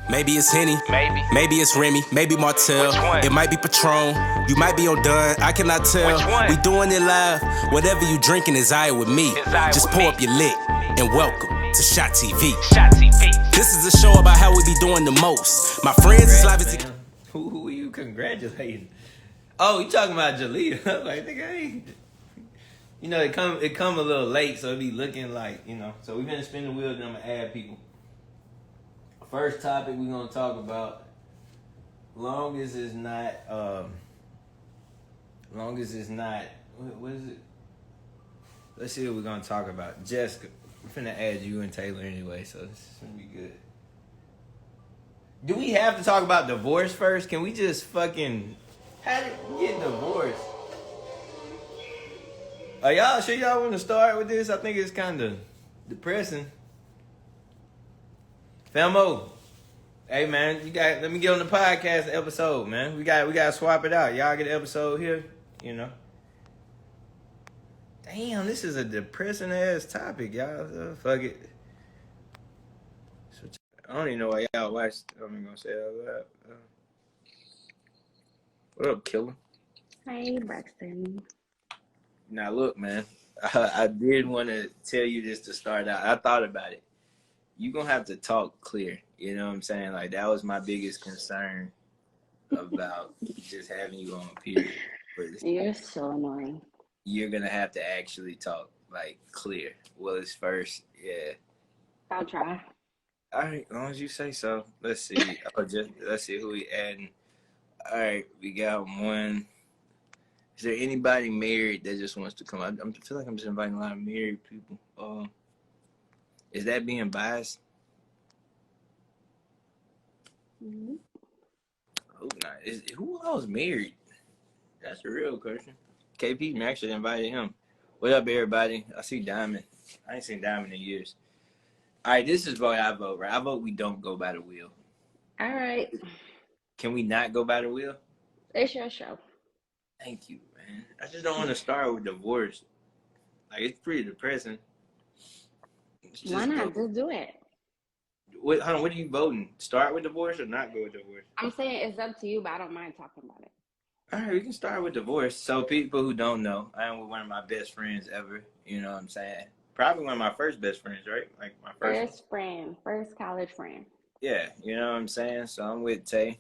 Maybe it's Henny, maybe it's Remy, maybe Martell. Which one? It might be Patron, you might be on Dunn, I cannot tell. Which one? We doing it live, whatever you drinking is aight with me. It's aight Just with pour me. up your lit and welcome to Shot TV. Shot TV. This is a show about how we be doing the most. My friends is live as Who are you congratulating? Oh, you talking about Jalea? I'm like, nigga, I ain't. You know, it come a little late, so it be looking like, you know. So we're gonna spin the wheel, then I'm gonna add people. First topic we're gonna talk about. Long as it's not, what is it? Let's see what we're gonna talk about. Jessica, I'm finna add you and Taylor anyway, so this is gonna be good. Do we have to talk about divorce first? Can we just fucking, how did you get divorced? Are y'all sure y'all want to start with this? I think it's kind of depressing. Felmo, hey man, let me get on the podcast episode, man. We got to swap it out. Y'all get an episode here, you know. Damn, this is a depressing ass topic, y'all. Fuck it. I don't even know why y'all watched. I'm gonna say it out loud. What up, killer? Hi, Braxton. Now look, man. I did want to tell you this to start out. I thought about it. You're gonna have to talk clear. You know what I'm saying? Like that was my biggest concern about just having you on, period. You're so annoying. You're gonna have to actually talk like clear. Willis first, yeah. I'll try. All right, as long as you say so. Let's see. Let's see who we adding. All right, we got one. Is there anybody married that just wants to come? I feel like I'm just inviting a lot of married people. Is that being biased? Mm-hmm. Hope not. Who else married? That's the real question. KP actually invited him. What up, everybody? I see Diamond. I ain't seen Diamond in years. All right, this is what I vote, right? I vote we don't go by the wheel. All right. Can we not go by the wheel? It's your show. Thank you, man. I just don't want to start with divorce. Like, it's pretty depressing. Why not? Just do it. Hold on, what are you voting? Start with divorce or not go with divorce? I'm saying it's up to you, but I don't mind talking about it. All right, we can start with divorce. So people who don't know, I am with one of my best friends ever. You know what I'm saying? Probably one of my first best friends, right? Like my first college friend. Yeah, you know what I'm saying? So I'm with Tay.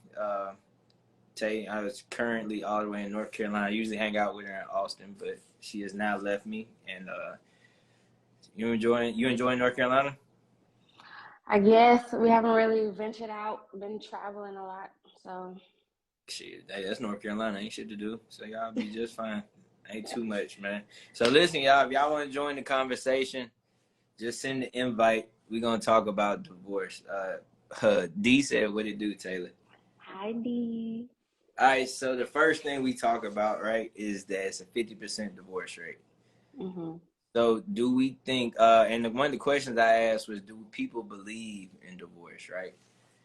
Tay, I was currently all the way in North Carolina. I usually hang out with her in Austin, but she has now left me. And you enjoying North Carolina? I guess we haven't really ventured out, been traveling a lot, so. Shit, hey, that's North Carolina. Ain't shit to do. So y'all be just fine. Ain't too much, man. So listen, y'all, if y'all want to join the conversation, just send the invite. We're going to talk about divorce. D said, what it do, Taylor? Hi, D. All right, so the first thing we talk about, right, is that it's a 50% divorce rate. Mm-hmm. So do we think, and one of the questions I asked was, do people believe in divorce, right?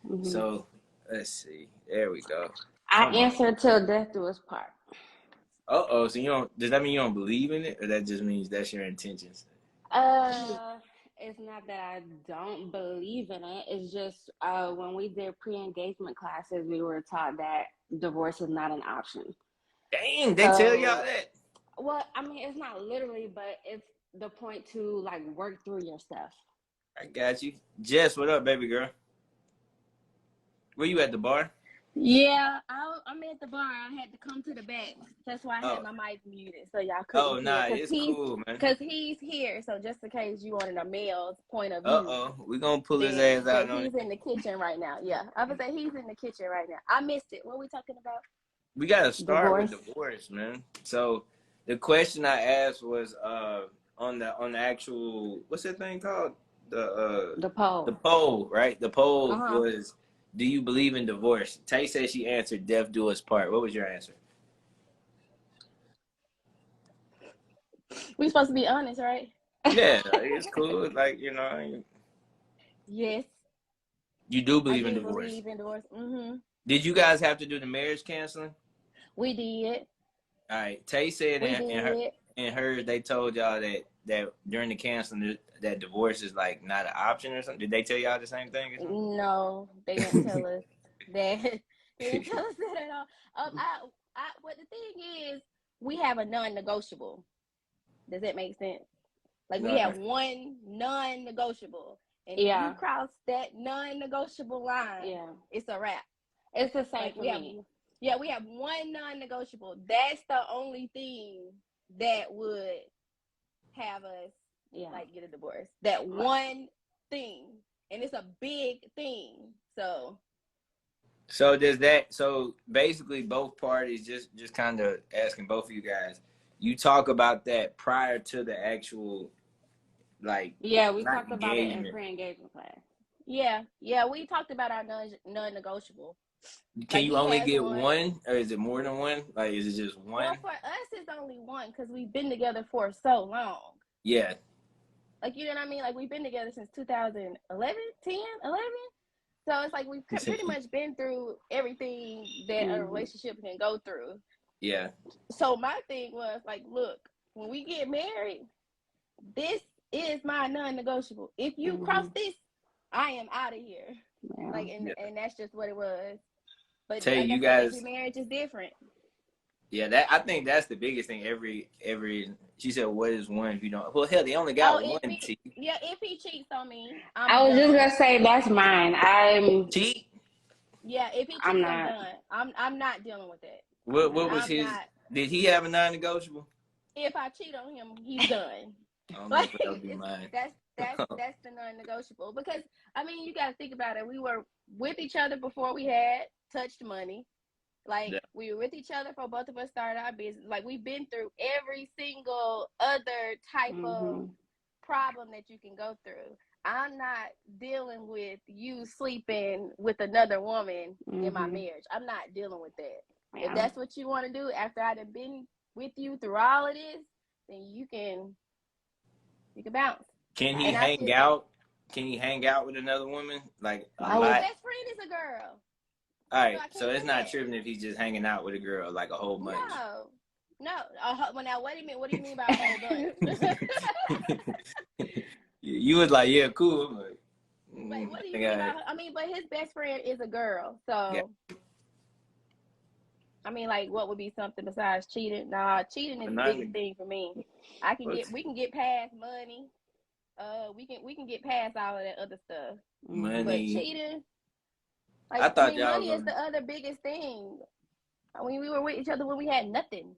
Mm-hmm. So let's see. There we go. I answered till death do us part. So does that mean you don't believe in it, or that just means that's your intentions? It's not that I don't believe in it. It's just when we did pre-engagement classes, we were taught that divorce is not an option. Dang, they tell y'all that? Well, I mean, it's not literally, but it's the point to like work through your stuff. I got you. Jess, what up, baby girl? Were you at the bar? Yeah, I'm at the bar. I had to come to the back. That's why I had my mic muted, so y'all couldn't hear. Oh, nah, it's cool, man. Because he's here, so just in case you wanted a male's point of view. We're going to pull his ass out. He's in the kitchen right now. Yeah, I would say he's in the kitchen right now. I missed it. What are we talking about? We got to start with divorce, man. So the question I asked was on the actual, what's that thing called? The poll. The poll, right? The poll was, do you believe in divorce? Tay said she answered death do us part. What was your answer? We supposed to be honest, right? Yeah, it's cool. Like, you know. Yes. You do believe in divorce? I believe in divorce. Mm-hmm. Did you guys have to do the marriage counseling? We did. All right. Tay said in hers, they told y'all that that during the counseling that divorce is like not an option or something? Did they tell y'all the same thing or something? No, they didn't tell us that. They didn't tell us that at all. What the thing is, we have a non-negotiable. Does that make sense? Like we No. have one non-negotiable, and if Yeah. you cross that non-negotiable line, Yeah. it's a wrap. It's the same Like for we have, me. yeah, we have one non-negotiable. That's the only thing that would have us Yeah. like get a divorce. That one thing, and it's a big thing. So does that? So basically, both parties just kind of asking both of you guys. You talk about that prior to the actual, like, Yeah, we not talked about it in engagement. pre-engagement class. yeah, we talked about our non-negotiable. Can Like you he only has get one. one, or is it more than one? Like, is it just one? Well, for us, it's only one because we've been together for so long. Yeah. Like, you know what I mean? Like, we've been together since 2011, 10, 11. So it's like we've pretty much been through everything that a relationship can go through. Yeah. So my thing was like, look, when we get married, this is my non-negotiable. If you cross this, I am out of here. Yeah. Like, and that's just what it was. But Tell like you I said, guys, every marriage is different. yeah, I think that's the biggest thing. She said, what is one if you don't? Well, hell, they only got one. If he cheats on me, I was just gonna say that's mine. Cheat. Yeah, if he cheats, I'm done. I'm not dealing with that. What was his? Did he have a non-negotiable? If I cheat on him, he's done. Like, that'll be mine. That's the non-negotiable. Because I mean, you got to think about it. We were with each other before we had touched money. Like we were with each other before both of us started our business. Like we've been through every single other type of problem that you can go through. I'm not dealing with you sleeping with another woman in my marriage. I'm not dealing with that. Yeah. If that's what you want to do after I've been with you through all of this, then you can bounce. Can he hang out? Can he hang out with another woman? Like a lot? His best friend is a girl. All right, so it's not tripping if he's just hanging out with a girl like a whole bunch. No. Well, now what do you mean by a whole bunch? You was like, yeah, cool. But what do you mean by? I mean, but his best friend is a girl, so. Yeah. I mean, like, what would be something besides cheating? Nah, cheating is the biggest thing for me. We can get past money. We can get past all of that other stuff. Money. But cheating. Like, I thought y'all money is the other biggest thing. I mean, we were with each other when we had nothing.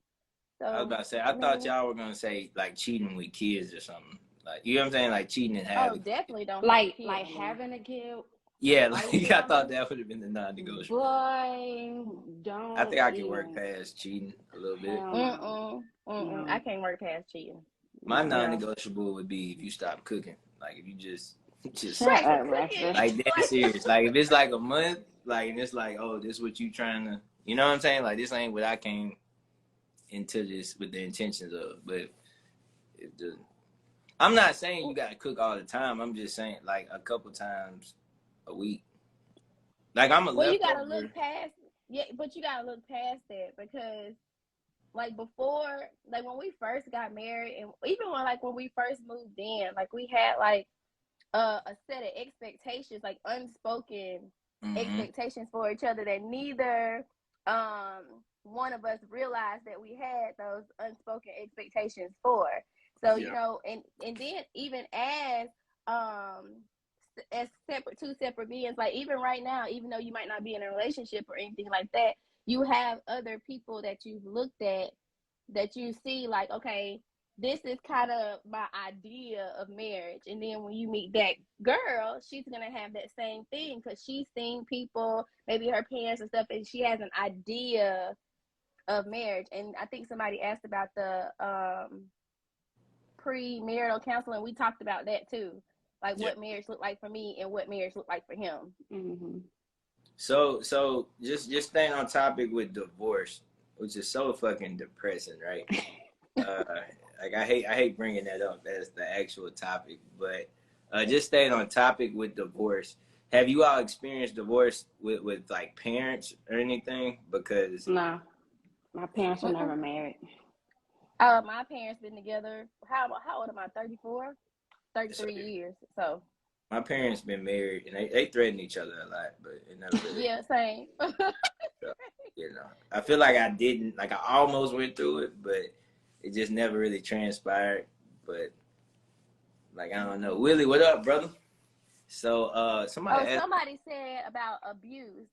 So I was about to say, I thought y'all were gonna say like cheating with kids or something. Like, you know what I'm saying? Like cheating and having. Oh, definitely don't. Like having a kid. Yeah, like I thought that would have been the non-negotiable. Boy, don't. I think I can work past cheating a little bit. I can't work past cheating. My non-negotiable would be if you stop cooking. Like if you just Shut up, like that serious. Like if it's like a month, like and it's like, oh, this is what you trying to, you know what I'm saying? Like this ain't what I came into this with the intentions of. But I'm not saying you gotta cook all the time. I'm just saying like a couple times a week. Like I'm a leftover. You gotta look past. Yeah, but you gotta look past that because, like before, like when we first got married, and even when we first moved in, like we had like a set of expectations, like unspoken expectations for each other that neither one of us realized that we had those unspoken expectations for. So you know, and then even as two separate beings, like even right now, even though you might not be in a relationship or anything like that, you have other people that you've looked at that you see like, okay, this is kind of my idea of marriage. And then when you meet that girl, she's gonna have that same thing because she's seen people, maybe her parents and stuff, and she has an idea of marriage. And I think somebody asked about the premarital counseling. We talked about that too. Like what marriage looked like for me and what marriage looked like for him. Mm-hmm. So just staying on topic with divorce, which is so fucking depressing, right? Like I hate bringing that up as the actual topic, but just staying on topic with divorce. Have you all experienced divorce with like parents or anything? Because no, my parents were never married. My parents been together. How old am I? 34, So 33 years. So my parents been married, and they threaten each other a lot, but it never really. yeah, same. So, I feel like I didn't, like I almost went through it, but it just never really transpired. But like I don't know, Willie, what up, brother? So somebody asked. Somebody said about abuse.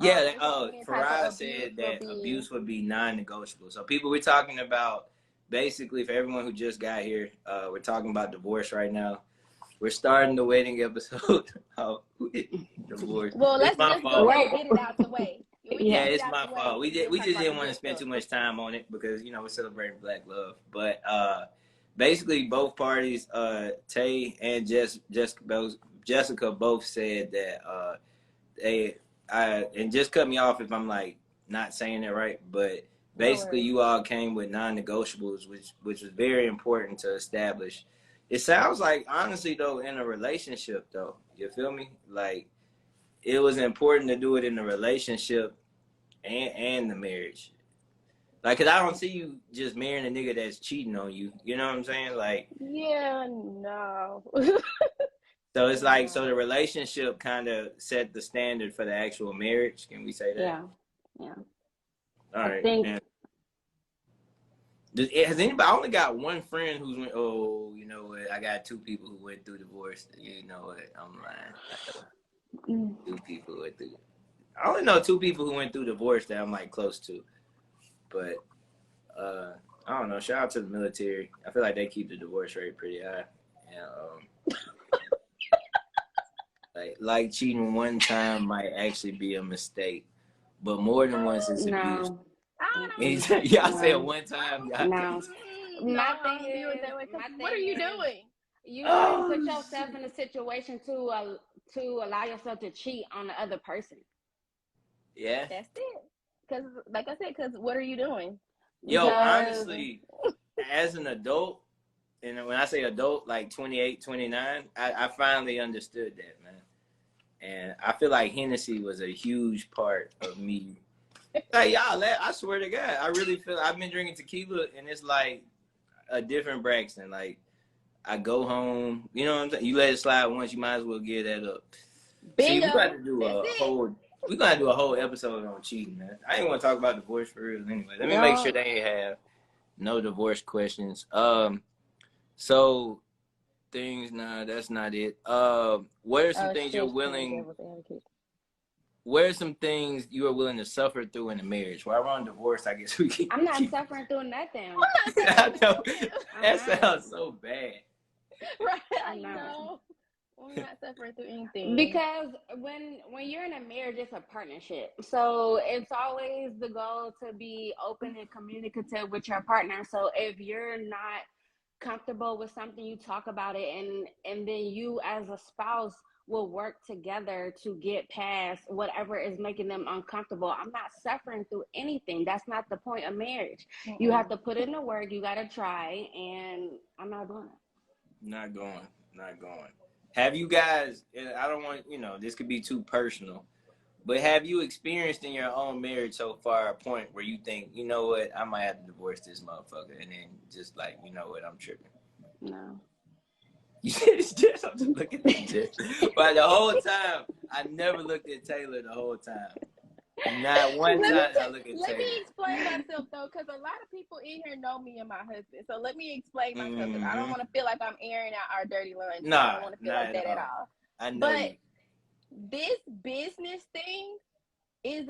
Yeah, They said any type of Faraz abuse said will that be. abuse would be non-negotiable. So people, we're talking about basically for everyone who just got here, we're talking about divorce right now. We're starting the wedding episode. Oh, divorce. Well, It's let's my just go fault. ahead and get it out the way. We can Yeah, get it it's out my the fault. way. We And then we talk just about the didn't want to good spend stuff. too much time on it because we're celebrating Black love. But basically, both parties, Tay and Jessica both said that they and just cut me off if I'm like not saying it right, but No basically worries. you all came with non-negotiables, which was very important to establish. It sounds like honestly though, in a relationship though, you feel me? Like it was important to do it in the relationship and the marriage. Like, cause I don't see you just marrying a nigga that's cheating on you. You know what I'm saying? Like, Yeah, no. so it's like, so the No. relationship kind of set the standard for the actual marriage. Can we say that? Yeah, yeah. All I right. think And has anybody? I only got one friend who's went. Oh, you know what? I got two people who went through divorce. You know what? I'm lying. Two people who went through. I only know two people who went through divorce that I'm like close to, but I don't know. Shout out to the military. I feel like they keep the divorce rate pretty high. And like cheating one time might actually be a mistake, but more than once it's abuse. no. I Y'all said No. one time, y'all. No. don't. No, My I thing don't view it is, that way. Cause my what are thing you is, doing? you shouldn't Oh put yourself shit. in a situation to allow yourself to cheat on the other person. Yeah. That's it. Cause like I said, cause what are you doing? Yo, Because honestly, as an adult, and when I say adult, like 28, 29, I finally understood that, man. And I feel like Hennessy was a huge part of me. Like, y'all, I swear to God, I really feel I've been drinking tequila, and it's like a different Braxton. Like, I go home, you know what I'm saying? You let it slide once, you might as well give that up. See, we got Bingo. to do That's a it. whole. We gotta do a whole episode on cheating, man. I ain't want to talk about divorce for real anyway. Let me make sure No. they ain't have no divorce questions. So things, nah, that's not it. What are some Oh things you're shit, playing willing? devil's advocate. What are some things you are willing to suffer through in a marriage? While we're on divorce, I guess we can I'm not keep. suffering through nothing. I'm not I suffering know through I'm that not. sounds so bad. right. I'm not. No. I'm not suffering through anything. Because when you're in a marriage, it's a partnership. So it's always the goal to be open and communicative with your partner. So if you're not comfortable with something, you talk about it, and then you as a spouse will work together to get past whatever is making them uncomfortable. I'm not suffering through anything. That's not the point of marriage. You have to put in the work. You got to try, and I'm not doing it. Not going. Not going. Have you guys? And I don't want this could be too personal, but have you experienced in your own marriage so far a point where you think, you know what, I might have to divorce this motherfucker, and then just like, you know what, I'm tripping. No. You said it's just. I'm just looking at Jess. But the whole time, I never looked at Taylor the whole time. Not one time I look at Let me Taylor. explain myself though, because a lot of people in here know me and my husband. So let me explain myself because I don't Mm-hmm. want to feel like I'm airing out our dirty laundry. I Nah, don't want to feel not like at that at all. all. I know But you. this business thing is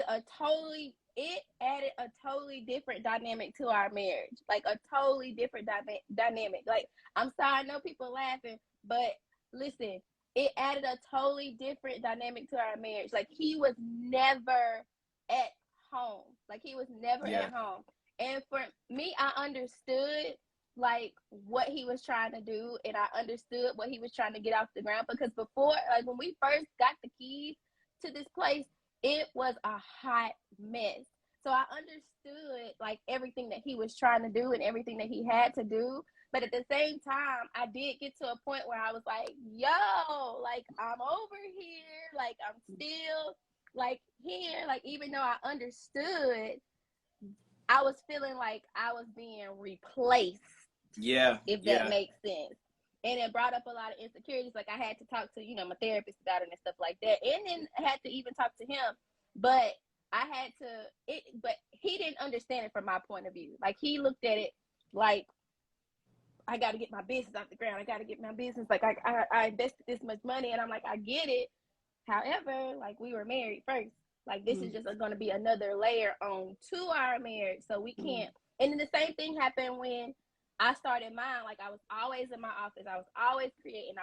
it added a totally different dynamic to our marriage. Like a totally different dynamic. Like, I'm sorry, I know people laughing, but listen, it added a totally different dynamic to our marriage. Like, he was never at home. Like, he was never at home. And for me, I understood like what he was trying to do, and I understood what he was trying to get off the ground, because before, like when we first got the keys to this place, it was a hot mess. So I understood like everything that he was trying to do and everything that he had to do. But at the same time, I did get to a point where I was like, yo, like I'm over here. Like I'm still like here. Like even though I understood, I was feeling like I was being replaced. Yeah. If that makes sense. And it brought up a lot of insecurities. Like I had to talk to, my therapist about it and stuff like that. And then I had to even talk to him. But but he didn't understand it from my point of view. Like he looked at it like, I got to get my business off the ground. I got to get my business. Like I invested this much money, and I'm like, I get it. However, like we were married first. Like this is just going to be another layer on to our marriage. So we can't. And then the same thing happened when I started mine. Like I was always in my office. I was always creating.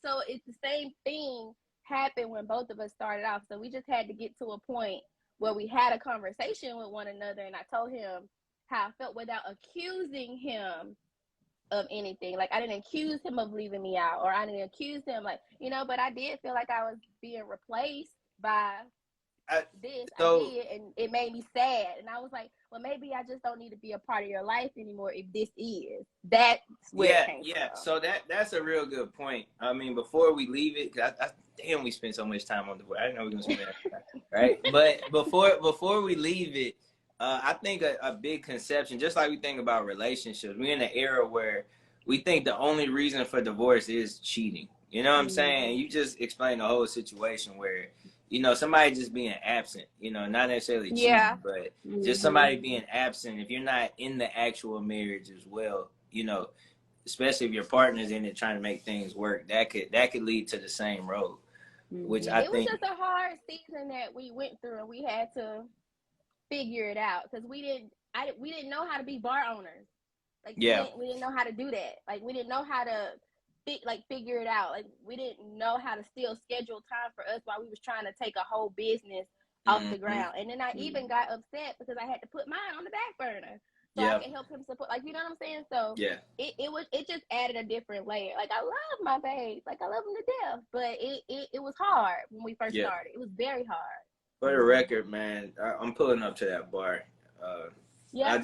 So it's the same thing happened when both of us started off. So we just had to get to a point where we had a conversation with one another, and I told him how I felt without accusing him of anything. Like I didn't accuse him of leaving me out, or I didn't accuse him, like, but I did feel like I was being replaced by this. I did, and it made me sad. And I was like, well, maybe I just don't need to be a part of your life anymore if this is. That's where it came from. So that's a real good point. I mean, before we leave it, because damn, we spent so much time on the board. I didn't know we were going to spend that time, right? But before we leave it, I think a big conception, just like we think about relationships, we're in an era where we think the only reason for divorce is cheating. You know what I'm saying? And you just explained the whole situation where, somebody just being absent, not necessarily cheating, but just somebody being absent. If you're not in the actual marriage as well, especially if your partner's in it trying to make things work, that could lead to the same road, which I think. It was just a hard season that we went through, and we had to figure it out because we didn't know how to be bar owners. Like we didn't know how to do that. Like we didn't know how to figure it out. Like we didn't know how to still schedule time for us while we was trying to take a whole business off the ground. And then I even got upset because I had to put mine on the back burner so I could help him support. Like, you know what I'm saying? So it just added a different layer. Like I love my babe. Like I love him to death. But it was hard when we first started. It was very hard. For the record, man, I'm pulling up to that bar. I'm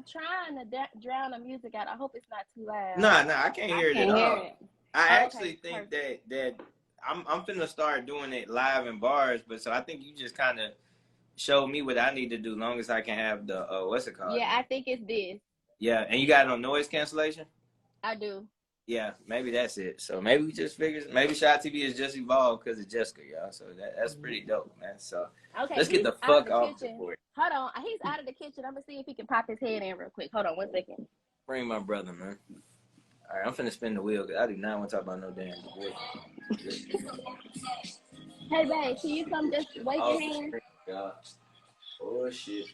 trying to drown the music out. I hope it's not too loud. No, I can't hear it at all. I actually think that I'm finna start doing it live in bars, but so I think you just kind of showed me what I need to do. Long as I can have the what's it called? Yeah, I think it's this. Yeah, and you got it on noise cancellation? I do. Yeah, maybe that's it. So maybe we just maybe Shot TV has just evolved because of Jessica, y'all. So that's pretty dope, man. So let's get the fuck off the board. Hold on, he's out of the kitchen. I'm gonna see if he can pop his head in real quick. Hold on 1 second. Bring my brother, man. All right, I'm finna spin the wheel because I do not want to talk about no damn divorce. Hey, babe, can you come just wave your hand? God. Oh, shit.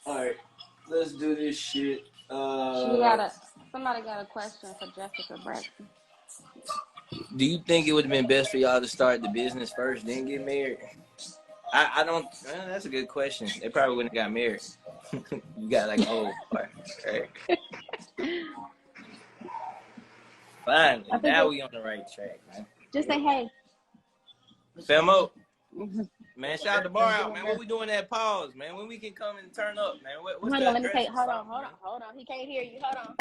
All right, let's do this shit. Somebody got a question for Jessica Braxton. Do you think it would have been best for y'all to start the business first, then get married? I don't. That's a good question. They probably wouldn't have got married. You got like right? Finally, now we on the right track, man. Just say hey. Felmo. Man, shout out the bar out, man. What we doing at pause, man? When we can come and turn up, man? What's hold on, let me say. Hold on. He can't hear you. Hold on.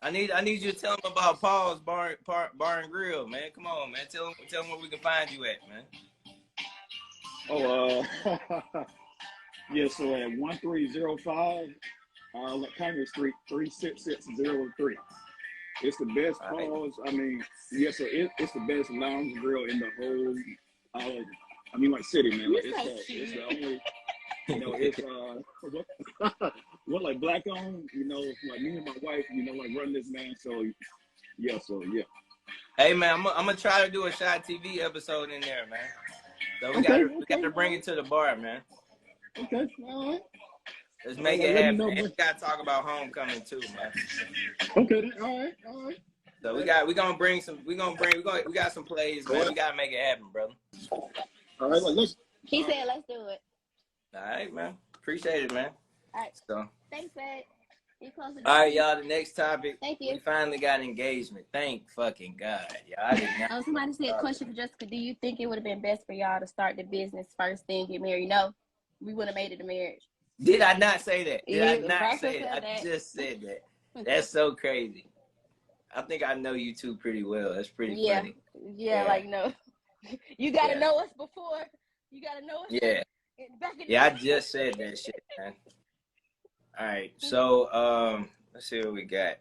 I need you to tell him about Paul's bar and grill, man. Come on, man. Tell him where we can find you at, man. Yeah. So at 1305 Congress Street, 36603. It's the best pause. I mean, so it's the best lounge grill in the whole. Like city, man. Like it's the only. It's what like black owned. Like me and my wife. Like run this, man. So yeah. Hey man, I'm gonna try to do a Shot TV episode in there, man. So we got to bring it to the bar, man. Okay, all right. Let's make it happen. And we gotta talk about homecoming too, man. Okay, all right. So we got some plays, man. We gotta make it happen, brother. All right, let's. He said, "Let's do it." All right, man. Appreciate it, man. All right. So. Thanks, babe. All right, y'all. The next topic. Thank you. We finally got engagement. Thank fucking God. Y'all. Somebody said, question for Jessica. Do you think it would have been best for y'all to start the business first, then get married? No, we would have made it a marriage. Did I not say that? Did I not say it? I just said that. That's so crazy. I think I know you two pretty well. That's pretty Yeah. funny. Yeah, Yeah. like no. You gotta Yeah. know us before. You gotta know us Yeah. back in Yeah, I the day. just said that shit, man. All right. So, let's see what we got.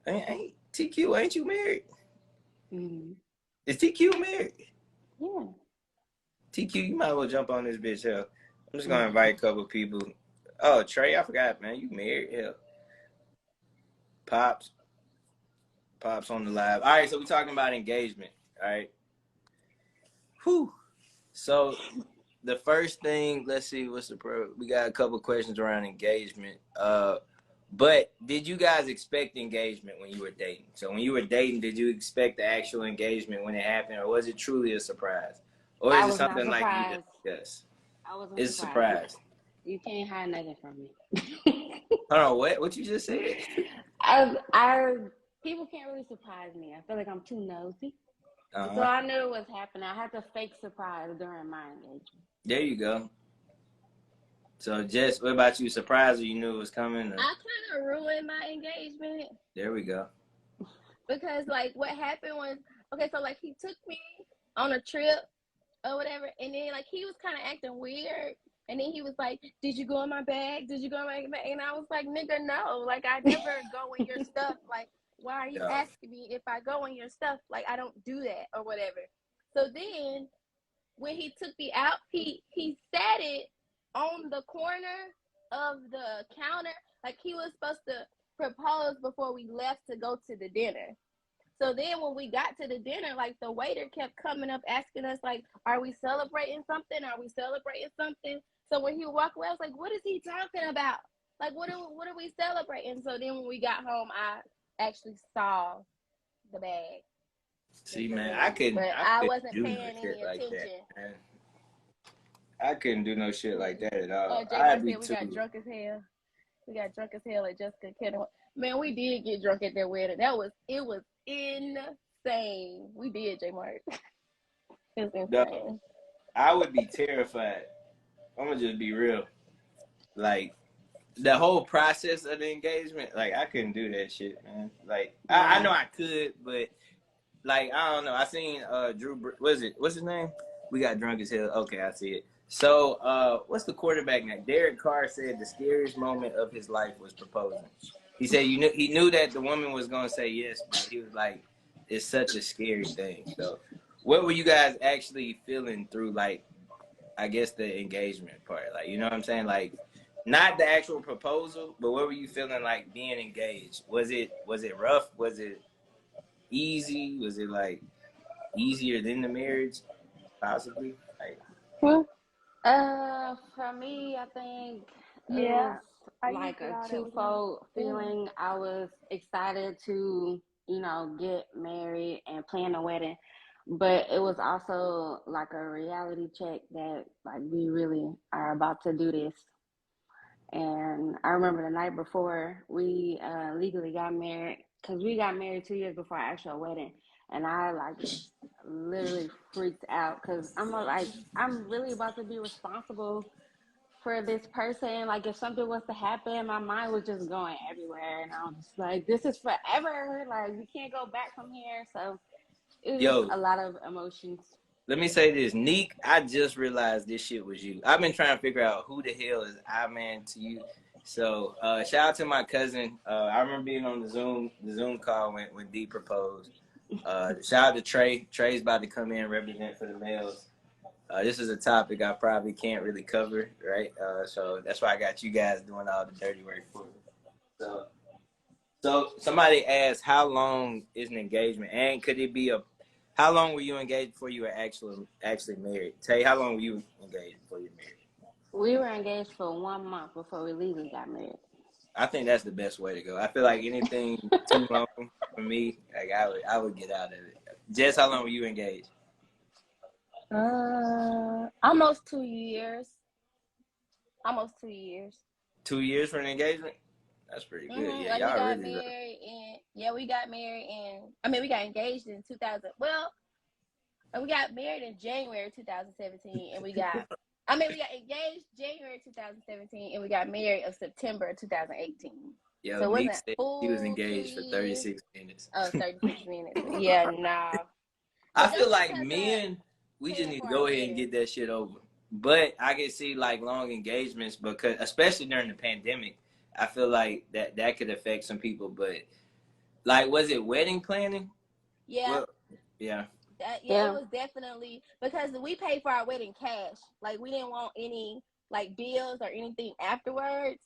Ain't TQ, ain't you married? Mm-hmm. Is TQ married? Yeah. TQ, you might as well jump on this bitch, hell. I'm just gonna Mm-hmm. invite a couple people. Oh, Trey, I forgot, man. You married, hell. Pops on the live. All right, so we're talking about engagement. All right. Whew. So the first thing, let's see, we got a couple questions around engagement. But did you guys expect engagement when you were dating? So when you were dating, did you expect the actual engagement when it happened, or was it truly a surprise? Or is I it was not something like you surprised. just discussed? I wasn't It's a surprised. surprise. You can't hide nothing from me. Hold on, what? What you just said? I people can't really surprise me. I feel like I'm too nosy. So Uh-huh. I knew it was happening. I had to fake surprise during my engagement. There you go. So Jess, what about you? Surprised or you knew it was coming? Or? I kind of ruined my engagement There we go. because, like, what happened was, okay, so, like, he took me on a trip or whatever, and then, like, he was kind of acting weird, and then he was like, did you go in my bag? Did you go in my bag? And I was like, nigga, no. Like, I never go in your stuff. Like, why are you Yeah. asking me if I go in your stuff? Like, I don't do that or whatever. So then when he took me out, he sat it on the corner of the counter. Like, he was supposed to propose before we left to go to the dinner. So then when we got to the dinner, like, the waiter kept coming up asking us, like, are we celebrating something? Are we celebrating something? So when he walked away, I was like, what is he talking about? Like, what are we celebrating? So then when we got home, I actually saw the bag. See, man, I couldn't wasn't do no paying shit any like attention. that, man. I couldn't do no shit like that at all. Jay I'd be said we got drunk as hell. We got drunk as hell at Jessica Kennedy. Man, we did get drunk at that wedding. It was insane. We did, J Mark. It was insane. No, I would be terrified. I'm gonna just be real. Like the whole process of the engagement, like I couldn't do that shit, man. Like I know I could, but like I don't know. I seen Drew. What's his name? We got drunk as hell. Okay, I see it. So what's the quarterback name? Derek Carr said the scariest moment of his life was proposing. He said he knew that the woman was gonna say yes, but he was like, it's such a scary thing. So what were you guys actually feeling through, like, I guess the engagement part? Like, you know what I'm saying? Like, not the actual proposal, but what were you feeling like being engaged? Was it rough? Was it easy? Was it like easier than the marriage? Possibly. Like, For me, I think it was like a twofold feeling. I was excited to, get married and plan a wedding, but it was also like a reality check that, like, we really are about to do this. And I remember the night before we legally got married, because we got married 2 years before our actual wedding, and I, like, literally freaked out because I'm really about to be responsible for this person. Like, if something was to happen, my mind was just going everywhere, and I was just like, this is forever. Like, we can't go back from here. So it was just a lot of emotions. Let me say this, Neek, I just realized this shit was you. I've been trying to figure out who the hell is I-Man to you. So shout out to my cousin. I remember being on the Zoom call when D proposed. Shout out to Trey. Trey's about to come in and represent for the males. This is a topic I probably can't really cover, right? So that's why I got you guys doing all the dirty work for me. So somebody asked, how long is an engagement? And could it be how long were you engaged before you were actually married? Tay, how long were you engaged before you were married? We were engaged for 1 month before we legally got married. I think that's the best way to go. I feel like anything too long for me, like I would get out of it. Jess, how long were you engaged? Almost 2 years. Almost 2 years. 2 years for an engagement? That's pretty good. Mm-hmm. Yeah, like, y'all we got really married we got married we got engaged in 2000. Well, we got married in January 2017, and we got engaged January 2017, and we got married in September 2018. Yo, So it Meek wasn't said he was full 2 engaged for years. 36 minutes. Oh, 36 minutes. Yeah, nah. I But feel don't like make us men, we just paying need to for our go ahead and wedding. get that shit over. But I can see like long engagements because, especially during the pandemic, I feel like that could affect some people. But like, was it wedding planning? Yeah. Well, yeah. Yeah, it was definitely because we paid for our wedding cash. Like we didn't want any like bills or anything afterwards.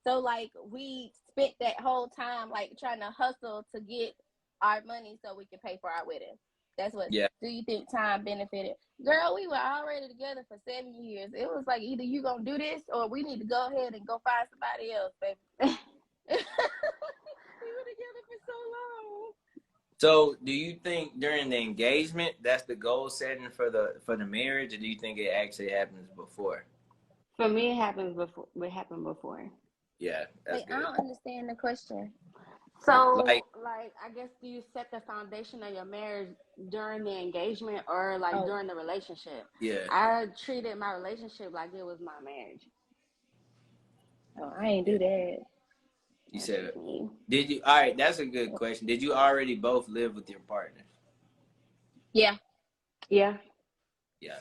So like we spent that whole time like trying to hustle to get our money so we could pay for our wedding. That's what. Yeah. Do you think time benefited? Girl, we were already together for 7 years. It was like either you gonna do this or we need to go ahead and go find somebody else, baby. We were together for so long. So, do you think during the engagement that's the goal setting for the marriage, or do you think it actually happens before? For me, it happens before. It happened before. Yeah, that's Wait, I good. don't understand the question. So, Like, like, I guess do you set the foundation of your marriage during the engagement or like Oh, during the relationship? yeah, I treated my relationship like it was my marriage. oh, I ain't yeah. do that. You That's said, just me. did you? All right, that's a good question. Did you already both live with your partner? Yeah. Yeah. Yeah.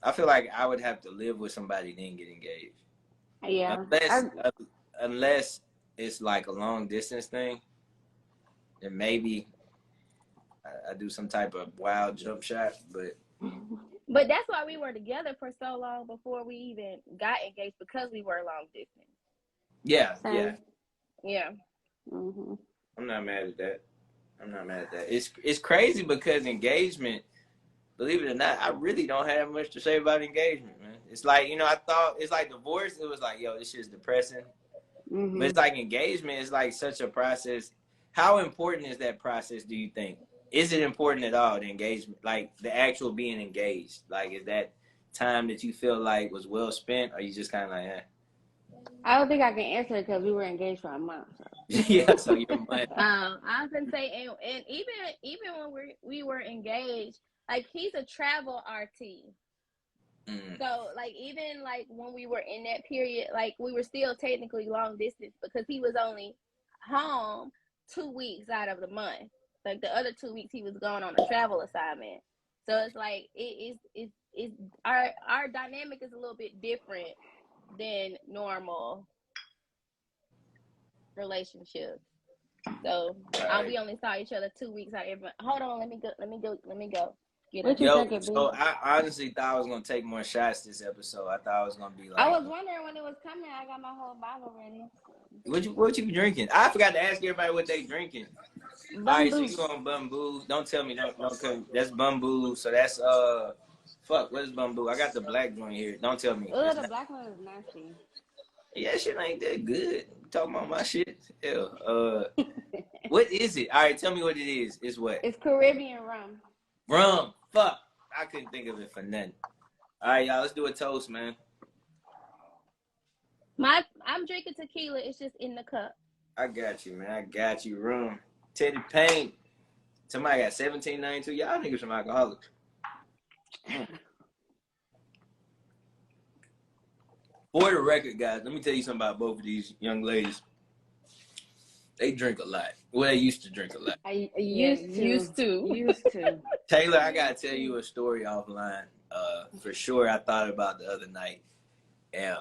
I feel like I would have to live with somebody then get engaged, Yeah. unless it's like a long distance thing. Then maybe I do some type of wild jump shot, but But that's why we were together for so long before we even got engaged because we were long distance. yeah, yeah. Same. Yeah. Mm-hmm. I'm not mad at that. I'm not mad at that. It's crazy because engagement, believe it or not, I really don't have much to say about engagement, man. It's like, I thought it's like divorce. It was like, yo, this shit's depressing. Mm-hmm. But it's like engagement is like such a process. How important is that process, do you think? Is it important at all, the engagement? Like the actual being engaged? Like, is that time that you feel like was well spent, or you just kind of like, eh? I don't think I can answer it because we were engaged for a month. So. Yeah, so you're mad. I was gonna say, and even when we were engaged, like he's a travel RT. So like even like when we were in that period, like we were still technically long distance because he was only home 2 weeks out of the month. Like the other 2 weeks he was going on a travel assignment. So it's like it's our dynamic is a little bit different than normal relationships. So Right. we only saw each other 2 weeks out of every. Hold on, let me go. Get What up. you Yo, drinking, B? so I honestly thought I was gonna take more shots this episode. I thought I was gonna be I like, was wondering when it was coming. I got my whole bottle ready. what you drinking? I forgot to ask everybody what they drinking. All right, so Bamboo. you going Bamboo? Don't tell me don't come. That's Bamboo. So that's fuck. What is Bamboo? I got the black joint here. Don't tell me. Oh, It's the not. black one is nasty. Yeah, shit ain't that good. Talking about my shit. Hell, what is it? All right, tell me what it is. It's what? It's Caribbean rum. Rum. Fuck. I couldn't think of it for nothing. All right, y'all. Let's do a toast, man. I'm drinking tequila. It's just in the cup. I got you, man. I got you. Rum. Teddy Payne. Somebody got 1792. Y'all niggas some alcoholics. For the record, guys, let me tell you something about both of these young ladies. They drink a lot. Well, they used to drink a lot. I Used to. Taylor, I gotta tell you a story offline. For sure, I thought about the other night, and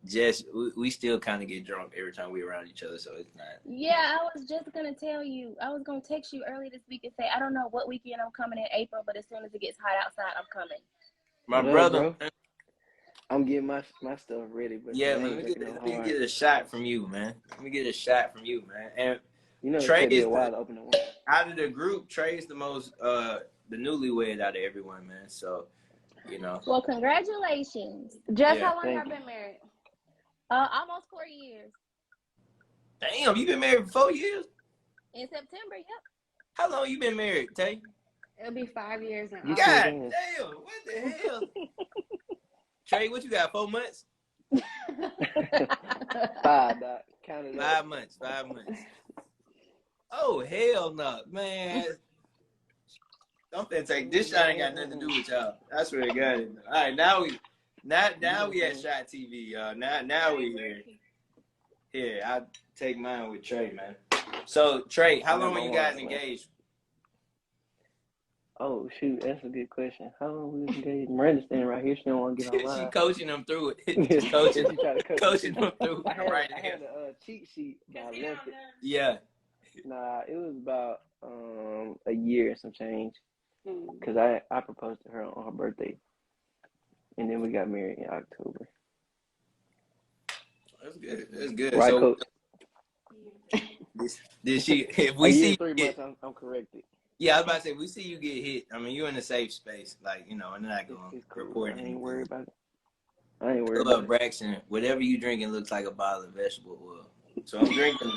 Jess, we still kind of get drunk every time we're around each other, so it's not. Yeah, I was just gonna tell you. I was gonna text you early this week and say I don't know what weekend I'm coming in April, but as soon as it gets hot outside, I'm coming. My What up, brother. bro? I'm getting my stuff ready, but Yeah, I let ain't me drinking no get hard. a shot from you, man. Let me get a shot from you, man. And You know, it Trey take me is a while to open the one. out of the group. Trey's the most the newlywed out of everyone, man. So, Well, congratulations. Just yeah. how long Thank y'all you. been married? Almost 4 years. Damn, you been married for 4 years? In September, yep. How long you been married, Tay? It'll be 5 years in You August. God sure damn, what the hell? Trey, what you got, 4 months? 5, Doc. Count it 5 up. months, 5 months. Oh, hell no, man. Don't think take this shot ain't got nothing to do with y'all. I swear to God. All right, now we at Shot TV, y'all. Now we here. Here, I take mine with Trey, man. So Trey, how I got long were my you guys wallet, man. engaged? Oh shoot, that's a good question. How long we was engaged? Miranda's standing right here. She don't want to get on She live. coaching them through it. Yeah, Just coaching, she tried to coach coaching me. them through I it had right I here. had a cheat sheet, but I left it. Yeah. Nah, it was about a year and some change. Cause I proposed to her on her birthday, and then we got married in October. That's good. That's good. Right, So Coach? did she? If A we year see and 3 you get, months. I'm corrected. yeah, I was about to say, if we see you get hit, I mean, you're in a safe space. Like, you know, I'm not going to It's cool. report I ain't anything. worried about it. I ain't worried Look, about it. Braxton, whatever you drinking looks like a bottle of vegetable oil. So I'm drinking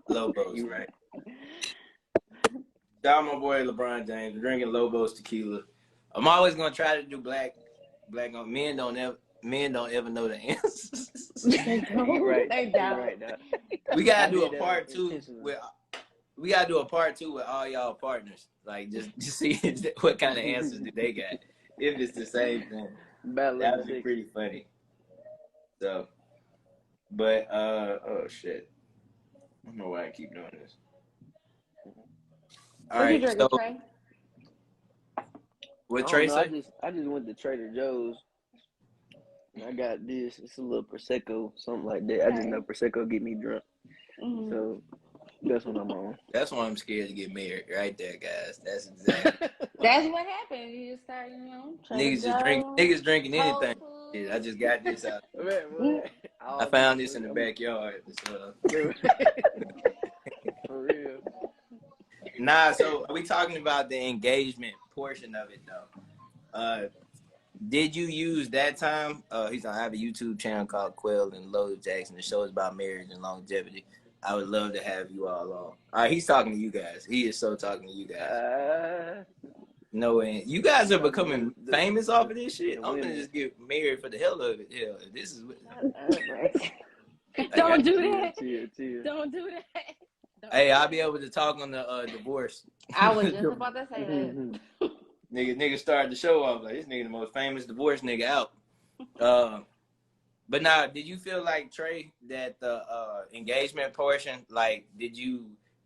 Lobos, right? Shout out my boy LeBron James. I'm drinking Lobos tequila. I'm always gonna try to do black on men. Don't ever know the answers. They don't. You right. They You don't. right. Now. We gotta I do did a that part two intentionally. with. We gotta do a part two with all y'all partners. Like just see what kind of answers do they got. If it's the same thing, Battle that of would the be six. pretty funny. So, but oh shit, I don't know why I keep doing this. All What you right, drinking, so Trey? what I Trey don't know. say? I just went to Trader Joe's. And I got this. It's a little prosecco, something like that. I just know prosecco get me drunk, so that's what I'm on. That's why I'm scared to get married, right there, guys. That's exactly. That's what happened. You just start, Niggas just drink. Niggas drinking anything. Shit, I just got this out. Man, I found this in the backyard. So. For real. Nah, so are we talking about the engagement portion of it though? Did you use that time? He's on. I have a YouTube channel called Quell and Lola Jackson. The show is about marriage and longevity. I would love to have you all on. All right, he's talking to you guys. He is so talking to you guys. No way. You guys are becoming famous off of this shit. I'm gonna just get married for the hell of it. Hell, this is. Don't do that. Chill. Don't do that. Hey, I'll be able to talk on the divorce. I was just about to say that. Nigga started the show off like this nigga the most famous divorce nigga out. But now, did you feel like Trey that the engagement portion, like, did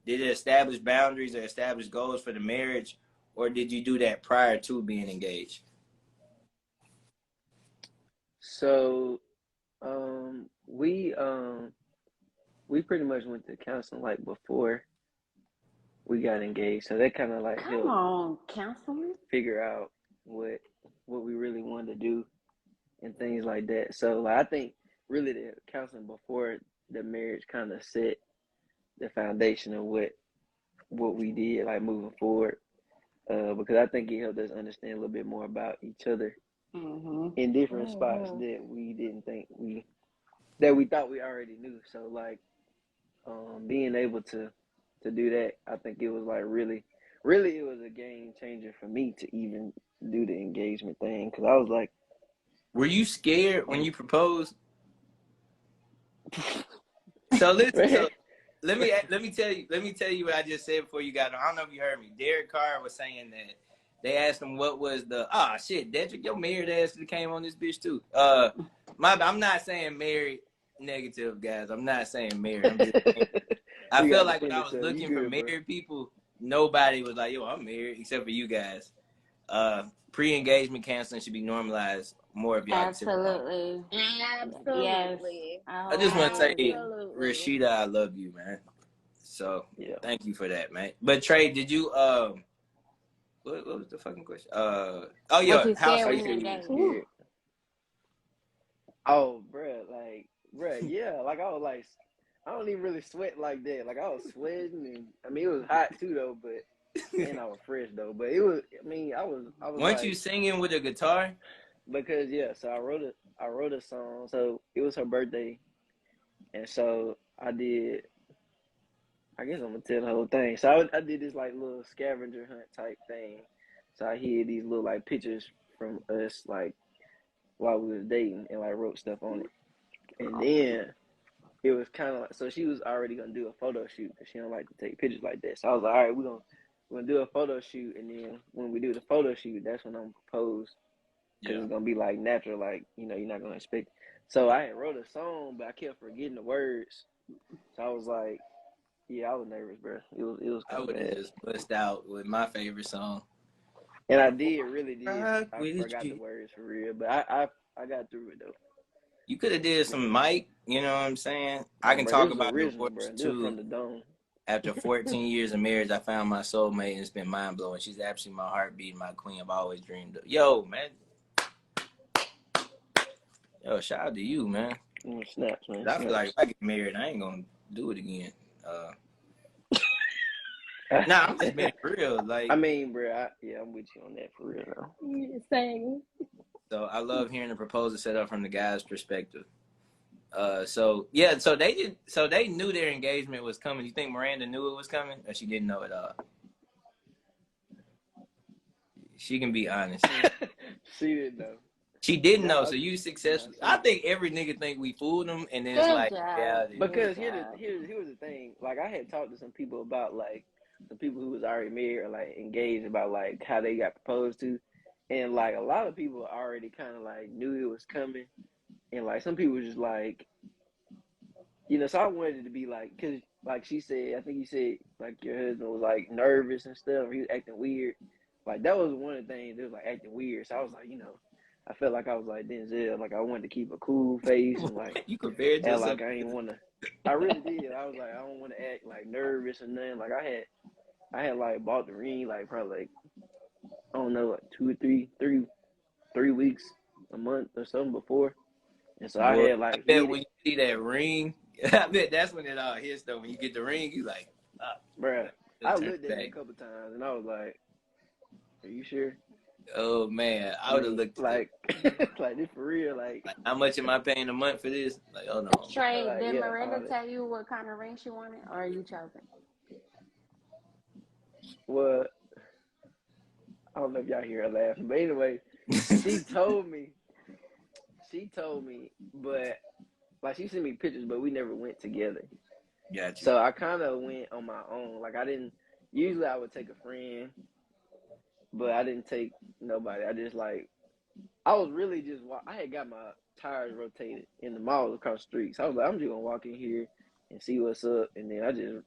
it establish boundaries or establish goals for the marriage, or did you do that prior to being engaged? So, we pretty much went to counseling like before we got engaged, so that kind of like helped counseling, figure out what we really wanted to do and things like that. So like I think really the counseling before the marriage kind of set the foundation of what we did like moving forward, because I think it helped us understand a little bit more about each other in different spots that we didn't think we thought we already knew. So like being able to do that, I think it was like really it was a game changer for me to even do the engagement thing, because I was like, were you scared when you proposed? So listen, so let me tell you what I just said before you got on. I don't know if you heard me. Derek Carr was saying that they asked him what was the shit, Dedrick, your married ass came on this bitch too. I'm not saying married negative, guys. I'm not saying married. I'm just saying, I feel like when I was looking for married people, nobody was like, yo, I'm married, except for you guys. Pre-engagement counseling should be normalized more of y'all. Absolutely. Yes. I just want to say, Rashida, I love you, man. So thank you for that, man. But Trey, did you what was the fucking question? How you scared? Oh, bruh, yeah. Like I was like, I don't even really sweat like that. Like I was sweating, and I mean it was hot too though, but and I was fresh though. But it was, I mean, I was. Weren't like, you singing with a guitar? Because so I wrote a song. So it was her birthday, and so I did. I guess I'm gonna tell the whole thing. So I did this like little scavenger hunt type thing. So I hid these little like pictures from us like while we was dating, and like wrote stuff on it. And then it was kind of like, so she was already gonna do a photo shoot because she don't like to take pictures like that. So I was like, all right, we're gonna do a photo shoot, and then when we do the photo shoot, that's when I'm gonna propose, because it's gonna be like natural, like you're not gonna expect. So I had wrote a song, but I kept forgetting the words. So I was like, yeah, I was nervous, bro. It was I kind of would have bad. just bust out with my favorite song. And I really did. Rock I with forgot the you. words for real, but I got through it though. You could have did some Mike, you know what I'm saying? I Nah, can bro, this talk was about original, divorce bro. This was too. from the dome. After 14 years of marriage, I found my soulmate and it's been mind blowing. She's actually my heartbeat, my queen I've always dreamed of. Yo, man. Yo, shout out to you, man. Snaps, man. I feel like if I get married, I ain't gonna do it again. I'm just being real. Like, I mean, bro, I'm with you on that for real though. Same. so I love hearing the proposal set up from the guy's perspective. So they knew their engagement was coming. You think Miranda knew it was coming, or she didn't know at all? She can be honest. She didn't know. She didn't No, know, so you successfully. I think every nigga think we fooled them, and then it's Good like job. reality. Because here was the thing. Like I had talked to some people about like some people who was already married or like engaged about like how they got proposed to, and like a lot of people already kind of like knew it was coming, and like some people was just like, you know. So I wanted it to be like, cause like she said, I think you said like your husband was like nervous and stuff. He was acting weird. Like that was one of the things that was like acting weird. So I was like, you know. I felt like I was like Denzel, like I wanted to keep a cool face and like You compared act yourself. like I ain't want to. I really did. I was like, I don't want to act like nervous or nothing. Like I had like bought the ring like probably like I don't know like 2 or 3 weeks, a month or something before, and so I Boy, had I like bet hit when it, you see that ring, I bet that's when it all hits though. When you get the ring, you like, bruh. I turn looked at it a back. couple times and I was like, "Are you sure?" Oh man, I would have looked at it. like this for real, like How much am I paying a month for this? Like, oh no. Trey, like did yeah, Miranda all that. tell you what kind of ring she wanted, or are you chosen? Well, I don't know if y'all hear her laughing, but anyway, she told me, but like she sent me pictures, but we never went together. Got you. So I kind of went on my own. Like I didn't. Usually I would take a friend, but I didn't take nobody. I just like I was really just I had got my tires rotated in the mall across the street. So I was like, I'm just gonna walk in here and see what's up. And then I just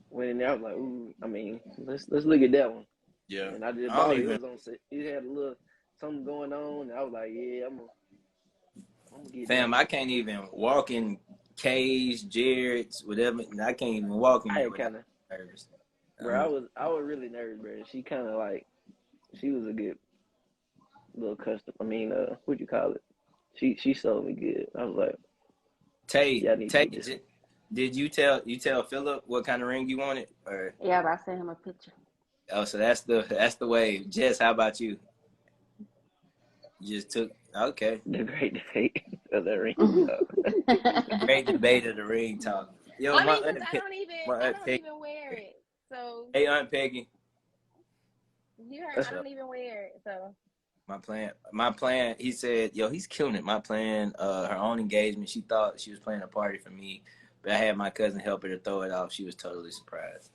went in there. I was like, ooh, I mean, let's look at that one. Yeah. And I just I don't bought it. even- It was on. It had a little something going on. And I was like, yeah, I'm gonna get Fam, that. I can't even walk in K's, Jared's, whatever. I can't even walk in I there had without kind of, nervous. bro. I was really nervous, bro. She kind of like, she was a good little custom. I mean, what you call it? She sold me good. I was like, yeah, I need to get this. Did you tell Philip what kind of ring you wanted? Or Yeah, but I sent him a picture. oh, so that's the way. Jess, how about you? You just took okay. The great debate of the ring. Great debate of the ring talk. Yo, I my mean, aunt, because I don't even wear it. So hey, Aunt Peggy. you heard, I don't even wear it. So My plan. He said, "Yo, he's killing it." My plan. Her own engagement. She thought she was planning a party for me, but I had my cousin help her to throw it off. She was totally surprised.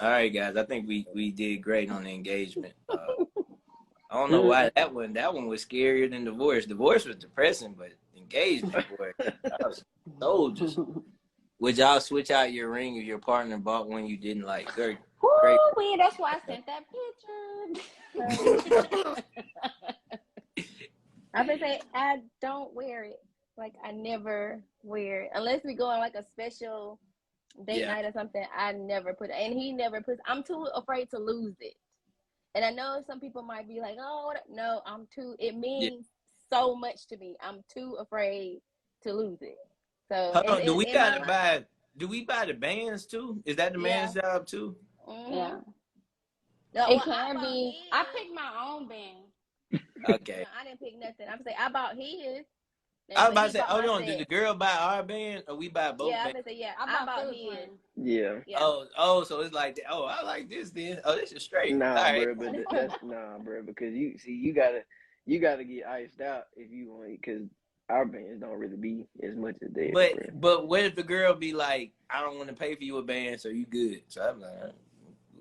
All right, guys. I think we did great on the engagement. I don't know why that one was scarier than divorce. Divorce was depressing, but engagement, boy, that was soldiers. Would y'all switch out your ring if your partner bought one you didn't like? Great. Woo-wee, that's why I sent that picture. I would say I don't wear it. Like I never wear it unless we go on like a special date night or something. I never put it, and he never puts. I'm too afraid to lose it. And I know some people might be like, "Oh, no, I'm too." It means so much to me. I'm too afraid to lose it. So, hold on, do we buy the bands too? Is that the man's job too? Mm-hmm. Yeah. No, It can be. I picked my own band. Okay. No, I didn't pick nothing. I'm saying I bought his. I was about to say, hold on, did the girl buy our band or we buy both bands? I bought his. Yeah. Oh, so it's like, oh, I like this then. Oh, this is straight. Nah, all right. bro, but that's bro, because you gotta get iced out if you want, because our bands don't really be as much as theirs. But what if the girl be like, I don't want to pay for you a band, so you good? So I'm like,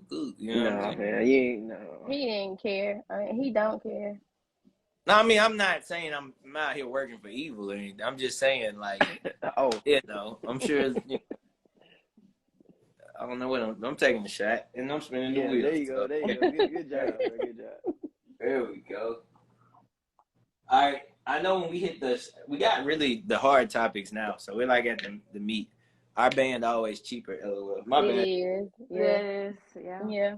good. You know what I'm saying? Man, you ain't no. He didn't care. I mean, he don't care. No, I mean, I'm not saying I'm out here working for evil or anything. I'm just saying, like, Oh, I'm sure. I don't know what I'm taking a shot, and I'm spinning the yeah, wheel. there you go. So. There you go. Good job, bro. Good job. There we go. All right. I know when we hit we got really the hard topics now, so we're like at the meat. Our band always cheaper. LOL. My It band. is. Yeah. Yes, yeah. Yeah.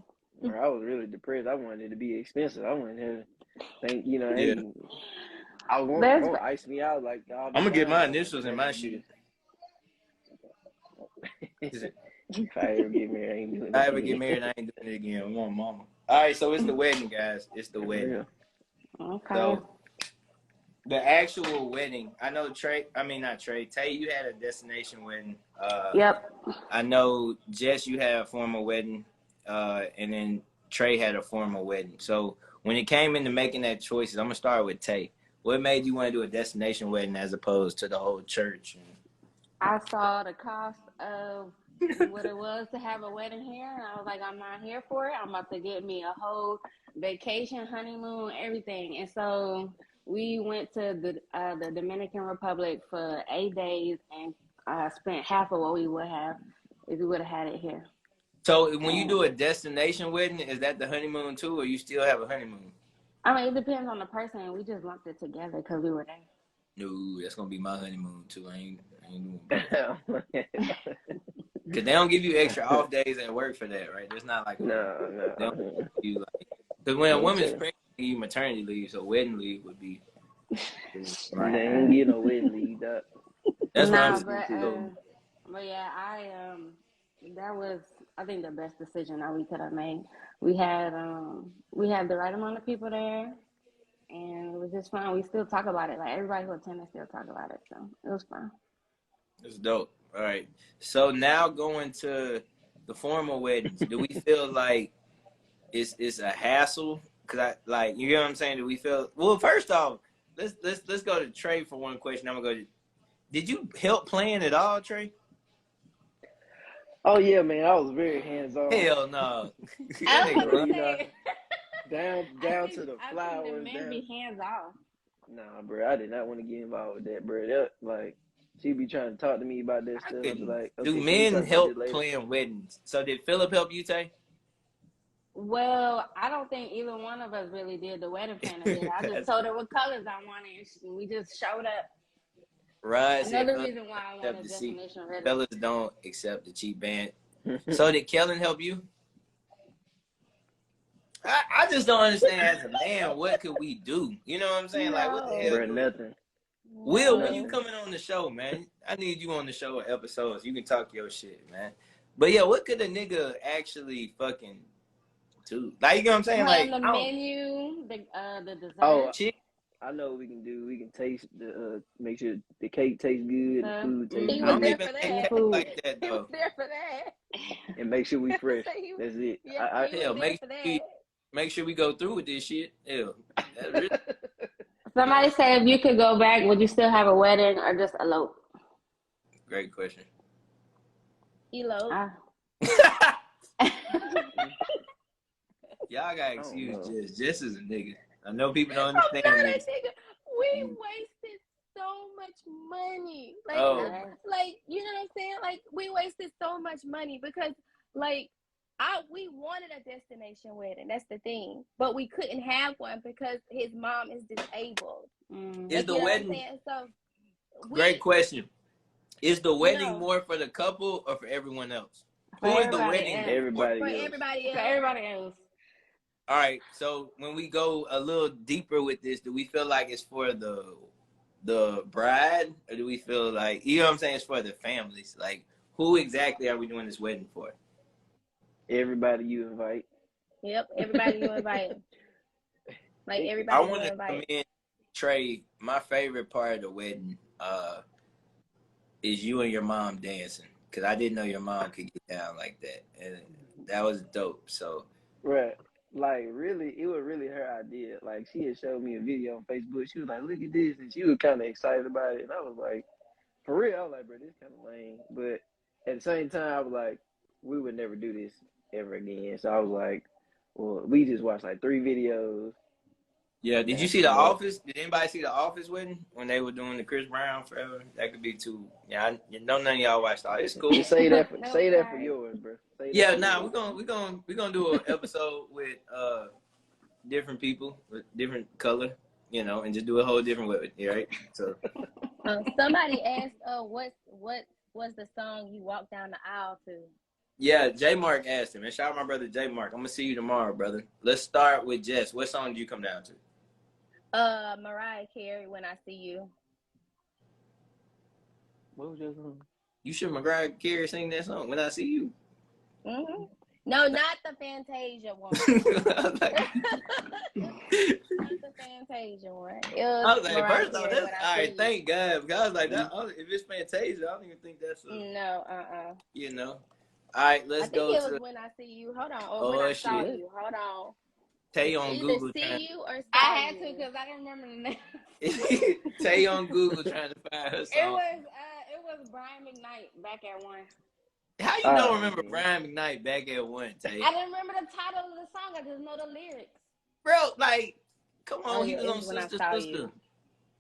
Bro, I was really depressed. I wanted it to be expensive. I wanted to think, Yeah. hey, I was That's going to ice me out like all the I'm gonna get my time. initials in my shit. If I ever get married, I ain't doing If that I ever get again. married, I ain't doing it again. I'm on mama. All right, so it's the wedding, guys. It's the For wedding. real. okay. So the actual wedding. I know not Trey. Tay, you had a destination wedding. Yep. I know Jess, you had a formal wedding, and then Trey had a formal wedding. So when it came into making that choices, I'm gonna start with Tay. What made you want to do a destination wedding as opposed to the whole church? I saw the cost of what it was to have a wedding here, and I was like, I'm not here for it. I'm about to get me a whole vacation, honeymoon, everything. And so we went to the Dominican Republic for 8 days and spent half of what we would have if we would have had it here. So when you do a destination wedding, is that the honeymoon too, or you still have a honeymoon? I mean, it depends on the person. We just lumped it together because we were there. No, that's gonna be my honeymoon too. I ain't doing that. No, Cause they don't give you extra off days at work for that, right? There's not like they don't no. give you like, because when a Yes, woman's sir. pregnant, they give you maternity leave, so wedding leave would be They ain't get no wedding leave, dog. that's what I'm Nah, saying. but yeah, that was I think the best decision that we could have made. We had the right amount of people there, and it was just fun. We still talk about it. Like everybody who attended still talk about it, so it was fun. It's dope. All right. So now going to the formal weddings, do we feel like it's a hassle? Cause I like you know what I'm saying. Do we feel well? First off, let's go to Trey for one question. I'm gonna go. Did you help plan at all, Trey? Oh yeah, man, I was very hands on. Hell no. I was Bro, gonna you know, say, down to the I flowers. think the men Down. be hands off. Nah, bro, I did not want to get involved with that, bro. That, like, she be trying to talk to me about that stuff. I'd be like, Do okay, can we men talk about help this later? plan weddings? So did Philip help you, Tay? Well, I don't think either one of us really did the wedding planner. I just told her what colors I wanted, and we just showed up. Right. Another reason why I wanted The destination wedding. fellas don't accept the cheap band. So did Kellen help you? I just don't understand as a man, what could we do? You know what I'm saying? Like, what the hell? Bro, nothing. Will, when you Nothing. coming on the show, man? I need you on the show episodes. You can talk your shit, man. But yeah, what could a nigga actually fucking do? Like, you know what I'm saying? Plan Like, the menu, the dessert. Oh, chick. I know what we can do. We can taste make sure the cake tastes good and the food tastes he I was don't good. there even for like that. cake like that He was though. there for that. And make sure we fresh. So he was- That's it. Yeah, he Hell, was there for that. make sure we go through with this shit. Hell, that really, Somebody say if you could go back, would you still have a wedding or just elope? great question. Elope. Y'all got don't excuse know. Jess is a nigga. I know people don't Oh, understand God, this. that nigga, we wasted so much money. Like, Oh. like, you know what I'm saying? Like, we wasted so much money because, like, we wanted a destination wedding. That's the thing, but we couldn't have one because his mom is disabled. Is the you know wedding? What I'm saying? So, Great question. Is the wedding No. more for the couple or for everyone else? For Who is the everybody wedding else. for? Everybody For else. everybody For else. everybody else. All right. So when we go a little deeper with this, do we feel like it's for the bride, or do we feel like, you know what I'm saying, it's for the families? Like, who exactly are we doing this wedding for? Everybody you invite. Yep, everybody you invite. Like I everybody you want to come invite. in, Trey. My favorite part of the wedding is you and your mom dancing, because I didn't know your mom could get down like that, and that was dope. So, Right. Like, really, it was really her idea. Like, she had showed me a video on Facebook. She was like, look at this. And she was kind of excited about it. And I was like, for real, I was like, bro, this kind of lame. But at the same time, I was like, we would never do this ever again. So I was like, well, we just watched like 3 videos. Yeah. Did you see The Office? Did anybody see The Office wedding when they were doing the Chris Brown forever? That could be too. Yeah, you know none of y'all watched all. It's cool. Just say that for yours, bro. Yeah, nah, we're gonna do an episode with different people with different color, you know, and just do a whole different way, right? So somebody asked, what was the song you walked down the aisle to? yeah, J Mark asked him, and shout out my brother J Mark. I'm gonna see you tomorrow, brother. Let's start with Jess. What song do you come down to? Mariah Carey, When I See You. What was your song? You should Mariah Carey sing that song, When I See You. Mm-hmm. No, not the Fantasia one. Not the Fantasia one. I was like, first off, that's all right. You. Thank God, because I was like, that, if it's Fantasia, I don't even think that's no. You know. All right, let's go to. I think to. it was When I See You. Hold on. Or When I Saw You. Hold on. Tay on Google. See You or Saw I had You. to because I didn't remember the name. Tay on Google trying to find her song. It was Brian McKnight, Back at One. How you don't remember Brian McKnight, Back at One, Tay? I didn't remember the title of the song. I just know the lyrics. Bro, like, come on, he was on When Sister. You.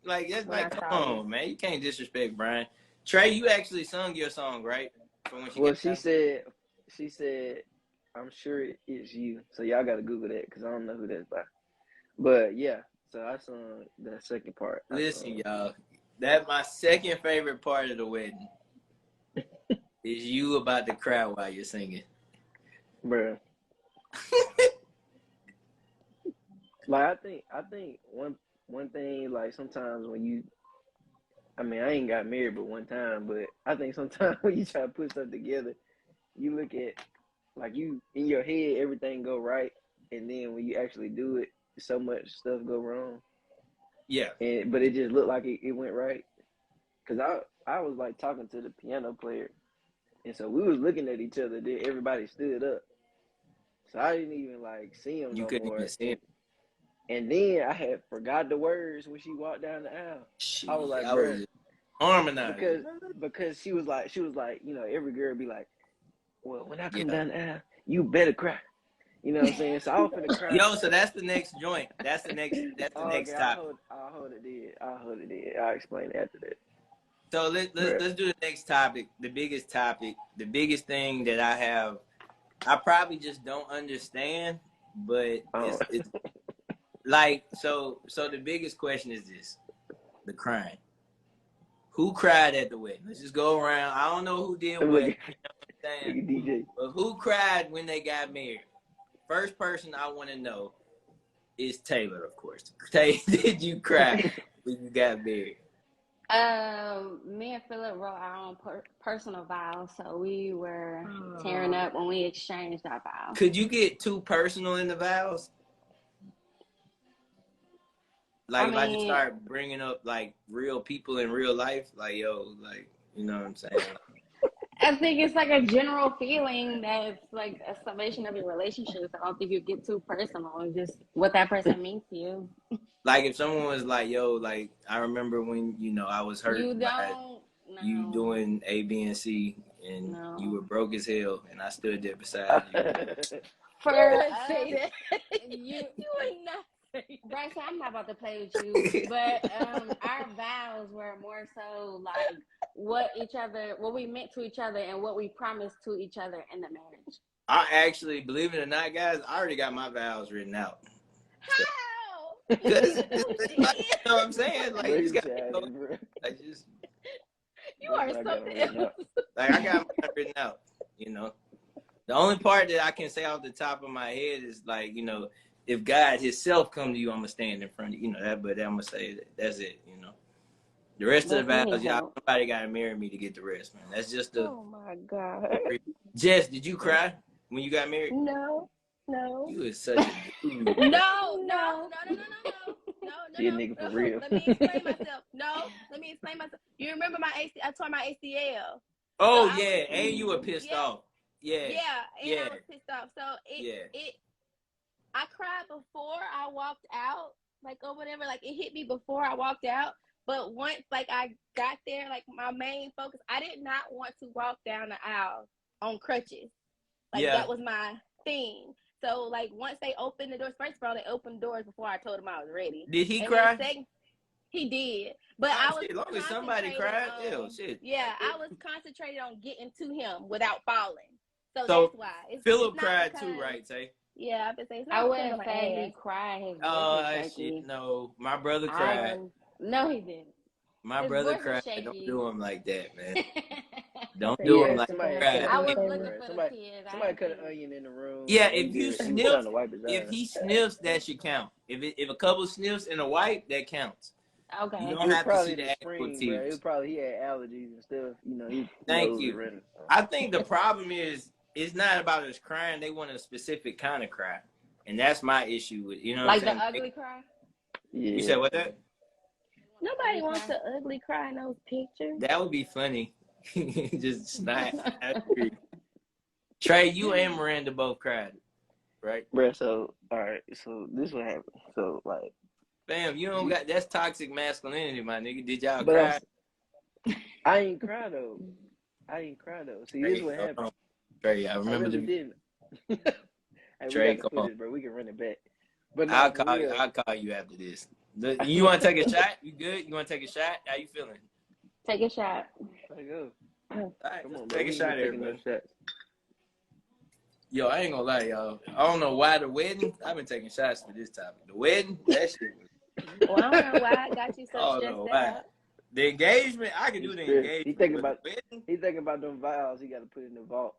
Like, that's like, come on, man. You can't disrespect Brian. Trey, you actually sung your song, right? She said, I'm sure it's you. So y'all got to Google that because I don't know who that's by. But yeah, so I sung the second part. Listen, y'all, that's my second favorite part of the wedding. Is you about to cry while you're singing. Bruh. Like, I think one thing, like, sometimes when you, I mean, I ain't got married but one time, but I think sometimes when you try to put stuff together, you look at, like, you, in your head, everything go right, and then when you actually do it, so much stuff go wrong. Yeah. But it just looked like it went right. Because I was, like, talking to the piano player, and so we was looking at each other, then everybody stood up. So I didn't even, like, see him no more. Even see him. And then I had forgot the words when she walked down the aisle. I was like, bro, harmonizing. Because she was like, you know, every girl be like, well, when I come down the aisle, you better cry. You know what I'm saying? So I was finna cry. Yo, so that's the next joint. That's the next topic. I'll hold it in. I'll explain after that. So let's do the next topic. The biggest thing that I probably just don't understand, but it's like, so the biggest question is this: the crying. Who cried at the wedding? Let's just go around. I don't know who did what. You know what I'm saying? DJ. But who cried when they got married? First person I want to know is Taylor, of course. Tay, did you cry when you got married? Me and Philip wrote our own personal vows, so we were tearing up when we exchanged our vows. Could you get too personal in the vows? Like, I just start bringing up, like, real people in real life, like, yo, like, you know what I'm saying? I think it's like a general feeling that it's like a summation of your relationships. I don't think you get too personal. It's just what that person means to you. Like, if someone was like, yo, like, I remember when, you know, I was hurt you doing A, B, and C, and you were broke as hell, and I stood there beside you. For us, you would not. Bryce, I'm not about to play with you, but our vows were more so like what we meant to each other and what we promised to each other in the marriage. I actually, believe it or not, guys, I already got my vows written out. How? You know what I'm saying? Like, you just you are something else. Like, I got mine written out, you know. The only part that I can say off the top of my head is, like, you know, if God himself come to you, I'm going to stand in front of you, know that, but I'm going to say that's it, you know. The rest of the vows, y'all, somebody got to marry me to get the rest, man. That's just the... Oh, my God. Jess, did you cry when you got married? No. You was such a dude. No. You nigga for real. Let me explain myself. Let me explain myself. You remember I tore my ACL. Oh, so yeah, and you were pissed off. Yeah, I was pissed off. So I cried before I walked out, like, or whatever. Like, it hit me before I walked out. But once, like, I got there, like, my main focus, I did not want to walk down the aisle on crutches. Like, that was my thing. So like once they opened the doors, first of all, they opened doors before I told him I was ready. Did he And cry? then second, he did, but Oh, I was shit, as long as somebody concentrated cried, on, shit. yeah, I was concentrated on getting to him without falling. So So that's why. Philip it's not cried because, too, right, Tay? yeah, I would say it's I not because of wouldn't my say he ass. cried. His voice Oh, was shit, shaky. no. My brother cried. No, he didn't. My His brother voice was cried. shaky. Don't do him like that, man. I Don't said, do Yeah, him like somebody that. cut an I was onion, looking bro. for the tears. Somebody cut an onion in the room. Yeah, He if you was sniff, trying to wipe his if eyes. he sniffs, that should count. If a couple sniffs and a wipe, that counts. Okay. You It don't was have to probably see in the the actual spring, bro. It tears. was probably he had allergies and stuff. You know, he Thank nose you. was running. I think the problem is it's not about us crying. They want a specific kind of cry, and that's my issue with what Like the I'm saying. ugly cry? Yeah. You said what that? Nobody wants an ugly cry in those pictures. That would be funny. Just snot. Trey, you and Miranda both cried, right? Bro, so all right, so this what happened. So like, Bam, you don't got that's toxic masculinity, my nigga. Did y'all but cry? I ain't cry though. See, this what happened. Trey, I I remember really the didn't. Hey, Trey, we got the come on. footage, bro. We can run it back. But I'll no, call you. I'll call you after this. You want to take a shot? You good? You want to take a shot? How you feeling? Take a shot. There you go. All right, Come let's on, bro. take a We shot, ain't taking everybody. no shots. Yo, I ain't gonna lie, y'all. I don't know why the wedding. I've been taking shots for this topic. The wedding, that shit was. Well, I don't know why I got you so Oh stressed no, why? out. The engagement, I can do the engagement. He thinking but about the wedding? he thinking about them vows he got to put in the vault.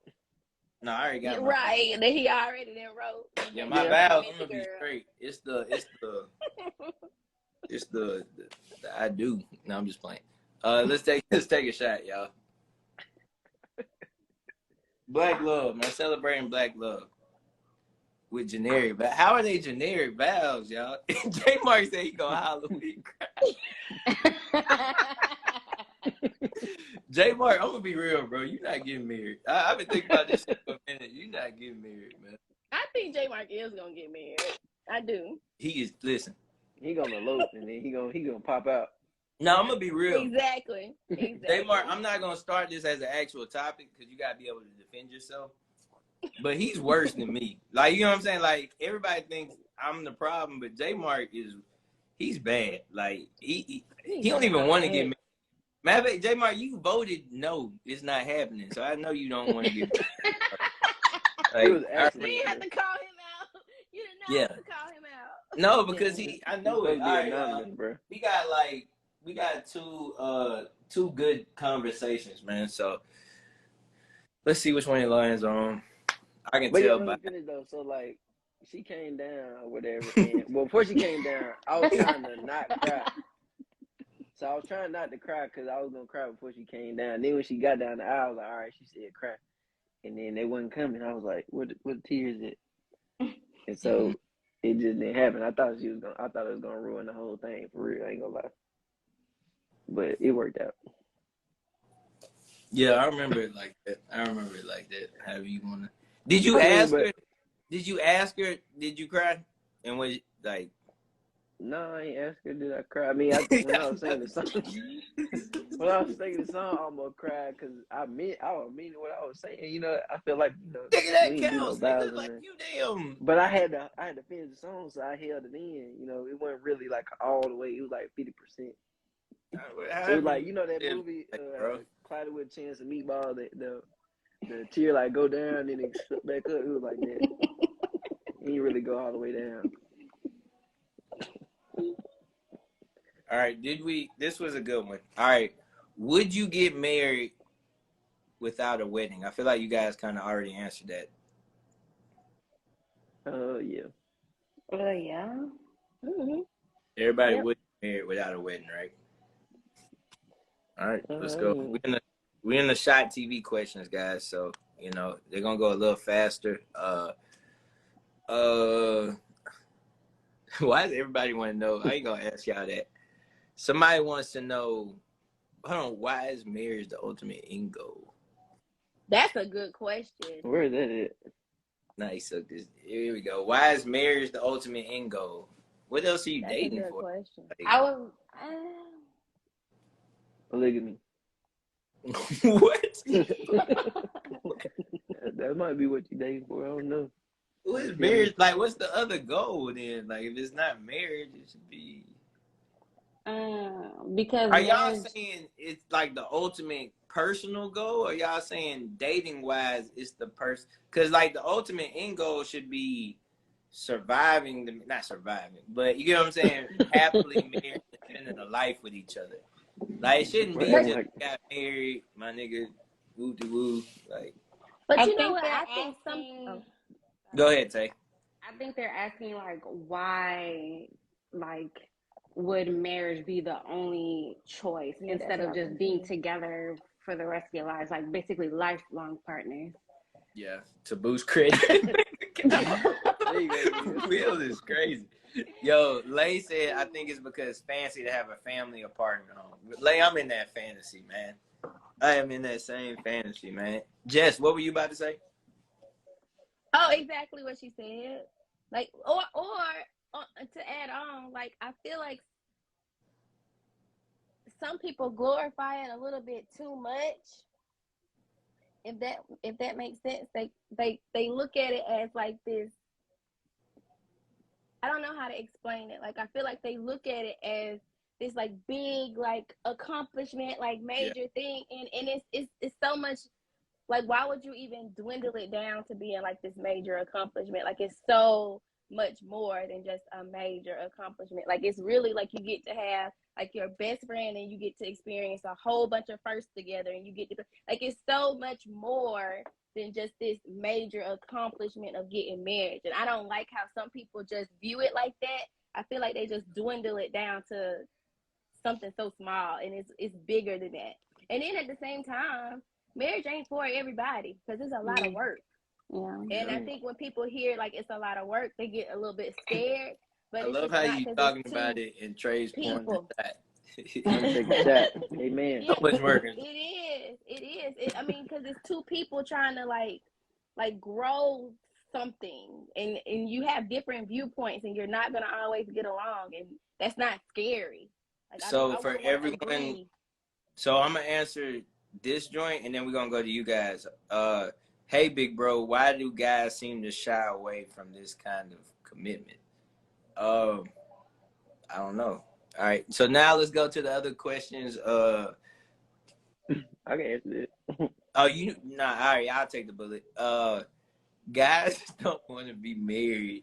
No, I already got Yeah, my right, and then he already then wrote. Yeah, my Yeah. vows. I'm gonna be straight. It's the I do. No, I'm just playing. Let's take a shot, y'all. Black love, man. Celebrating black love with generic. But how are they generic vows, y'all? J Mark said he go Halloween. J Mark, I'm gonna be real, bro. You're not getting married. I've been thinking about this shit for a minute. You're not getting married, man. I think J Mark is gonna get married. I do. He is. Listen. He gonna elope and then he gonna pop out. No, I'm gonna be real. Exactly. J Mark, I'm not gonna start this as an actual topic because you gotta be able to defend yourself. But he's worse than me. Like, you know what I'm saying? Like, everybody thinks I'm the problem, but J Mark he's bad. Like, he don't even want to get married. Matter of fact, J Mark, you voted no, it's not happening. So I know you don't want to get married. You didn't have to call him out. You did not have to call him out. No, because I know it. All right, anonymous, bro. we got two good conversations, man. So let's see which one he lands on. I can tell by finish though. So like, she came down or whatever. And, well, before she came down, I was trying to not cry. So I was trying not to cry because I was gonna cry before she came down. Then when she got down the aisle, I was like, all right, she said cry. And then they wasn't coming. I was like, what tears it? And so it just didn't happen. I thought it was gonna ruin the whole thing for real. I ain't gonna lie. But it worked out. Yeah, I remember it like that. However you wanna. Did you ask her? Did you ask her? Did you cry? And was like? No, I ain't asked her. Did I cry? I mean, when I was singing the song, I almost cried because I meant what I was saying. You know, I feel like Nigga, that we ain't do no counts. vows Nigga, like you damn. But I had to finish the song, so I held it in. You know, it wasn't really like all the way. It was like 50%. So it was like, you know that movie, Cloudy with a Chance of Meatball, the tear like go down and then it slip back up. It was like that. It didn't really go all the way down. All right, this was a good one. All right, would you get married without a wedding? I feel like you guys kind of already answered that. Yeah. Yeah. Mm-hmm. Everybody would get married without a wedding, right? All right, let's go. We're in the Shot TV questions, guys. So, you know, they're going to go a little faster. Why does everybody want to know? I ain't going to ask y'all that. Somebody wants to know, why is marriage the ultimate end goal? That's a good question. Where is that at? Nice. So here we go. Why is marriage the ultimate end goal? What else are you dating for? Question. Like, I was. Polygamy. What? That might be what you dating for. I don't know. What is marriage? Like, what's the other goal then? Like, if it's not marriage, it should be. Because Are y'all marriage, saying it's like the ultimate personal goal, or y'all saying dating wise it's the person? Because like the ultimate end goal should be surviving the not surviving, but you get what I'm saying, happily married, spending a life with each other. Like it shouldn't be Right, just like, got married, my nigga, woo de woo. Like, But I you know think what? they're I think some. asking. Oh, go ahead, Tay. I think they're asking like why, like, would marriage be the only choice yeah, that's instead what I of was just gonna being say. together for the rest of your lives, like basically lifelong partners. Yeah, to boost credit. there you go. Will is crazy. Yo, Lay said, I think it's because fancy to have a family or partner home. Lay, I'm in that fantasy, man. I am in that same fantasy, man. Jess, what were you about to say? Oh, exactly what she said. Like, or to add on, like I feel like some people glorify it a little bit too much. If that makes sense, they look at it as like this. I don't know how to explain it. Like I feel like they look at it as this like big like accomplishment, like Yeah. major thing, and it's so much. Like why would you even dwindle it down to being like this major accomplishment? Like it's so much more than just a major accomplishment. Like it's really like you get to have like your best friend and you get to experience a whole bunch of firsts together, and you get to like it's so much more than just this major accomplishment of getting married. And I don't like how some people just view it like that. I feel like they just dwindle it down to something so small, and it's bigger than that. And then at the same time, marriage ain't for everybody because it's a lot of work. Yeah. And I think when people hear like it's a lot of work, they get a little bit scared. But I it's love just how not you because talking it's about two it in Trey's point to people. that. I'm gonna take a shot. Amen. Yeah, So much work. it is. It is. I mean, because it's two people trying to like grow something, and you have different viewpoints, and you're not gonna always get along, and that's not scary. Like So I for wouldn't want to everyone, agree. so I'm gonna answer this joint, and then we're gonna go to you guys. Hey, big bro, why do guys seem to shy away from this kind of commitment? I don't know. All right, so now let's go to the other questions. I can answer it. Oh, all right, I'll take the bullet. Guys don't want to be married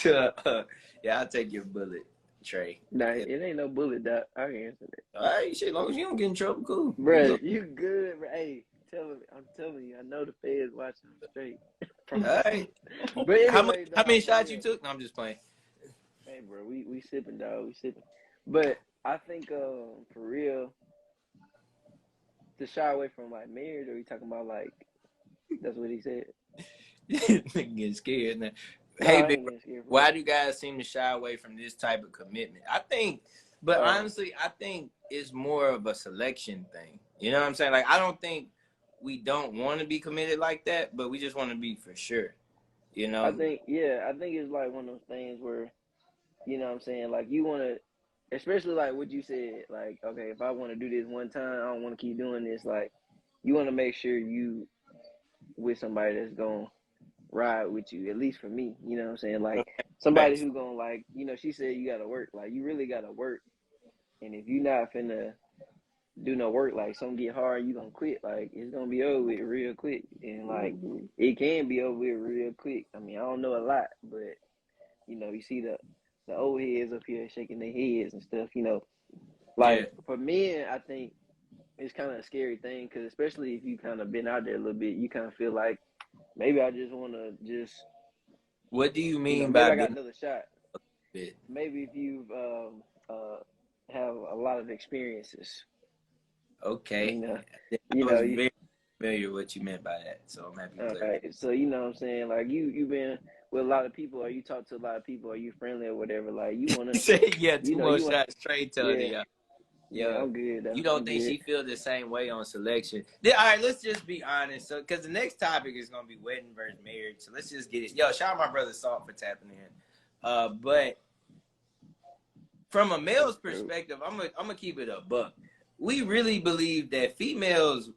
to. Yeah, I'll take your bullet, Trey. Nah, it ain't no bullet, Doc. I can answer that. All right, shit, as long as you don't get in trouble, cool. Bruh, you good, bro. Hey, I'm telling you, I know the feds watching straight. All right. But anyway, How many dog, shots yeah. you took? No, I'm just playing. Hey, bro, we sipping, dog. We sipping. But I think, for real, to shy away from like marriage, or you talking about like that's what he said? Nigga getting scared now. No, Hey, I big ain't bro, getting scared. why do guys seem to shy away from this type of commitment? I think, but Oh. honestly, I think it's more of a selection thing. You know what I'm saying? Like, I don't think we don't want to be committed like that, but we just want to be for sure. You know? I think it's like one of those things where, you know what I'm saying, like you want to, especially like what you said, like, okay, if I want to do this one time, I don't want to keep doing this. Like, you want to make sure you with somebody that's going to ride with you, at least for me, you know what I'm saying? Like, somebody who going to, like, you know, she said you got to work. Like, you really got to work. And if you're not finna do no work, like, something get hard, you going to quit. Like, it's going to be over with real quick. And, like, it can be over with real quick. I mean, I don't know a lot, but, you know, you see the old heads up here shaking their heads and stuff, you know. Like, for men, I think it's kind of a scary thing because especially if you kind of been out there a little bit, you kind of feel like maybe I just want to just. What do you mean maybe by I got another shot? bit? Maybe if you've have a lot of experiences. Okay. You know, I was very familiar with what you meant by that, so I'm happy to clear. Okay, so you know what I'm saying, like you've been with a lot of people, or you talk to a lot of people, or you friendly or whatever. Like you wanna, yeah, two more shots straight to yeah. Yeah, I'm good. You don't think she feel the same way on selection? All right, let's just be honest. So, because the next topic is gonna be wedding versus marriage, so let's just get it. Yo, shout out my brother Salt for tapping in. But from a male's perspective, I'm gonna keep it a buck. We really believe that females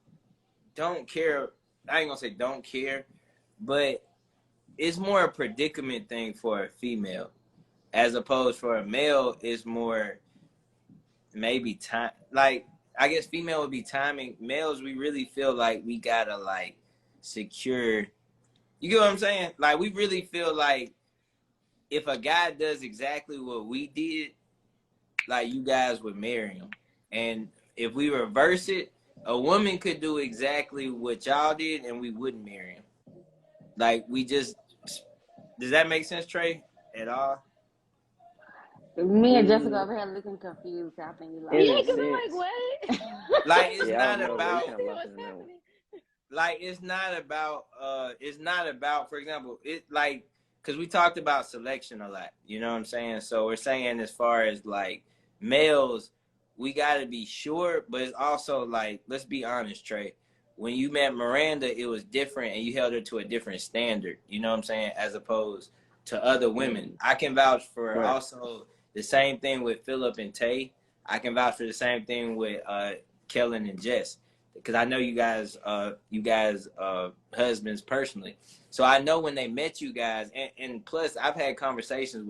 don't care. I ain't gonna say don't care, but it's more a predicament thing for a female, as opposed for a male. It's more maybe time. Like I guess female would be timing. Males, we really feel like we gotta like secure. You get what I'm saying? Like we really feel like if a guy does exactly what we did, like you guys would marry him. And if we reverse it, a woman could do exactly what y'all did and we wouldn't marry him. Like we just, does that make sense, Trey, at all? Me and Jessica over here looking confused. I think you In Yeah, a like. because I'm sense, like, what? Like it's yeah, I not don't know, bro. You about, kind of See lost what's in that one. happening. like it's not about, for example, it like, because we talked about selection a lot, you know what I'm saying? So we're saying as far as like males, we got to be sure, but it's also like, let's be honest, Trey. When you met Miranda, it was different and you held her to a different standard, you know what I'm saying, as opposed to other women. I can vouch for Right. also the same thing with Philip and Tay. I can vouch for the same thing with Kellen and Jess, because I know you guys husbands personally. So I know when they met you guys, and plus I've had conversations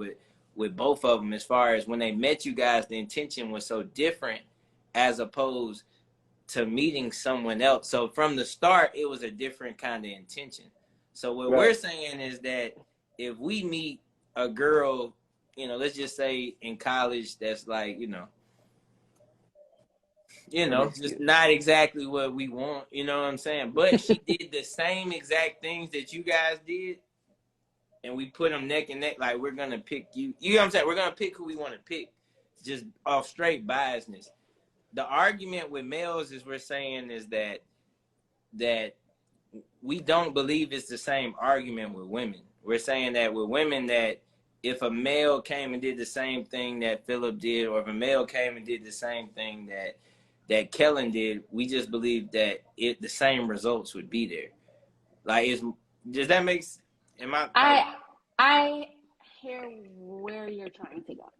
with both of them as far as when they met you guys, the intention was so different as opposed to meeting someone else. So from the start, it was a different kind of intention. So what we're saying is that if we meet a girl, you know, let's just say in college, that's like, just not exactly what we want, you know what I'm saying? But she did the same exact things that you guys did, and we put them neck and neck, like we're going to pick you. You know what I'm saying? We're going to pick who we want to pick, just off straight biasness. The argument with males is we're saying is that we don't believe it's the same argument with women. We're saying that with women, that if a male came and did the same thing that Philip did, or if a male came and did the same thing that Kellen did, we just believe that the same results would be there. Like, does that make sense? I hear where you're trying to go.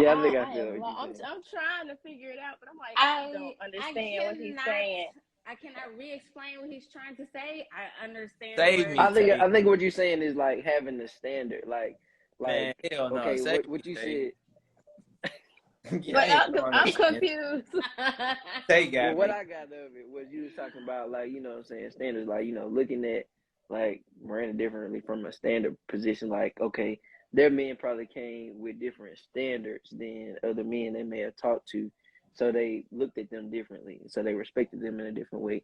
Yeah, I think I feel what I'm you're saying. I'm trying to figure it out, but I'm like, I don't understand what he's saying. I cannot re-explain what he's trying to say. I understand. Save me. I think what you're saying is like having the standard, like Man, hell no. okay, Save what you me. said. But I'm confused. Well, what I got of it was you was talking about, like, you know what I'm saying, standards, like, you know, looking at like Miranda differently from a standard position. Like, okay, their men probably came with different standards than other men they may have talked to, so they looked at them differently, so they respected them in a different way.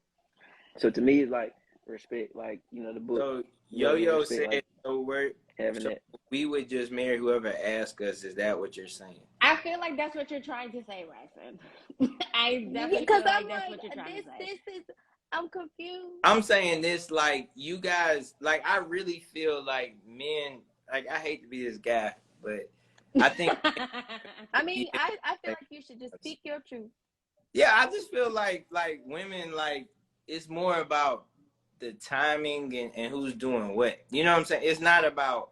So to me, it's like respect, like, you know, the book. So Yo-Yo said, like, so that. we would just marry whoever asks us. Is that what you're saying? I feel like that's what you're trying to say, Ryson. I definitely Because feel I'm like that's like, what you're trying to say. this is, I'm confused. I'm saying this, like, you guys, like, I really feel like men, like, I hate to be this guy, but I think I mean, I feel like you should just speak your truth. yeah, I just feel like women, like, it's more about the timing and who's doing what. You know what I'm saying? It's not about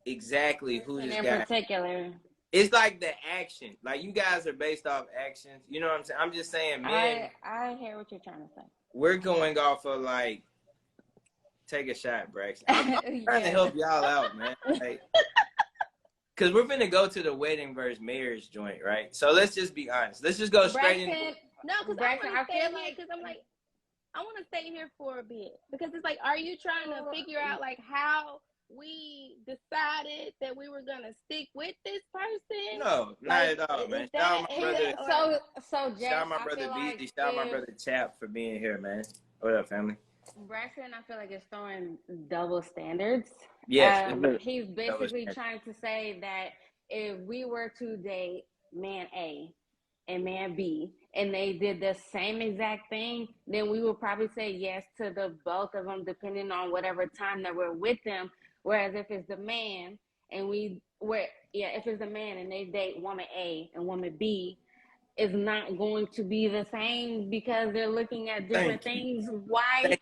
exactly who this guy. In particular, it's like the action. Like, you guys are based off actions. You know what I'm saying? I'm just saying, man. I hear what you're trying to say. We're going off of, like, take a shot, Braxton. I'm trying to help y'all out, man. Like, because we're finna go to the wedding versus marriage joint, right? So let's just be honest. Let's just go straight into. No, because I want to stay here. Because I'm like, I want to stay here for a bit. Because it's like, are you trying to figure out like how we decided that we were gonna stick with this person? No, not at all, man. Shout out my brother. So Jess, shout out my brother Beasley. Shout out my brother Chap for being here, man. What up, family? Braxton, I feel like it's throwing double standards. Yes. He's basically trying to say that if we were to date man A and man B, and they did the same exact thing, then we would probably say yes to the both of them, depending on whatever time that we're with them. Whereas if it's the man and if it's the man and they date woman A and woman B, is not going to be the same because they're looking at different things. Why he came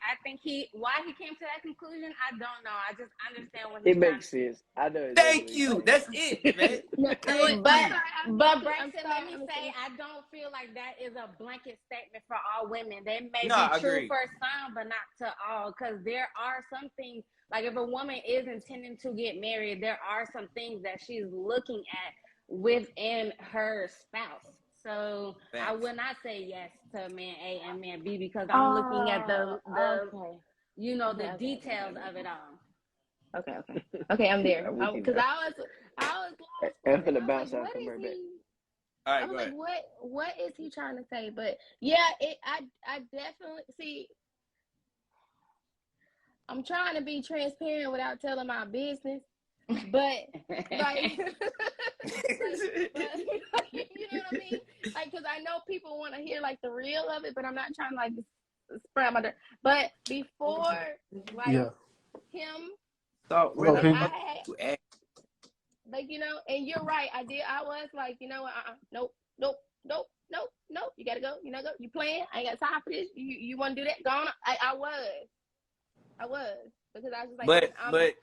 to that conclusion, I don't know. I just understand what he's It makes sense. I know exactly Thank what you. you're That's it, man. No, Thank but you. But Braxton, let me say, I don't feel like that is a blanket statement for all women. They may No, be I true agree. for some, but not to all. Because there are some things, like if a woman is intending to get married, there are some things that she's looking at within her spouse. So I Facts. will not say yes to man A and man B because I'm looking at the okay. you know, the Okay. details of it all. Okay, I'm there. I'm with you Because now. I was lost for I'm a minute. finna I bounce was like, out what from is her back. he? All right, I was go like, ahead. what is he trying to say? But yeah, I definitely see. I'm trying to be transparent without telling my business, but like, but, you know what I mean? Like, because I know people want to hear like the real of it, but I'm not trying to like spread my dirt. But before like him, So Hello, where the like people. fuck I had you at? like and you're right. I was like, what? Nope, nope, nope, nope, nope. You gotta go. You know, go. You playing? I ain't got time for this. You want to do that? Go on. I was because I was just like,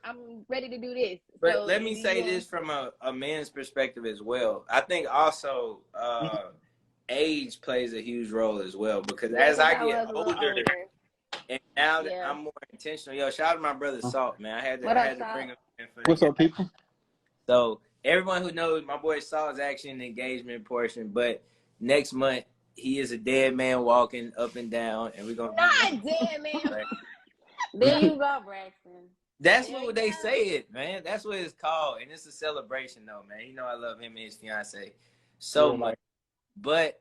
I'm ready to do this. But So let me say this from a man's perspective as well. I think also age plays a huge role as well because as I get older and now that I'm more intentional, shout out to my brother Salt, man. I had to bring him in for What's up, people? So everyone who knows my boy Salt is actually in the engagement portion, but next month he is a dead man walking up and down, and we're gonna not dead man. Right? There you go, Braxton. That's what they say it, man. That's what it's called, and it's a celebration, though, man. You know I love him and his fiance so much. But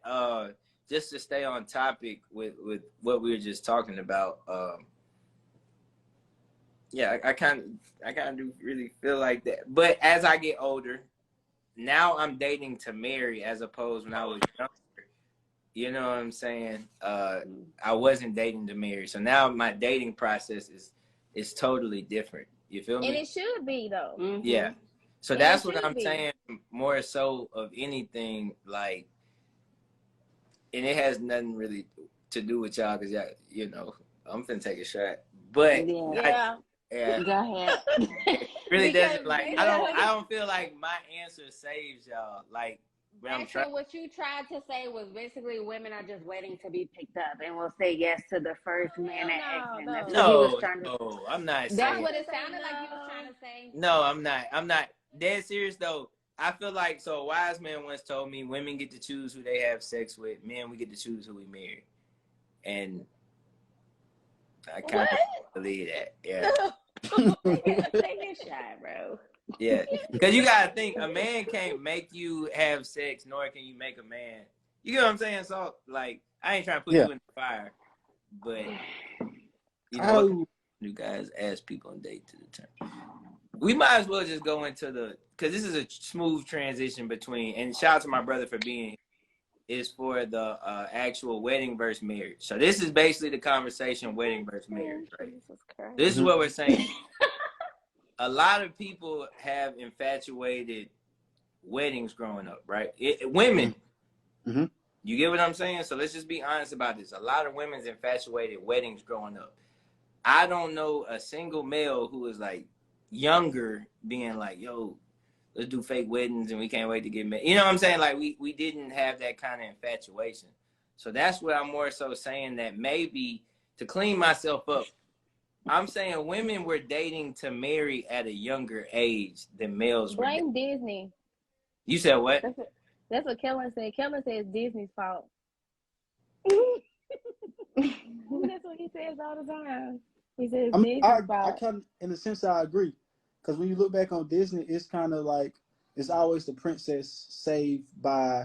just to stay on topic with what we were just talking about, I kind of do really feel like that. But as I get older, now I'm dating to marry as opposed when I was younger. You know what I'm saying? I wasn't dating to marry, so now my dating process is totally different. You feel me? And it should be though. Mm-hmm. Yeah. So And that's what I'm saying. More so of anything, like, and it has nothing really to do with y'all because y'all, I'm finna take a shot, but Yeah. Go ahead. it really doesn't Because I don't feel like my answer saves y'all. Like when I'm Actually, trying. what you tried to say was basically women are just waiting to be picked up and will say yes to the first man that asks them. That's what he was trying to. No, I'm not That's saying. what it sounded like you was trying to say. No, I'm not. I'm not dead serious though. I feel like a wise man once told me women get to choose who they have sex with. Men, we get to choose who we marry. And I kind of believe that. Yeah. Take a shot, bro. Yeah. Because you got to think, a man can't make you have sex, nor can you make a man. You get what I'm saying? So, like, I ain't trying to put you in the fire. But, you know, what you guys ask people and date to the term. We might as well just go into because this is a smooth transition between, and shout out to my brother for being here, is for the actual wedding versus marriage. So this is basically the conversation wedding versus marriage, right? This is what we're saying. A lot of people have infatuated weddings growing up, right? Women, you get what I'm saying? So let's just be honest about this. A lot of women's infatuated weddings growing up. I don't know a single male who is like younger being like, yo, let's do fake weddings and we can't wait to get married. You know what I'm saying? Like we didn't have that kind of infatuation. So that's what I'm more so saying, that maybe to clean myself up, I'm saying women were dating to marry at a younger age than males were. Blame Disney. You said what? That's what Kellen said. Kellen said it's Disney's fault. That's what he says all the time. He says Disney's fault. I kind of, in a sense, I agree. Because when you look back on Disney, it's kind of like it's always the princess saved by,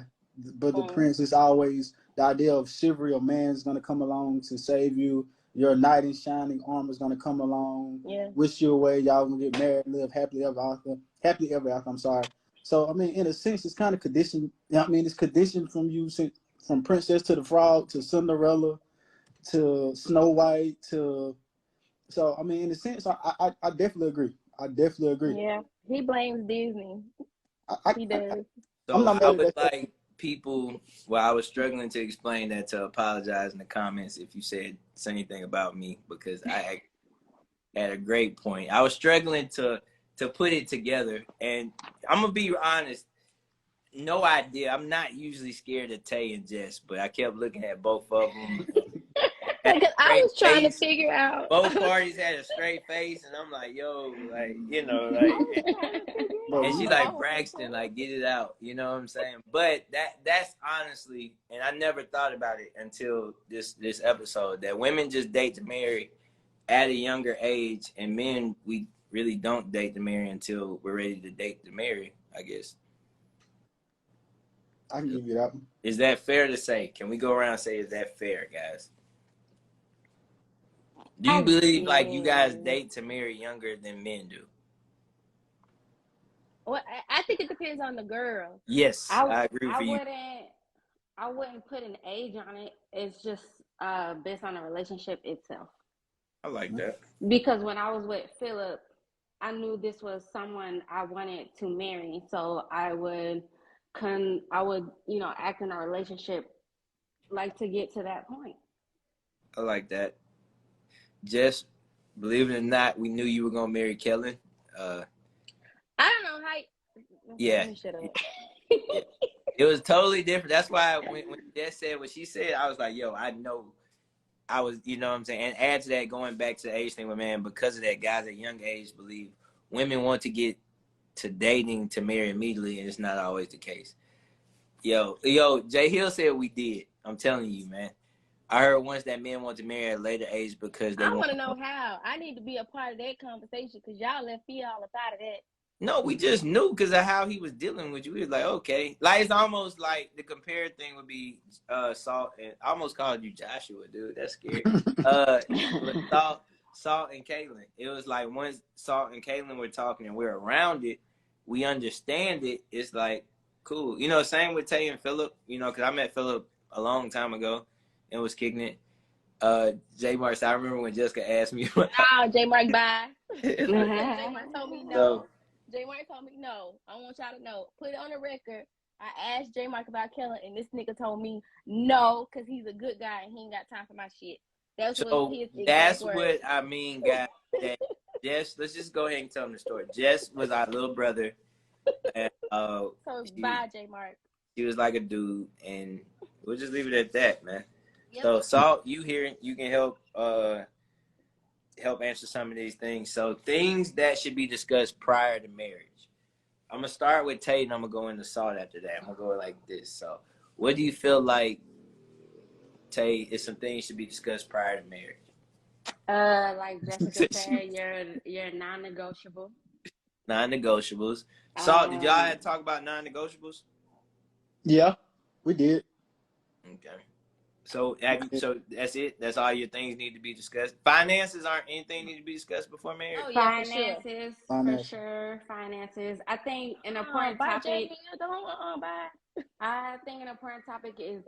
but the prince is always the idea of chivalry. A man's going to come along to save you. Your knight in shining armor is going to come along, wish you away. Y'all going to get married, live happily ever after. Happily ever after. I'm sorry. So I mean, in a sense, it's kind of conditioned. I mean, it's conditioned from you, from Princess to the Frog to Cinderella to Snow White to. So I mean, in a sense, I definitely agree. I definitely agree. Yeah, he blames Disney. He does. So I would like people. Well, I was struggling to explain that, to apologize in the comments if you say anything about me, because I had a great point. I was struggling to put it together, and I'm gonna be honest. No idea. I'm not usually scared of Tay and Jess, but I kept looking at both of them. Because I was trying to figure out. Both parties had a straight face, and I'm like, yo, like, you know, like, and she's like, Braxton, like, get it out. You know what I'm saying? But that's honestly, and I never thought about it until this episode, that women just date to marry at a younger age, and men, we really don't date to marry until we're ready to date to marry, I guess. I can give you that one. Is that fair to say? Can we go around and say, is that fair, guys? Do you believe like you guys date to marry younger than men do? Well, I think it depends on the girl. Yes, I agree with you. I wouldn't put an age on it. It's just based on the relationship itself. I like that. Because when I was with Philip, I knew this was someone I wanted to marry, so I would act in a relationship like to get to that point. I like that. Jess, believe it or not, we knew you were gonna marry Kellen. I don't know how. Yeah. Yeah. It was totally different. That's why when Jess said what she said, I was like, yo, I know. I was, you know what I'm saying? And add to that, going back to the age thing with man, because of that, guys at young age believe women want to get to dating to marry immediately, and it's not always the case. Yo, Jay Hill said we did. I'm telling you, man. I heard once that men want to marry at a later age because they want to know how. I need to be a part of that conversation because y'all left me all up out of that. No, we just knew because of how he was dealing with you. We was like, okay. Like, it's almost like the compared thing would be Salt, and I almost called you Joshua, dude. That's scary. Salt and Caitlin. It was like once Salt and Caitlin were talking and we're around it, we understand it. It's like, cool. You know, same with Tay and Philip, you know, because I met Philip a long time ago and was kicking it. J Mark, I remember when Jessica asked me. J Mark, bye. J Mark told me no. So, J Mark told me no. I want y'all to know. Put it on the record. I asked J Mark about Kellen, and this nigga told me no, because he's a good guy and he ain't got time for my shit. That's what I mean, guys. That Jess, let's just go ahead and tell them the story. Jess was our little brother. And, bye, J Mark. He was like a dude, and we'll just leave it at that, man. Yep. So, Salt, you here? You can help answer some of these things. So, things that should be discussed prior to marriage. I'm gonna start with Tate, and I'm gonna go into Salt after that. I'm gonna go like this. So, what do you feel like, Tate, is some things should be discussed prior to marriage? Like Jessica said, you're non-negotiable. Non-negotiables. Salt, did y'all have to talk about non-negotiables? Yeah, we did. Okay. So that's it? That's all your things need to be discussed? Finances aren't anything need to be discussed before marriage? Oh, yeah, Finances, for sure. Finances. I think an important topic. I think an important topic is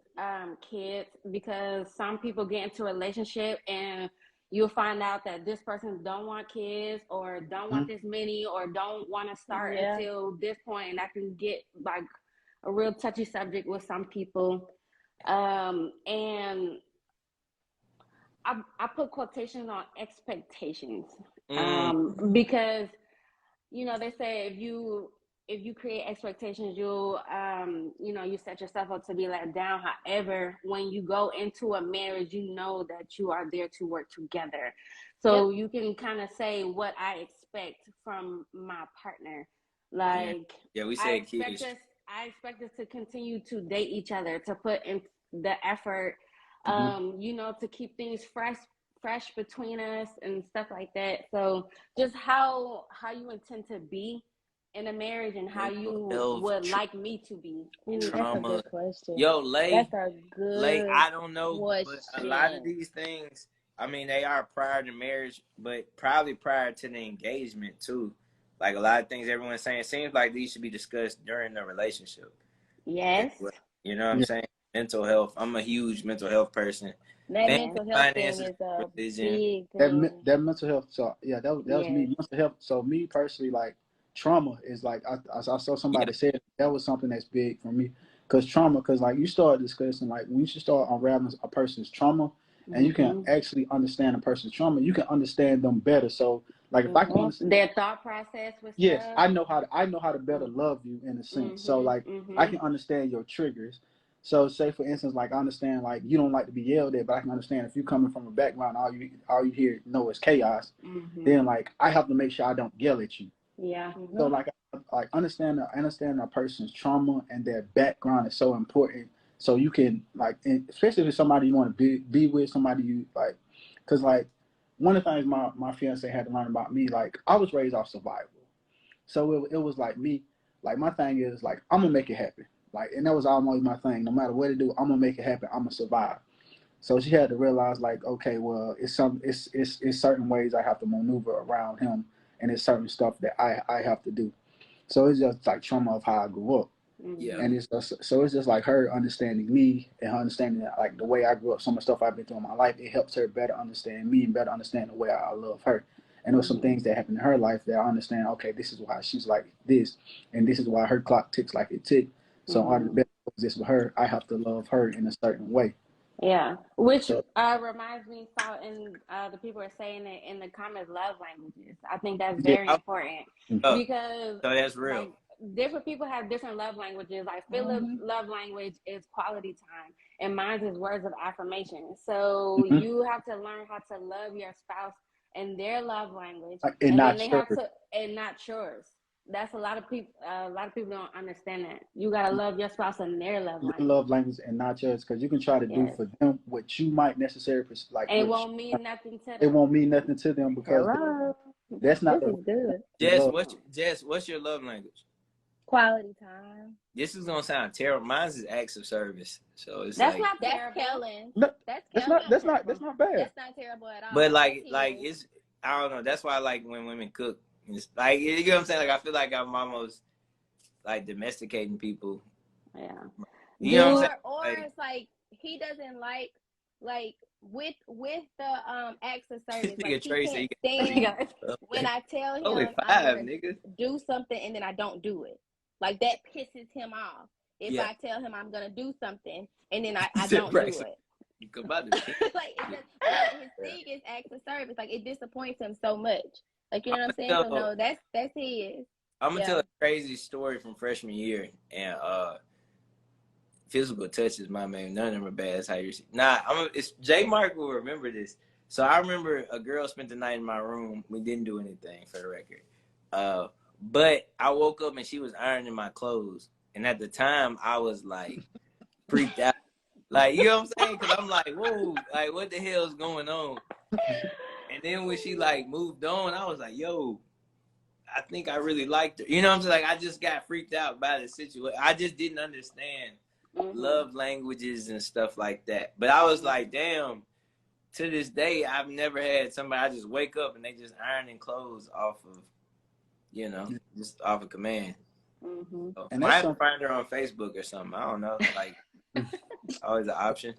kids, because some people get into a relationship and you'll find out that this person don't want kids or don't want this many or don't want to start until this point, and that can get like a real touchy subject with some people. And I put quotations on expectations, because you know they say if you create expectations, you'll you set yourself up to be let down. However, when you go into a marriage, you know that you are there to work together, so you can kind of say what I expect from my partner. Like, we say I expect us to continue to date each other, to put in the effort, to keep things fresh between us and stuff like that. So just how you intend to be in a marriage and how you would like me to be. That's a good question. Yo, Lay, that's a good Lay, I don't know, question. But a lot of these things, I mean, they are prior to marriage, but probably prior to the engagement too. Like a lot of things everyone's saying, seems like these should be discussed during the relationship. Yes. You know what I'm saying? Mental health. I'm a huge mental health person. That mental health thing is a big thing. That mental health. So yeah, that was me. Mental health. So me personally, like trauma is like I saw somebody said that was something that's big for me. Because trauma, because like you start discussing, like when you should start unraveling a person's trauma, and you can actually understand a person's trauma, you can understand them better. So like if I can understand their thought process with yes, stuff. I know how to better love you in a sense. So like I can understand your triggers. So say for instance, like I understand like you don't like to be yelled at, but I can understand if you're coming from a background all you hear know is chaos, then like I have to make sure I don't yell at you. Yeah. So like understand a person's trauma and their background is so important. So you can like, especially if it's somebody you want to be with, somebody you like, because like one of the things my fiance had to learn about me, like I was raised off survival. So it was like me, like my thing is like I'm gonna make it happen. Like and that was always my thing. No matter what to do, I'm gonna make it happen. I'm gonna survive. So she had to realize like, okay, well, it's certain ways I have to maneuver around him, and it's certain stuff that I have to do. So it's just like trauma of how I grew up. Yeah. And it's just like her understanding me and her understanding that, like the way I grew up, some of the stuff I've been through in my life, it helps her better understand me and better understand the way I love her. And there was some things that happened in her life that I understand, okay, this is why she's like this, and this is why her clock ticks like it ticked. So in order to better exist with her, I have to love her in a certain way. Yeah, which reminds me, and the people are saying it in the comments, love languages. I think that's very important because so that's real. Like, different people have different love languages. Like Philip's love language is quality time, and mine is words of affirmation. So you have to learn how to love your spouse and their love language, and then they have to, and not yours. That's a lot of people. A lot of people don't understand that. You gotta love your spouse and their love language. Love language and not yours, because you can try to do for them what you might necessarily like. And it won't mean nothing to them. It won't mean nothing to them because that's not this is good. Jess, what's your love language? Quality time. This is gonna sound terrible. Mine's is acts of service. So it's that's like not that's terrible. Kellen. No, that's not bad. That's not terrible at all. But like it's I don't know. That's why I like when women cook. It's like, you know what I'm saying? Like I feel like I'm almost like domesticating people. Yeah. You know what I'm saying? Or it's like he doesn't like with the acts of service. Like he can't stand when I tell him I'm gonna do something and then I don't do it. Like that pisses him off. If I tell him I'm gonna do something and then I don't do it. You come out like his thing is acts of service. Like it disappoints him so much. Like you know what I'm saying? So no, that's his. I'm gonna tell a crazy story from freshman year, and physical touch is my main. None of them are bad. That's how you see. Nah, it's J Mark will remember this. So I remember a girl spent the night in my room. We didn't do anything, for the record. But I woke up and she was ironing my clothes, and at the time I was like freaked out. Like, you know what I'm saying? Because I'm like, whoa, like what the hell is going on? And then when she like moved on, I was like, yo, I think I really liked her. You know what I'm saying? Like I just got freaked out by the situation. I just didn't understand love languages and stuff like that. But I was like, damn, to this day, I've never had somebody, I just wake up and they just ironing clothes off of, you know, just off of command. So and I have to find her on Facebook or something. I don't know. Like, always an option.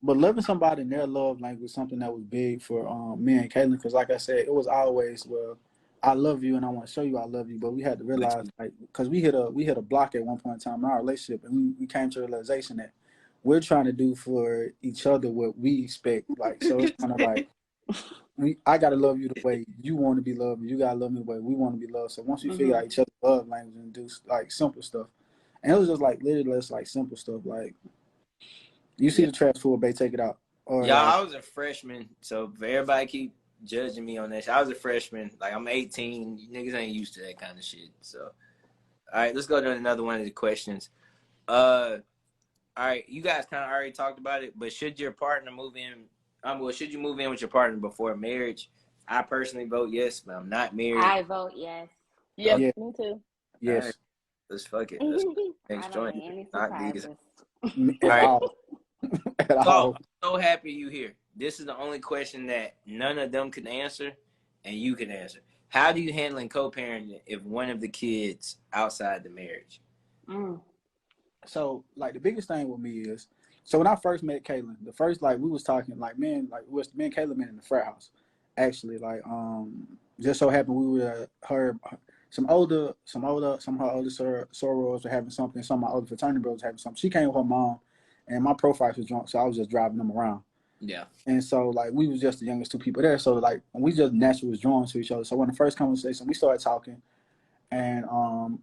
But loving somebody in their love language was something that was big for me and Caitlin, because like I said, it was always, well, I love you and I want to show you I love you, but we had to realize, like, because we hit a block at one point in time in our relationship, and we came to the realization that we're trying to do for each other what we expect. Like, so it's kind of like, I gotta love you the way you want to be loved, and you gotta love me the way we want to be loved. So once we figure out each other's love language and do like simple stuff, and it was just like literally just like simple stuff, like you see the trash full, babe, take it out. Or yeah, I was a freshman, so everybody keep judging me on that shit. I was a freshman, like I'm 18. You niggas ain't used to that kind of shit. So, all right, let's go to another one of the questions. All right, you guys kind of already talked about it, but should your partner move in? Should you move in with your partner before marriage? I personally vote yes, but I'm not married. I vote yes. Yeah, me too. Yes. Right, let's fuck it. Let's next joint. Not these. All right. So, I'm so happy you here. This is the only question that none of them can answer, and you can answer. How do you handle co-parenting if one of the kids outside the marriage? So, like, the biggest thing with me is, so when I first met Caitlin, the first, like, we was talking, like, me and Caitlin been in the frat house, actually, like, just so happened we were, some of her older sorors were having something. Some of my older fraternity brothers were having something. She came with her mom, and my profile was drunk, so I was just driving them around. Yeah. And so like we was just the youngest two people there, so like we just naturally was drawn to each other. So when the first conversation, we started talking, and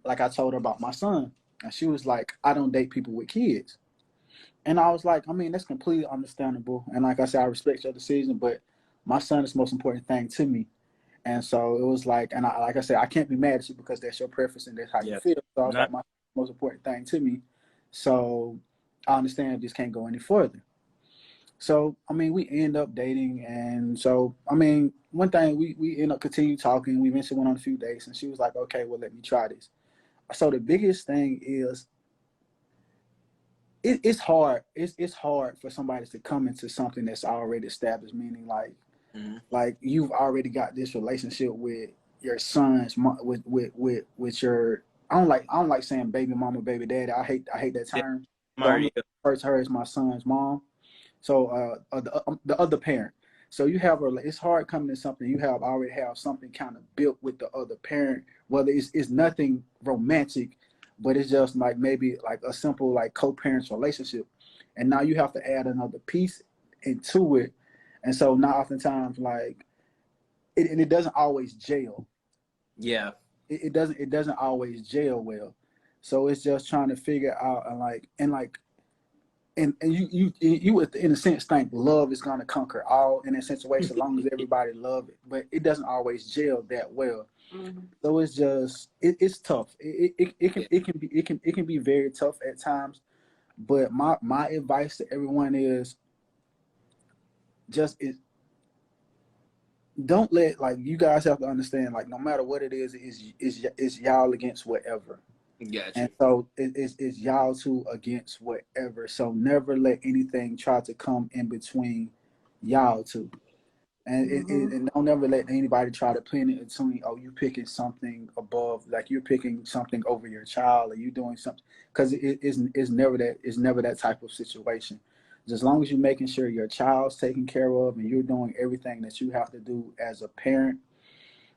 like I told her about my son, and she was like, "I don't date people with kids." And I was like, I mean, that's completely understandable. And like I said, I respect your decision, but my son is the most important thing to me. And so it was like, and like I said, I can't be mad at you because that's your preference and that's how you Yeah. feel. So I was No. like, my most important thing to me. So I understand this can't go any further. So I mean, we end up dating, and so I mean, one thing we end up continue talking. We eventually went on a few dates, and she was like, "Okay, well, let me try this." So the biggest thing is it's hard. It's hard for somebody to come into something that's already established, meaning like you've already got this relationship with your son's with your. I don't like saying baby mama, baby daddy. I hate that Yeah. term. I'm So I'm already. gonna refer to her as my son's mom. So the other parent. So you have it's hard coming to something you have already have something kind of built with the other parent, whether it's nothing romantic, but it's just like maybe like a simple like co-parents relationship, and now you have to add another piece into it, and so now oftentimes like and it doesn't always gel. Yeah. It doesn't always gel well, so it's just trying to figure out and you in a sense think love is gonna conquer all in that situation as long as everybody love it, but it doesn't always gel that well. Mm-hmm. So it's just it's tough. It can be very tough at times. But my advice to everyone is just don't let like you guys have to understand like no matter what it is y'all against whatever. Gotcha. And so it's y'all two against whatever. So never let anything try to come in between y'all two. And don't ever let anybody try to pin it between, oh, you picking something above, like you're picking something over your child, or you doing something, because it's never that type of situation. Just as long as you're making sure your child's taken care of and you're doing everything that you have to do as a parent,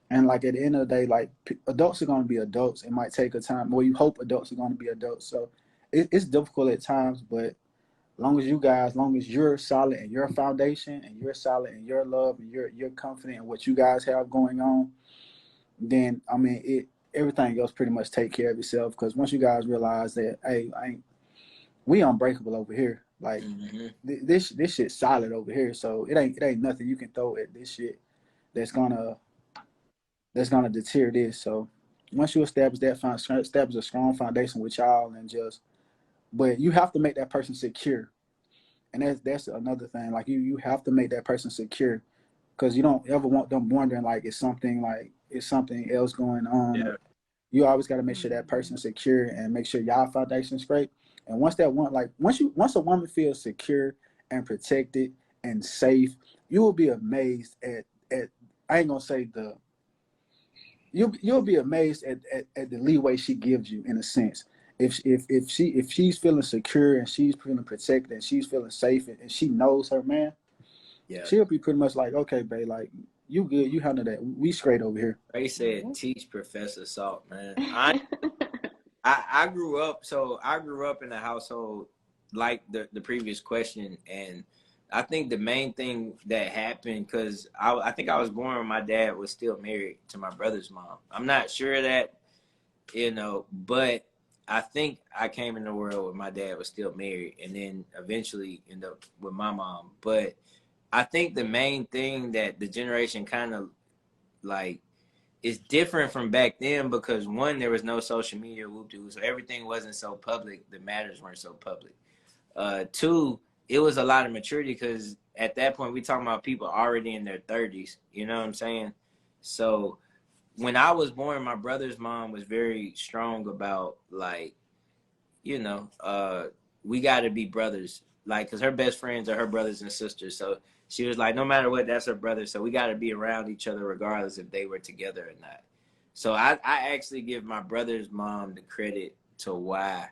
and like at the end of the day, like adults are going to be adults. It might take a time. Well, you hope adults are going to be adults. So it's difficult at times, but long as you're solid in your foundation and you're solid in your love and you're confident in what you guys have going on, then I mean everything else pretty much take care of itself. Because once you guys realize that, hey, we unbreakable over here. Like this shit's solid over here. So it ain't nothing you can throw at this shit that's gonna deter this. So once you establish a strong foundation with y'all but you have to make that person secure. And that's another thing. Like you have to make that person secure, because you don't ever want them wondering like it's something else going on. Yeah. You always got to make sure that person's secure and make sure y'all foundation's great. And once a woman feels secure and protected and safe, you will be amazed at I ain't gonna say you'll be amazed at the leeway she gives you in a sense. If she's feeling secure and she's feeling protected and she's feeling safe and she knows her man, Yeah. she'll be pretty much like, okay, babe, like you good, you handle that. We straight over here. They said teach Professor Salt, man. I grew up in a household like the previous question, and I think the main thing that happened, because I think I was born when my dad was still married to my brother's mom. I'm not sure of that, but I think I came in the world when my dad was still married, and then eventually ended up with my mom. But I think the main thing that the generation kind of like is different from back then, because one, there was no social media, so everything wasn't so public. The matters weren't so public. Two, it was a lot of maturity, because at that point we talking about people already in their 30s. You know what I'm saying? So when I was born, my brother's mom was very strong about like, we got to be brothers, like, because her best friends are her brothers and sisters. So she was like, no matter what, that's her brother. So we got to be around each other regardless if they were together or not. So I actually give my brother's mom the credit to why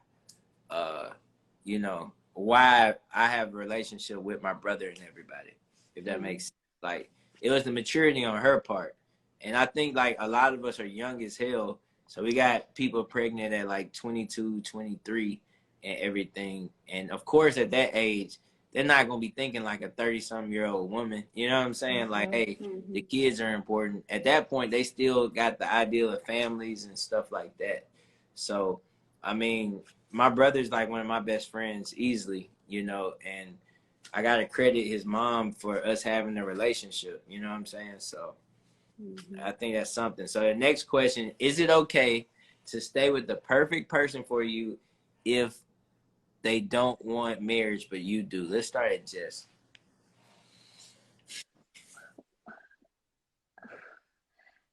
why I have a relationship with my brother and everybody, if that makes sense. Like, it was the maturity on her part. And I think like a lot of us are young as hell, So we got people pregnant at like 22, 23 and everything. And of course, at that age, they're not going to be thinking like a 30-some-year-old woman. You know what I'm saying? Like, hey, the kids are important. At that point, they still got the ideal of families and stuff like that. So, I mean, my brother's like one of my best friends easily, you know, and I got to credit his mom for us having a relationship. You know what I'm saying? So I think that's something. So the next question, is it okay to stay with the perfect person for you if they don't want marriage, but you do? Let's start at Jess.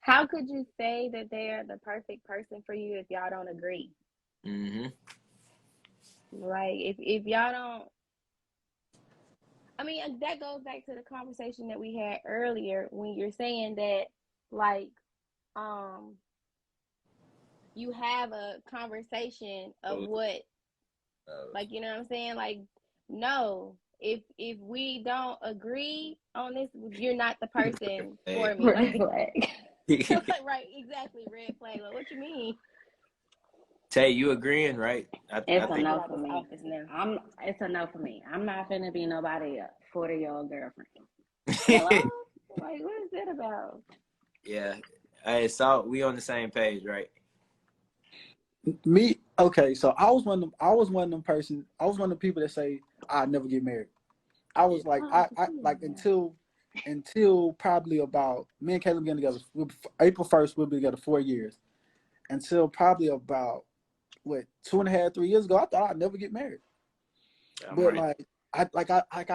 How could you say that they are the perfect person for you if y'all don't agree? Mm-hmm. Like, if y'all don't, I mean, that goes back to the conversation that we had earlier when you're saying that, like, you have a conversation of what, like, you know what I'm saying? Like, no, if we don't agree on this, you're not the person for me. Red flag. Right, exactly, red flag. Like, what you mean? Tay, you agreeing, right? It's a think no for me. It's a no for me. I'm not finna be nobody 40-year-old girlfriend. Hello? Like, what is that about? Yeah. Hey, so we on the same page, right? Me, okay. So I was one of them. I was one of them person. I was one of the people that say I never get married. I was like, I like until probably about me and Caleb getting together. April 1st, we'll be together 4 years. Until probably about 2.5, 3 years ago, I thought I'd never get married. But right. I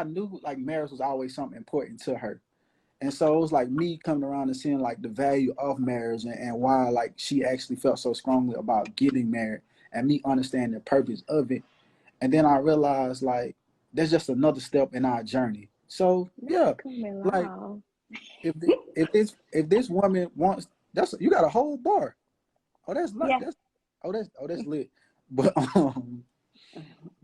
knew like marriage was always something important to her. And so it was like me coming around and seeing like the value of marriage and why like she actually felt so strongly about getting married and me understanding the purpose of it. And then I realized like there's just another step in our journey. So yeah, like if this woman wants, you got a whole bar. Oh, that's that's lit. But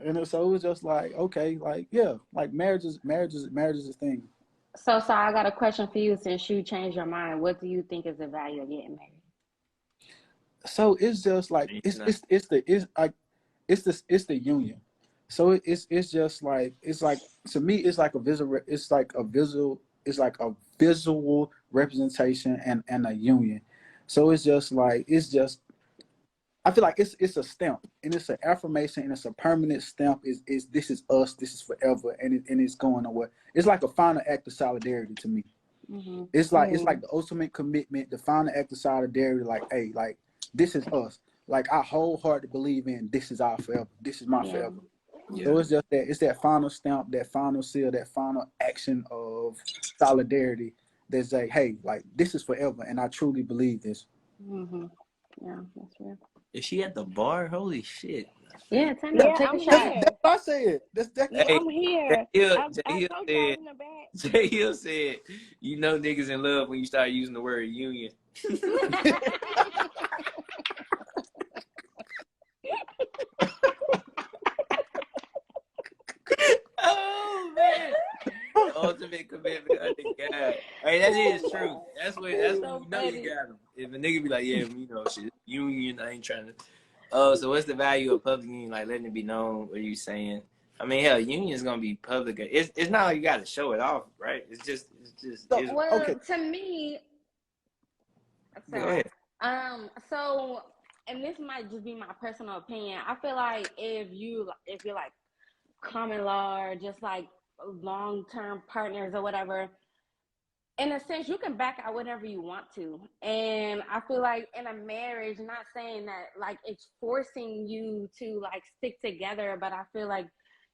and so it was just like, okay, like yeah, like marriage is a thing. So I got a question for you. Since you changed your mind, what do you think is the value of getting married? So it's just like it's the union. So it's just like to me it's like a visual representation and a union. So it's just I feel like it's a stamp and it's an affirmation and it's a permanent stamp. Is this is us, this is forever, and it's going away. It's like a final act of solidarity to me. Mm-hmm. It's like the ultimate commitment, the final act of solidarity. Like, hey, like this is us. Like I wholeheartedly believe in this is our forever. This is my forever. Yeah. So it's just that final stamp, that final seal, that final action of solidarity. That's like, hey, like this is forever, and I truly believe this. Mm-hmm. Yeah, that's real. Is she at the bar? Holy shit. Yeah, take a shot. I said I'm here. Jay Hill said, you know niggas in love when you start using the word union. Oh man. Ultimate commitment under God. Hey, that is true. That's when you know you got him. If a nigga be like, yeah, you know, shit, union, I ain't trying to. Oh, so what's the value of public union? Like letting it be known what you saying? I mean, hell, union is gonna be public. It's not like you got to show it off, right? It's just. Well, to me. Go ahead. So, and this might just be my personal opinion. I feel like if you're like common law or just like long-term partners or whatever, in a sense, you can back out whenever you want to. And I feel like in a marriage, not saying that like it's forcing you to like stick together, but I feel like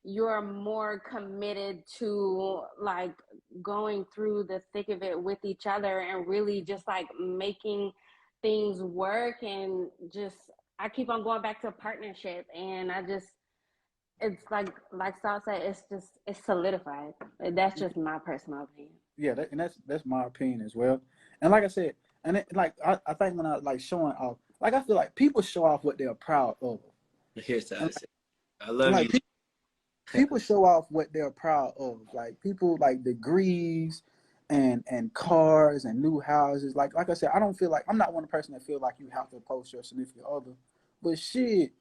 you're more committed to like going through the thick of it with each other and really just like making things work. And just I keep on going back to partnership, and it's like Saul said, it's solidified. That's just my personal opinion. Yeah, that's my opinion as well. And like I said, and I think when I like showing off, like I feel like people show off what they're proud of. Here's how I love you. People show off what they're proud of. Like people like degrees, and cars and new houses. Like I said, I don't feel like I'm not one person that feel like you have to post your significant other. But shit,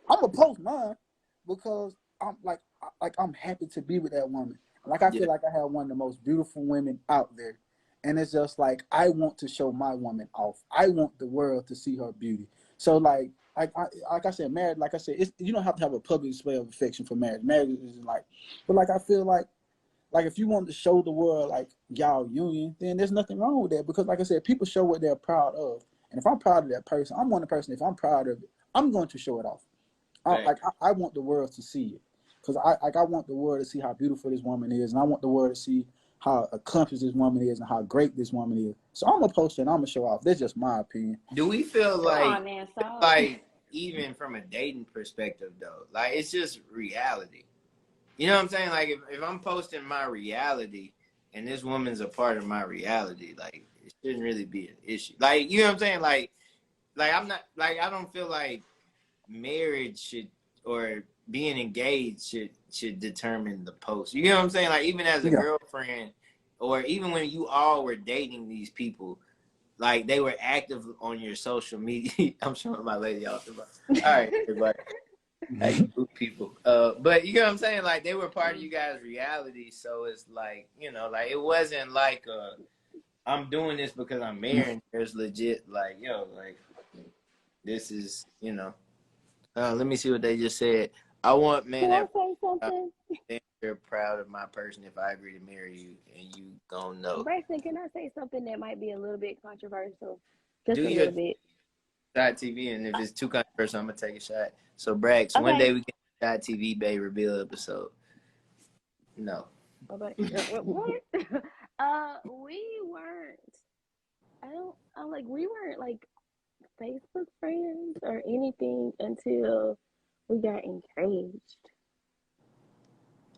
I'm gonna post mine because I'm I'm happy to be with that woman. Like I feel like I have one of the most beautiful women out there. And it's just like I want to show my woman off. I want the world to see her beauty. So like I said, marriage, like I said, you don't have to have a public display of affection for marriage. Marriage is like, but like I feel like if you want to show the world like y'all union, then there's nothing wrong with that because like I said, people show what they're proud of. And if I'm proud of that person, I'm one of the person, if I'm proud of it, I'm going to show it off. I want the world to see it because I want the world to see how beautiful this woman is, and I want the world to see how accomplished this woman is and how great this woman is. So I'm gonna post it and I'm gonna show off. That's just my opinion. Do we feel man, like even from a dating perspective though, like it's just reality? You know what I'm saying? Like if I'm posting my reality and this woman's a part of my reality, like it shouldn't really be an issue. Like you know what I'm saying? Like I'm not like I don't feel like marriage should or being engaged should determine the post. You know what I'm saying? Like even as a girlfriend or even when you all were dating these people, like they were active on your social media. I'm showing my lady off. All right, everybody. Hey, people. But you know what I'm saying? Like they were part of you guys' reality. So it's like, you know, like it wasn't like I'm doing this because I'm married. There's legit like, yo, like this is, you know. Let me see what they just said. I want men that say something? they're proud of my person if I agree to marry you and you gonna know. Braxton, can I say something that might be a little bit controversial? Just Do a your little bit. Shot TV, and if it's too controversial, I'm gonna take a shot. So Brax, one day we get a Shot TV Bay reveal episode. No. What? We weren't. We weren't like Facebook friends or anything until we got engaged.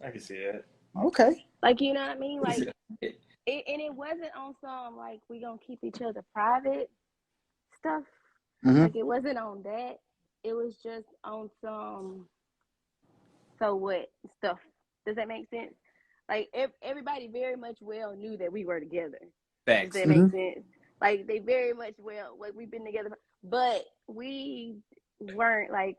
I can see that. Okay. Like, you know what I mean? Like, it wasn't on some, like, we gonna keep each other private stuff. Mm-hmm. Like, it wasn't on that. It was just on some, so what stuff. Does that make sense? Like, everybody very much well knew that we were together. Facts. Does that make sense? Like, they very much like, we've been together. But we weren't, like,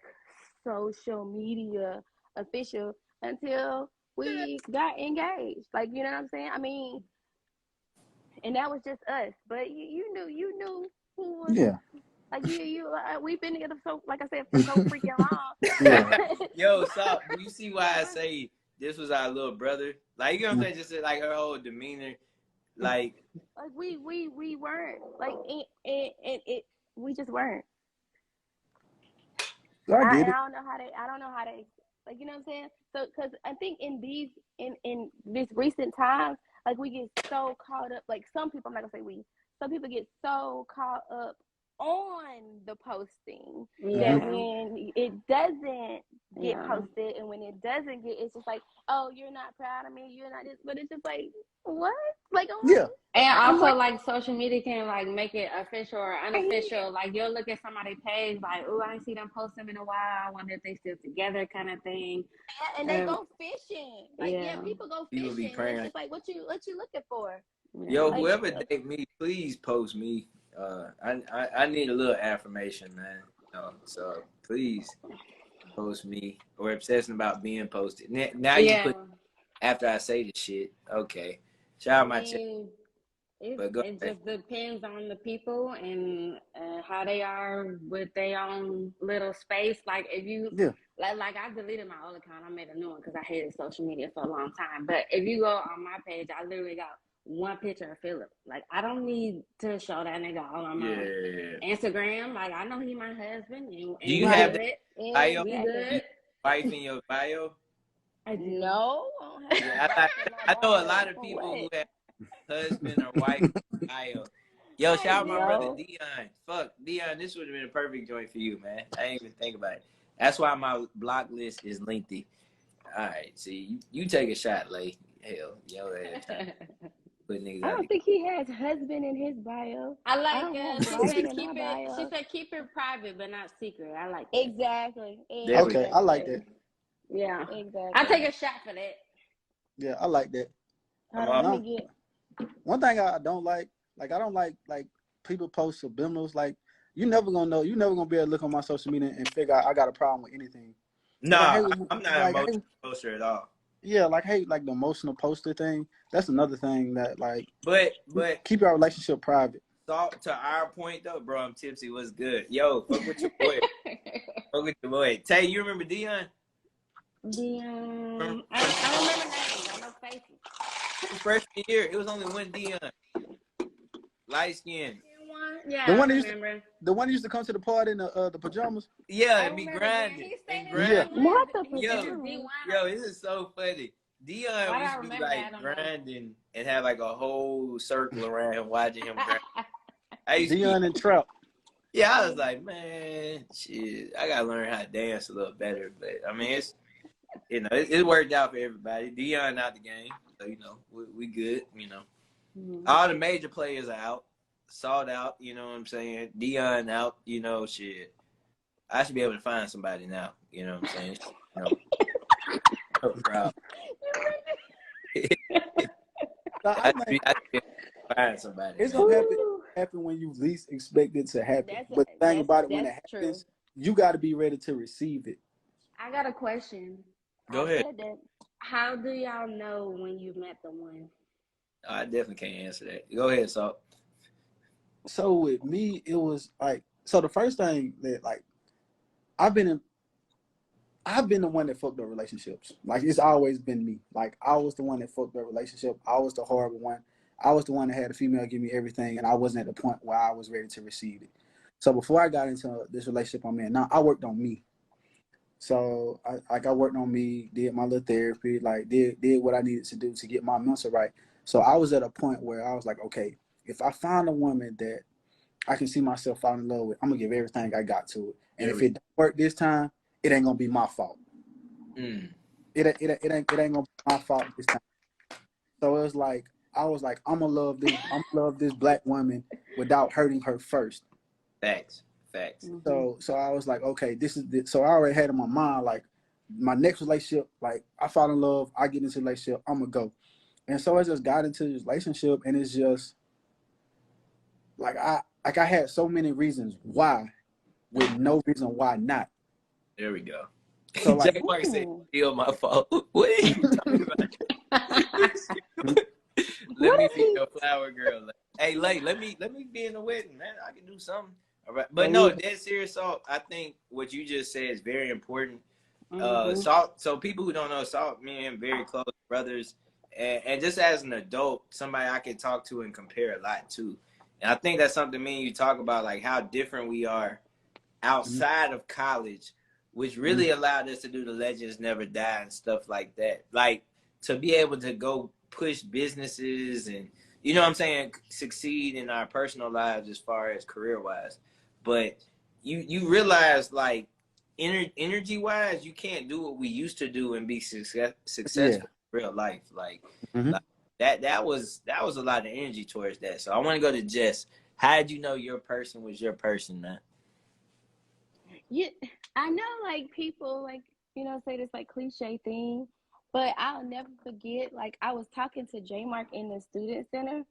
social media official until we got engaged. Like, you know what I'm saying? I mean, and that was just us. But you knew who was. Yeah. Like we've been together so, like I said, for so freaking long. Yeah. Yo, so you see why I say this was our little brother? Like you know what I'm saying? Just like her whole demeanor, like we weren't like we just weren't. I get it. I don't know how to like, you know what I'm saying? So because I think in this recent times, like we get so caught up. Like some people, I'm not gonna say we. Some people get so caught up on the posting that when it doesn't get posted and when it doesn't get, it's just like, oh, you're not proud of me, you're not this, but it's just like, what? Like, oh, and also like social media can like make it official or unofficial. Like you'll look at somebody's page like, oh, I ain't see them post them in a while, I wonder if they still together, kind of thing. Yeah, and they go fishing. Like people go fishing. People be praying. It's just like, what you looking for? Yo, whoever date me, please post me. I need a little affirmation, man. So please post me or obsessing about being posted. Now you put after I say the shit. Okay, shout out my chat. It just depends on the people and how they are with their own little space. Like if you like I deleted my old account, I made a new one because I hated social media for a long time. But if you go on my page, I literally got one picture of Philip. Like I don't need to show that nigga all on my Instagram. Like I know he my husband. And do you have that bio? We good. Wife in your bio? I do. No. I know a lot of people who have husband or wife bio. Yo, shout out my brother Dion. Fuck Dion, this would have been a perfect joint for you, man. I didn't even think about it. That's why my block list is lengthy. All right, see you take a shot, Lay. Hell, yo ass. I don't think he has husband in his bio. I like she said keep it private but not secret. I like that. Exactly. Okay, I like that. Yeah. Exactly. I take a shot for that. Yeah, I like that. Let me one thing I don't like I don't like people post subliminals. Like you never gonna know. You never gonna be able to look on my social media and figure out I got a problem with anything. Like, I Nah, hate, I'm not like, emotional poster at all. yeah, like hate like the emotional poster thing. That's another thing that like. But Keep our relationship private. Salt, to our point though, bro, I'm tipsy. What's good? Yo, fuck with your boy. Fuck with your boy. Tay, you remember Dion? Dion. I don't remember names. I know faces. Freshman year, it was only one Dion. Light skin. Yeah, The I one remember. the one that used to come to the party in the pajamas. Yeah, I and be remember grinding. He's And standing grinding. Yeah. Not the Yo, this is so funny. Dion Why do used I to be remember like that? I don't know. grinding and have like a whole circle around him watching him grind. I used to Dion be, and Trap. yeah, I was like, man, shit, I gotta learn how to dance a little better. But I mean, it's it worked out for everybody. Dion out the game, so we good. All the major players are out. Salt out, you know what I'm saying? Dion out, shit. I should be able to find somebody now, you know what I'm saying? No problem. I should be able to find somebody. It's now. gonna happen when you least expect it to happen. But the thing about it, when it happens, you got to be ready to receive it. I got a question. Go ahead. How do y'all know when you met the one? Oh, I definitely can't answer that. Go ahead, Salt. So with me, it was like the first thing that like I've been the one that fucked up relationships. Like it's always been me. Like I was the one that fucked up relationship. I was the horrible one. I was the one that had a female give me everything, and I wasn't at the point where I was ready to receive it. So before I got into this relationship I'm in now, I worked on me. So I worked on me, did my little therapy, like did what I needed to do to get my mental right. So I was at a point where I was like, okay, if I find a woman that I can see myself falling in love with, I'm gonna give everything I got to it. And if it don't work this time, it ain't gonna be my fault. It ain't gonna be my fault this time. So it was like I was like, I'm gonna love this black woman without hurting her first. Facts. So I was like, okay, so I already had in my mind like my next relationship, like I fall in love, I get into a relationship, I'm gonna go. And so I just got into this relationship, and it's just like I had so many reasons why, with no reason why not. There we go. So like, Jack Mark said, "Still my fault." What are you talking about? Let me be your flower girl. Hey, let me be in the wedding, man. I can do something. All right, but no, dead serious. Salt, I think what you just said is very important. Salt. So people who don't know Salt, me and him very close brothers, and just as an adult, somebody I can talk to and compare a lot to. And I think that's something me and you talk about, like how different we are outside of college, which really allowed us to do the Legends Never Die and stuff like that. Like to be able to go push businesses and, you know what I'm saying, succeed in our personal lives as far as career wise. But you realize like energy wise, you can't do what we used to do and be successful in real life. Like, like that was a lot of energy towards that. So I want to go to Jess. How did you know your person was your person, man? Yeah, I know like people like, say this like cliche thing, but I'll never forget, like I was talking to J Mark in the student center,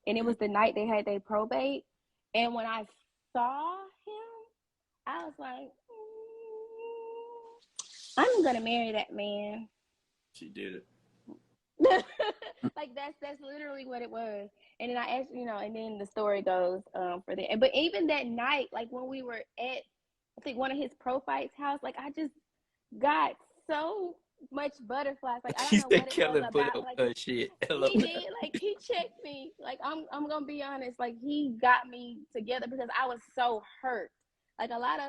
and it was the night they had their probate. And when I saw him, I was like, I'm gonna marry that man. She did it. Like that's literally what it was. And then I asked, and then the story goes for that. But even that night, like when we were at I think one of his pro fights house, like I just got so much butterflies. Like I don't know what it was about. Like shit. he did, like he checked me. Like I'm gonna be honest, like he got me together because I was so hurt. Like a lot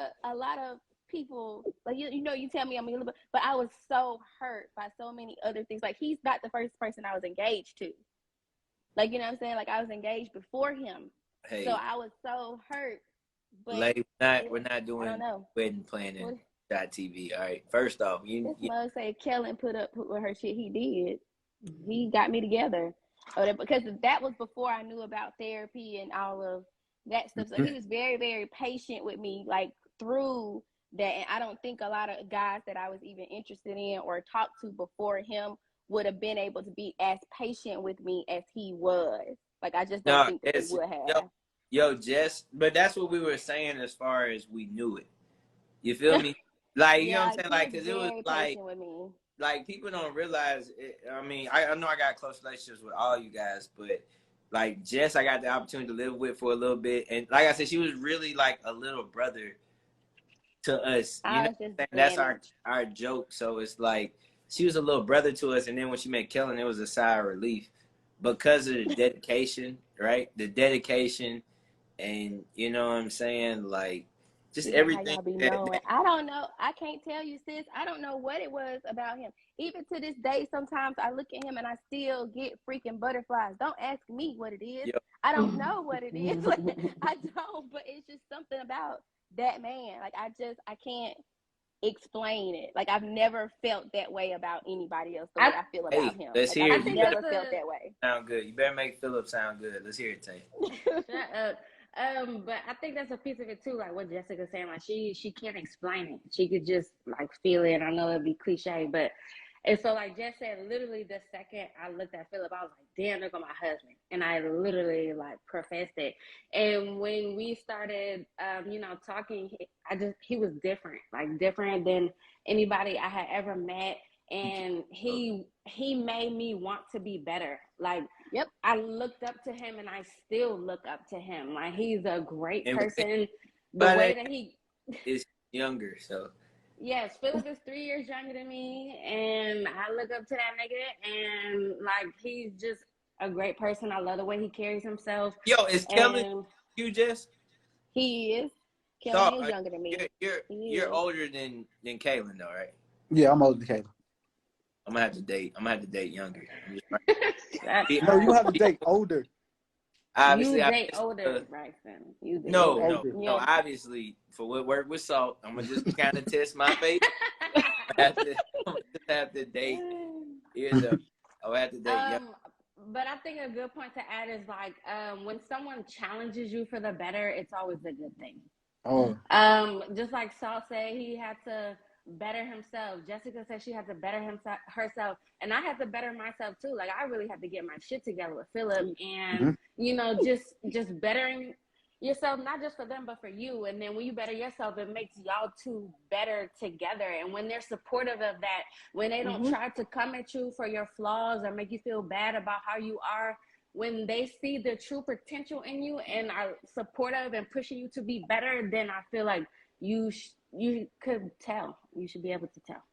of people, like you tell me I'm a little bit, but I was so hurt by so many other things. Like he's not the first person I was engaged to. Like you know what I'm saying? Like I was engaged before him. Hey, so I was so hurt. But we're not doing wedding planning .tv. All right. First off, this mug say Kellen put up with her shit. He did. He got me together. Because that was before I knew about therapy and all of that stuff. So he was very, very patient with me, like through that. And I don't think a lot of guys that I was even interested in or talked to before him would have been able to be as patient with me as he was. Like, I just don't No, think that he would have. Jess, but that's what we were saying as far as we knew it. You feel me? Like, you know what I'm saying? Like, because it was like, with me. like, people don't realize it. I mean, I know I got close relationships with all you guys, but like Jess, I got the opportunity to live with for a little bit, and like I said, she was really like a little brother to us. You know, that's our joke. So it's like she was a little brother to us, and then when she met Kellen, it was a sigh of relief because of the dedication, right? The dedication, and you know what I'm saying, like. Just everything. How y'all be knowing. I don't know. I can't tell you, sis. I don't know what it was about him. Even to this day, sometimes I look at him and I still get freaking butterflies. Don't ask me what it is. Yep. I don't know what it is. Like, I don't, but it's just something about that man. Like, I can't explain it. Like, I've never felt that way about anybody else the way I feel about him. Let's like, hear I've never felt that way. Sound good. You better make Philip sound good. Let's hear it, Tay. Shut up. But I think that's a piece of it too, like what Jessica's saying, like she can't explain it. She could just like feel it. I know it'd be cliche, but and so like Jess said, literally the second I looked at Philip, I was like, damn, look at my husband. And I literally like professed it. And when we started talking, he was different, like different than anybody I had ever met. And he made me want to be better. Like, yep, I looked up to him and I still look up to him. Like, he's a great person. The way that he is younger, so. Yes, Philip is 3 years younger than me, and I look up to that nigga, and like, he's just a great person. I love the way he carries himself. Yo, is Kellen you, Jess? He is. Kellen is younger than me. You're older than Kaylin, though, right? Yeah, I'm older than Kaylin. I'm gonna have to date younger. No, you have to date older. Obviously, you date older, Braxton. No. Obviously, for what work with salt, I'm gonna just kind of test my faith. I'm gonna have to date. I'll have to date young. But I think a good point to add is like when someone challenges you for the better, it's always a good thing. Oh. Just like Salt said, he had to better himself. Jessica said she had to better herself, and I had to better myself too. Like, I really had to get my shit together with Philip, and just bettering yourself, not just for them but for you. And then when you better yourself, it makes y'all two better together. And when they're supportive of that, when they don't try to come at you for your flaws or make you feel bad about how you are, when they see the true potential in you and are supportive and pushing you to be better, then I feel like you could tell. You should be able to tell.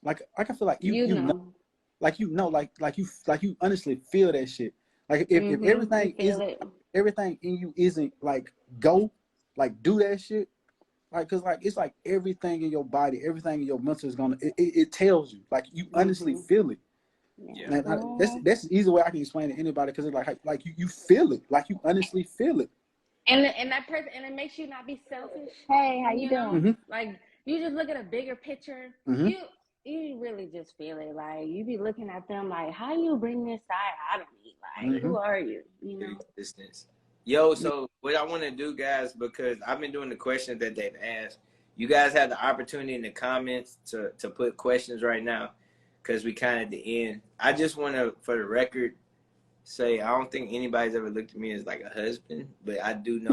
Like I feel like you know, like you honestly feel that shit. Like if everything in you isn't like do that shit. Like, cause like it's like everything in your body, everything in your mental is gonna it tells you. Like, you honestly feel it. Yeah. And that's the easy way I can explain it to anybody, because it's like you feel it. Like, you honestly feel it. And that person, and it makes you not be selfish. Hey, how you doing? Like, you just look at a bigger picture. You really just feel it. Like, you be looking at them like, how you bring this side out of me? Like, who are you? You know. Distance. Yo, so what I want to do, guys, because I've been doing the questions that they've asked. You guys have the opportunity in the comments to put questions right now, because we kind of at the end. I just want to, for the record, say I don't think anybody's ever looked at me as like a husband, but I do know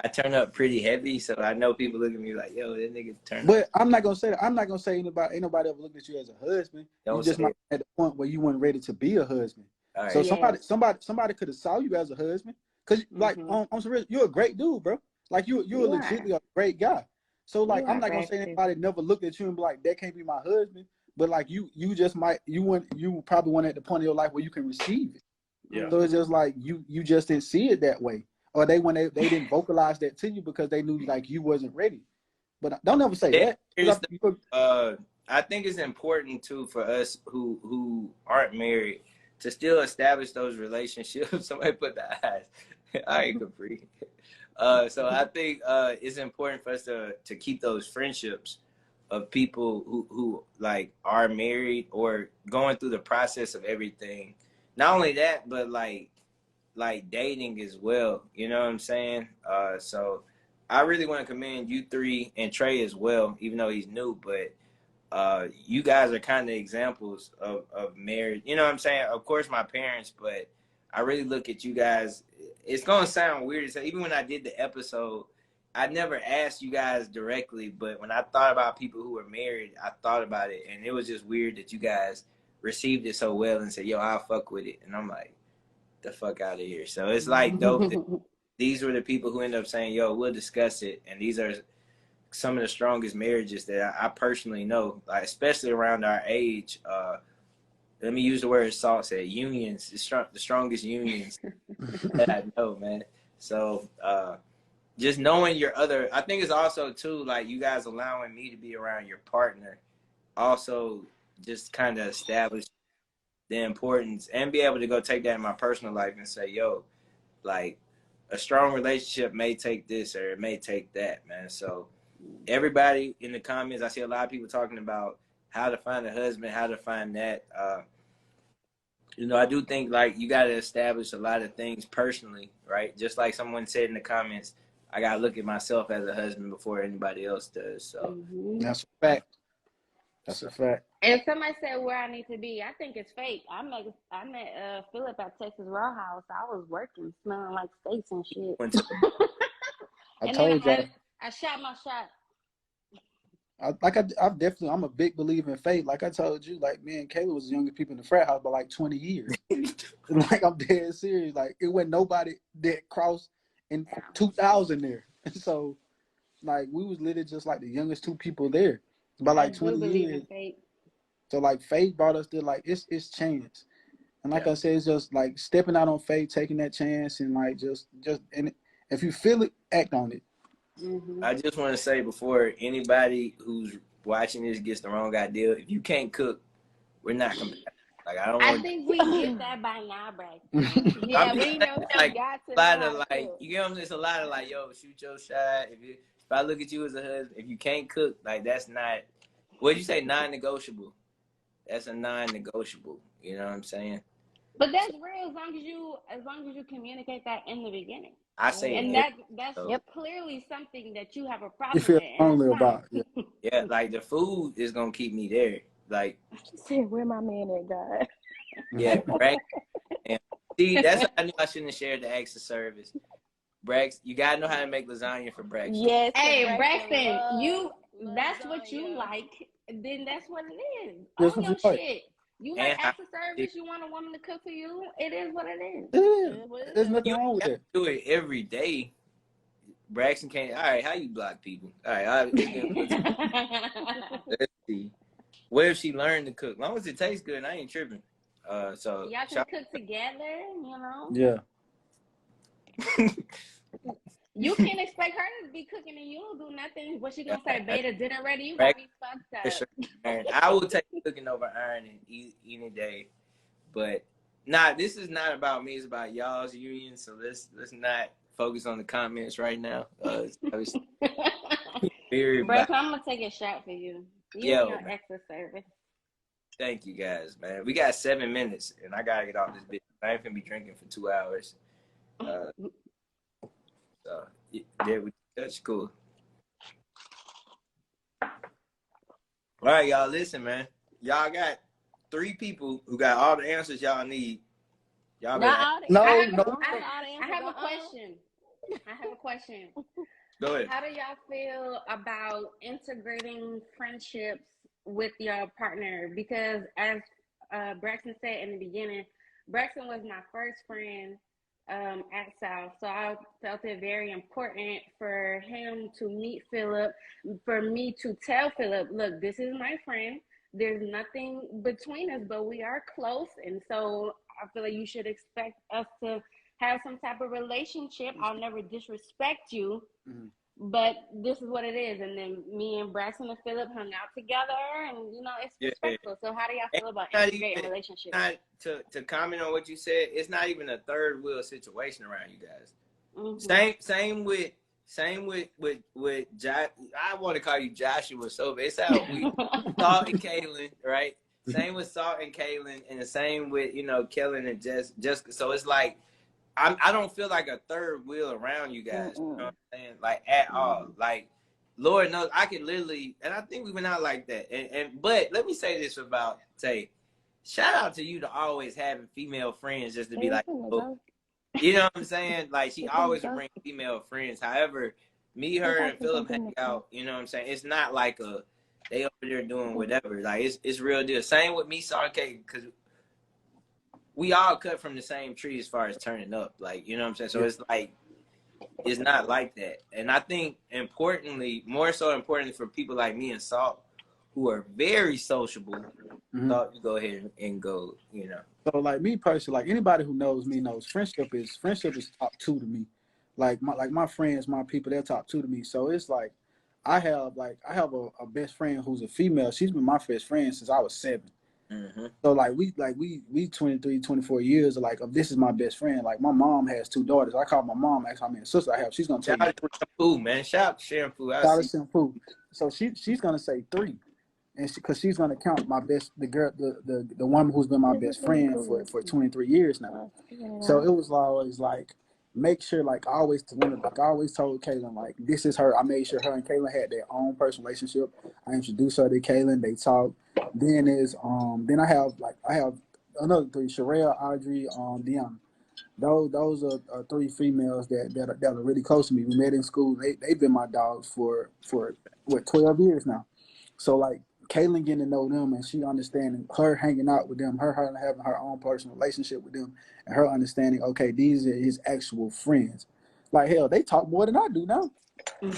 I turn up pretty heavy, so I know people look at me like, yo, that nigga turned But up. I'm not gonna say that. I'm not gonna say ain't nobody ever looked at you as a husband. You just might at the point where you weren't ready to be a husband. Right. So somebody could have saw you as a husband, because like on some real, you're a great dude, bro. Like, you're legitimately a great guy. So like, I'm not gonna say anybody never looked at you and be like, that can't be my husband. But like, you just might, you probably weren't at the point of your life where you can receive it. Yeah. So it's just like you just didn't see it that way, or they didn't vocalize that to you because they knew like you wasn't ready. But don't ever say that. I think it's important too for us who aren't married to still establish those relationships. Somebody put the eyes. All right, Capri. So I think it's important for us to keep those friendships of people who like are married or going through the process of everything. Not only that, but like dating as well. You know what I'm saying? So I really want to commend you three and Trey as well, even though he's new. But you guys are kind of examples of marriage. You know what I'm saying? Of course, my parents, but I really look at you guys. It's gonna sound weird to say. Even when I did the episode, I never asked you guys directly, but when I thought about people who were married, I thought about it, and it was just weird that you guys received it so well and said, "Yo, I'll fuck with it," and I'm like, "The fuck out of here." So it's like dope that these were the people who end up saying, "Yo, we'll discuss it," and these are some of the strongest marriages that I personally know, like especially around our age. Let me use the word Salt said, unions, the strongest unions that I know, man. So just knowing your other, I think it's also too, like you guys allowing me to be around your partner also just kind of establish the importance and be able to go take that in my personal life and say, yo, like a strong relationship may take this or it may take that, man. So everybody in the comments, I see a lot of people talking about how to find a husband, how to find that. You know, I do think like you got to establish a lot of things personally, right? Just like someone said in the comments, I got to look at myself as a husband before anybody else does. So That's a fact. That's a fact. And somebody said where I need to be. I think it's fake. I met Philip at Texas Raw House. I was working, smelling like steaks and shit. I And told then y'all. I shot my shot. I've definitely, I'm a big believer in faith. Like I told you, like me and Kayla was the youngest people in the frat house by like 20 years. Like I'm dead serious. Like it wasn't nobody that crossed in 2000 there. So like we was literally just like the youngest two people there by like I 20 do believe years. in fate. So like faith brought us to like it's chance. And like I said, it's just like stepping out on faith, taking that chance, and like just and if you feel it, act on it. Mm-hmm. I just want to say before anybody who's watching this gets the wrong idea, if you can't cook, we're not compatible. Like I think we get that by now, Braxton. Yeah, I'm just we know like, you got to a lot know of how to like, cook. you get what I'm saying? It's a lot of like, yo, shoot your shot. If I look at you as a husband, if you can't cook, like that's not, what'd you say, non-negotiable? That's a non-negotiable. You know what I'm saying? But that's real as long as you communicate that in the beginning. I say And it. that's So, clearly something that you have a You problem feel with. And strongly it's about fine. it. yeah, like the food is gonna keep me there. Like, She said, "Where my man at, God?" yeah, Brax. And see, that's what I knew I shouldn't have shared the extra service. Brax, you gotta know how to make lasagna for Brax. Yes. Hey, Braxton Braxton, loves that's what you lasagna. like, then that's what it is. That's Own what your you like. shit. You like And how acts of service, you want a woman to cook for you, it is what it is. Yeah, there's nothing you wrong with have that. to do it every day. Braxton can't. All right, how you block people? All right, let's see. What if she learned to cook? As long as it tastes good, I ain't tripping. So Y'all can cook together, you know. Yeah. You can't expect her to be cooking and you don't do nothing. What she gonna say? Beta dinner ready? You got me fucked up. I will take cooking over ironing any day. But this is not about me. It's about y'all's union. So let's not focus on the comments right now. It's very Bro, I'm gonna take a shot for you. You and your extra service. Thank you guys, man. We got 7 minutes, and I gotta get off this bitch. I ain't gonna be drinking for 2 hours. So yeah, that's cool. All right, y'all. Listen, man. Y'all got 3 people who got all the answers y'all need. Y'all better. I have a question. Go ahead. How do y'all feel about integrating friendships with your partner? Because as Braxton said in the beginning, Braxton was my first friend at South, so I felt it very important for him to meet Philip, for me to tell Philip, look, this is my friend. There's nothing between us, but we are close, and so I feel like you should expect us to have some type of relationship. I'll never disrespect you, but this is what it is. And then me and Braxton and Philip hung out together, and it's respectful. So how do y'all feel about integrating relationships? Not to comment on what you said, it's not even a third wheel situation around you guys. Same with Josh. I want to call you Joshua, so it's how we Salt and Kaylin, right? Same with Salt and Kaylin, and the same with Kellen and Jessica. So it's like I don't feel like a third wheel around you guys. You know what I'm saying? Like at all. Like Lord knows I could literally, and I think we went out like that. But let me say this about Tay. Shout out to you to always having female friends just to be like, oh, you know what I'm saying? Like she always would bring female friends. However, me, her, and Philip hang out. You know what I'm saying? It's not like they over there doing whatever. Like it's real deal. Same with me, Sarkay, because we all cut from the same tree as far as turning up. Like you know what I'm saying? So it's like it's not like that. And I think importantly, more so importantly for people like me and Salt, who are very sociable. Thought you go ahead and go, you know. So like me personally, like anybody who knows me knows friendship is top two to me. Like my friends, my people, they're top two to me. So it's like I have a best friend who's a female. She's been my best friend since I was 7. So like we 23, 24 years like this is my best friend. Like my mom has 2 daughters. I call my mom, ask how many sisters I have. She's gonna tell you shampoo, man. Shout shampoo. Shout out shampoo. So she's gonna say 3. And because she's gonna count the woman who's been my best friend for 23 years now. So it was always like make sure like I always told Kaylin like this is her. I made sure her and Kaylin had their own personal relationship. I introduced her to Kaylin. They talked. Then I have another 3: Sherelle, Audrey, Deanna. Those are 3 females that are really close to me. We met in school. They've been my dogs for 12 years now. So like Kaylin getting to know them and she understanding her hanging out with them, her having her own personal relationship with them, and her understanding, okay, these are his actual friends. Like hell, they talk more than I do now.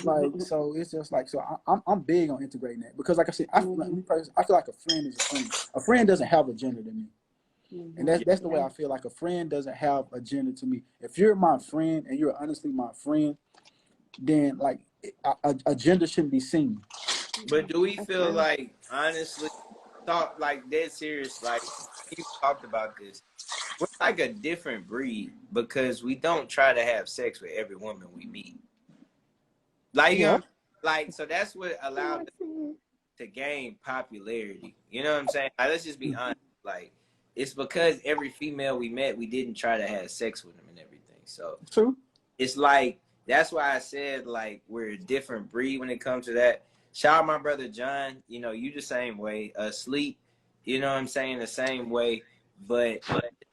Like so, it's just like so. I'm big on integrating that because, like I said, I feel like a friend is a friend. A friend doesn't have a gender to me, and that's the way I feel. Like a friend doesn't have a gender to me. If you're my friend and you're honestly my friend, then like a gender shouldn't be seen. But do we feel like, honestly, thought like dead serious, like you talked about this, we're like a different breed because we don't try to have sex with every woman we meet. Like, you know, like, so that's what allowed us to gain popularity. You know what I'm saying? Like, let's just be honest. Like, it's because every female we met, we didn't try to have sex with them and everything. So true. It's like, that's why I said, like, we're a different breed when it comes to that. Shout out my brother John, you know, you the same way. Sleep, you know what I'm saying, the same way. But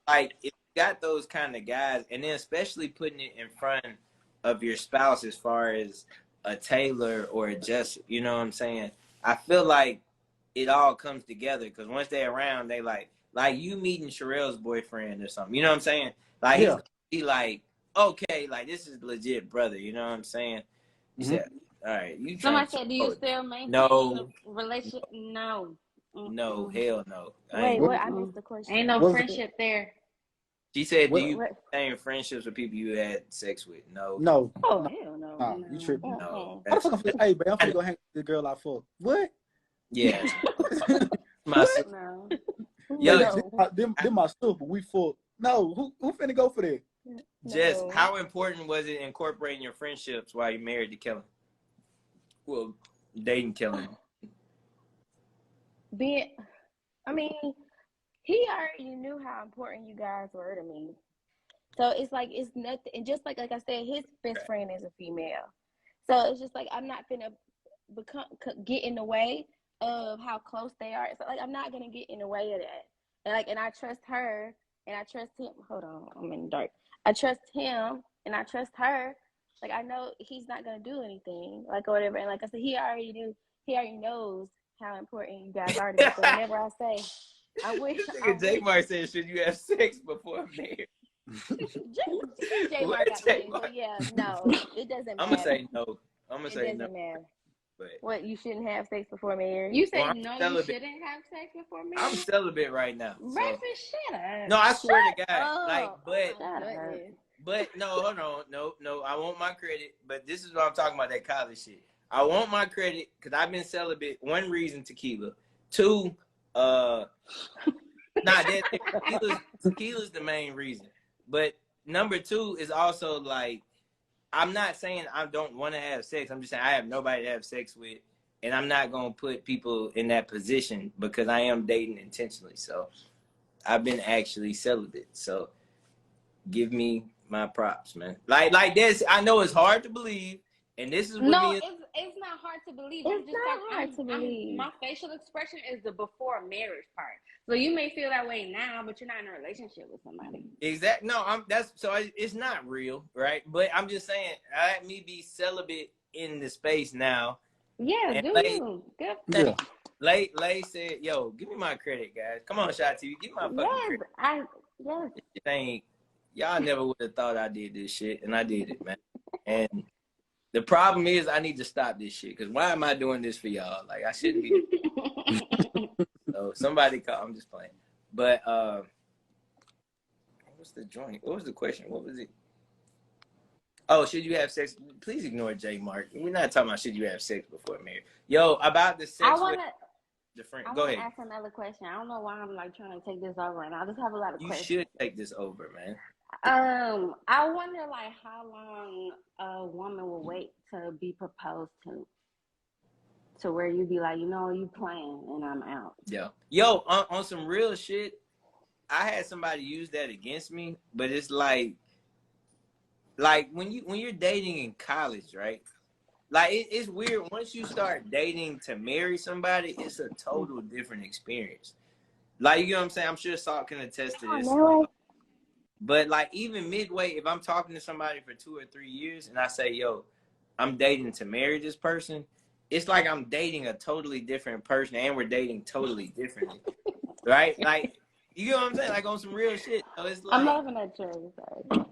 like, if you got those kind of guys, and then especially putting it in front of your spouse as far as a Taylor or a Just, you know what I'm saying? I feel like it all comes together because once they're around, they like you meeting Sherelle's boyfriend or something. You know what I'm saying? Like, he's gonna be like, okay, like, this is legit, brother. You know what I'm saying? You said, all right. Somebody said, do you still maintain a relationship? No. No, hell no. Wait, what? I missed the question. Ain't no friendship there. She said, do you maintain friendships with people you had sex with? No. No. Oh, hell no. Nah, you tripping. No. Hey, babe, I'm gonna go hang with the girl I fuck. What? Yeah. No. Yo, them my stuff, but we fuck. No, who finna go for that? Jess, how important was it incorporating your friendships while you married to Kellen? Well, dating Kellen. I mean, he already knew how important you guys were to me. So it's like, it's nothing. And just like I said, his best friend is a female. So it's just like, I'm not finna get in the way of how close they are. So like, I'm not gonna get in the way of that. And I trust her and I trust him. Hold on, I'm in the dark. I trust him and I trust her. Like, I know he's not gonna do anything, like, or whatever. And like I said, he already knows how important you guys are to me. So whenever I say, I wish. J Mark said, should you have sex before marriage? J Mark got me, but yeah, no, it doesn't matter. I'm gonna say no. It doesn't matter. But what, you shouldn't have sex before marriage? You say no, you shouldn't have sex before marriage? I'm celibate right now. Breakfast, shut up. No, I swear to God. Oh, like, but no, hold on. No, I want my credit. But this is what I'm talking about, that college shit. I want my credit because I've been celibate. 1 reason, tequila. 2, tequila's the main reason. But number 2 is also like, I'm not saying I don't want to have sex. I'm just saying I have nobody to have sex with, and I'm not gonna put people in that position because I am dating intentionally. So I've been actually celibate. So give me my props, man. Like this. I know it's hard to believe, and this is what it's not hard to believe. It's not hard to believe. My facial expression is the before marriage part. So you may feel that way now, but you're not in a relationship with somebody. Exactly. No, it's not real, right? But I'm just saying, let me be celibate in the space now. Yeah, and do you? Good. Yeah. Lay said, "Yo, give me my credit, guys. Come on, Shot TV, give me my fucking credit." Yes. It ain't. Y'all never would have thought I did this shit, and I did it, man. And the problem is, I need to stop this shit. Because why am I doing this for y'all? Like, I shouldn't be. So somebody call. I'm just playing. But what's the joint? What was the question? What was it? Oh, should you have sex? Please ignore J Mark. We're not talking about should you have sex before marriage. Yo, about the sex with the friend. Go ahead. Ask another question. I don't know why I'm like trying to take this over, and I just have a lot of questions. You should take this over, man. I wonder like how long a woman will wait to be proposed to where you be like, you know, you playing and I'm out. Yeah. Yo, on some real shit, I had somebody use that against me, but it's like when you're dating in college, right? Like it's weird. Once you start dating to marry somebody, it's a total different experience. Like, you know what I'm saying? I'm sure Salt can attest to this. But like even midway, if I'm talking to somebody for 2 or 3 years and I say, yo, I'm dating to marry this person, it's like I'm dating a totally different person and we're dating totally differently. Right? Like, you know what I'm saying? Like on some real shit. So it's like, I'm laughing at you. Sorry.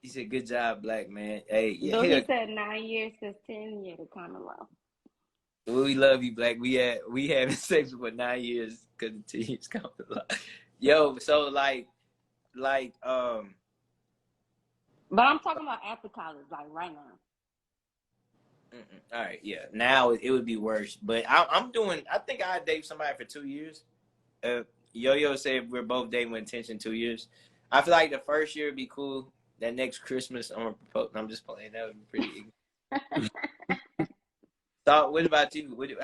He said, good job, black man. Hey, yeah. He said 9 years because 10 years of common law. We love you, black. We having sex for 9 years because the 10 years common law. Yo, so like But I'm talking about after college, like right now. All right, yeah. Now it would be worse, but I think I'd date somebody for 2 years. Yo said we're both dating with intention 2 years. I feel like the first year would be cool. That next Christmas, I'm gonna propose. I'm just playing. That would be pretty. So, what about you?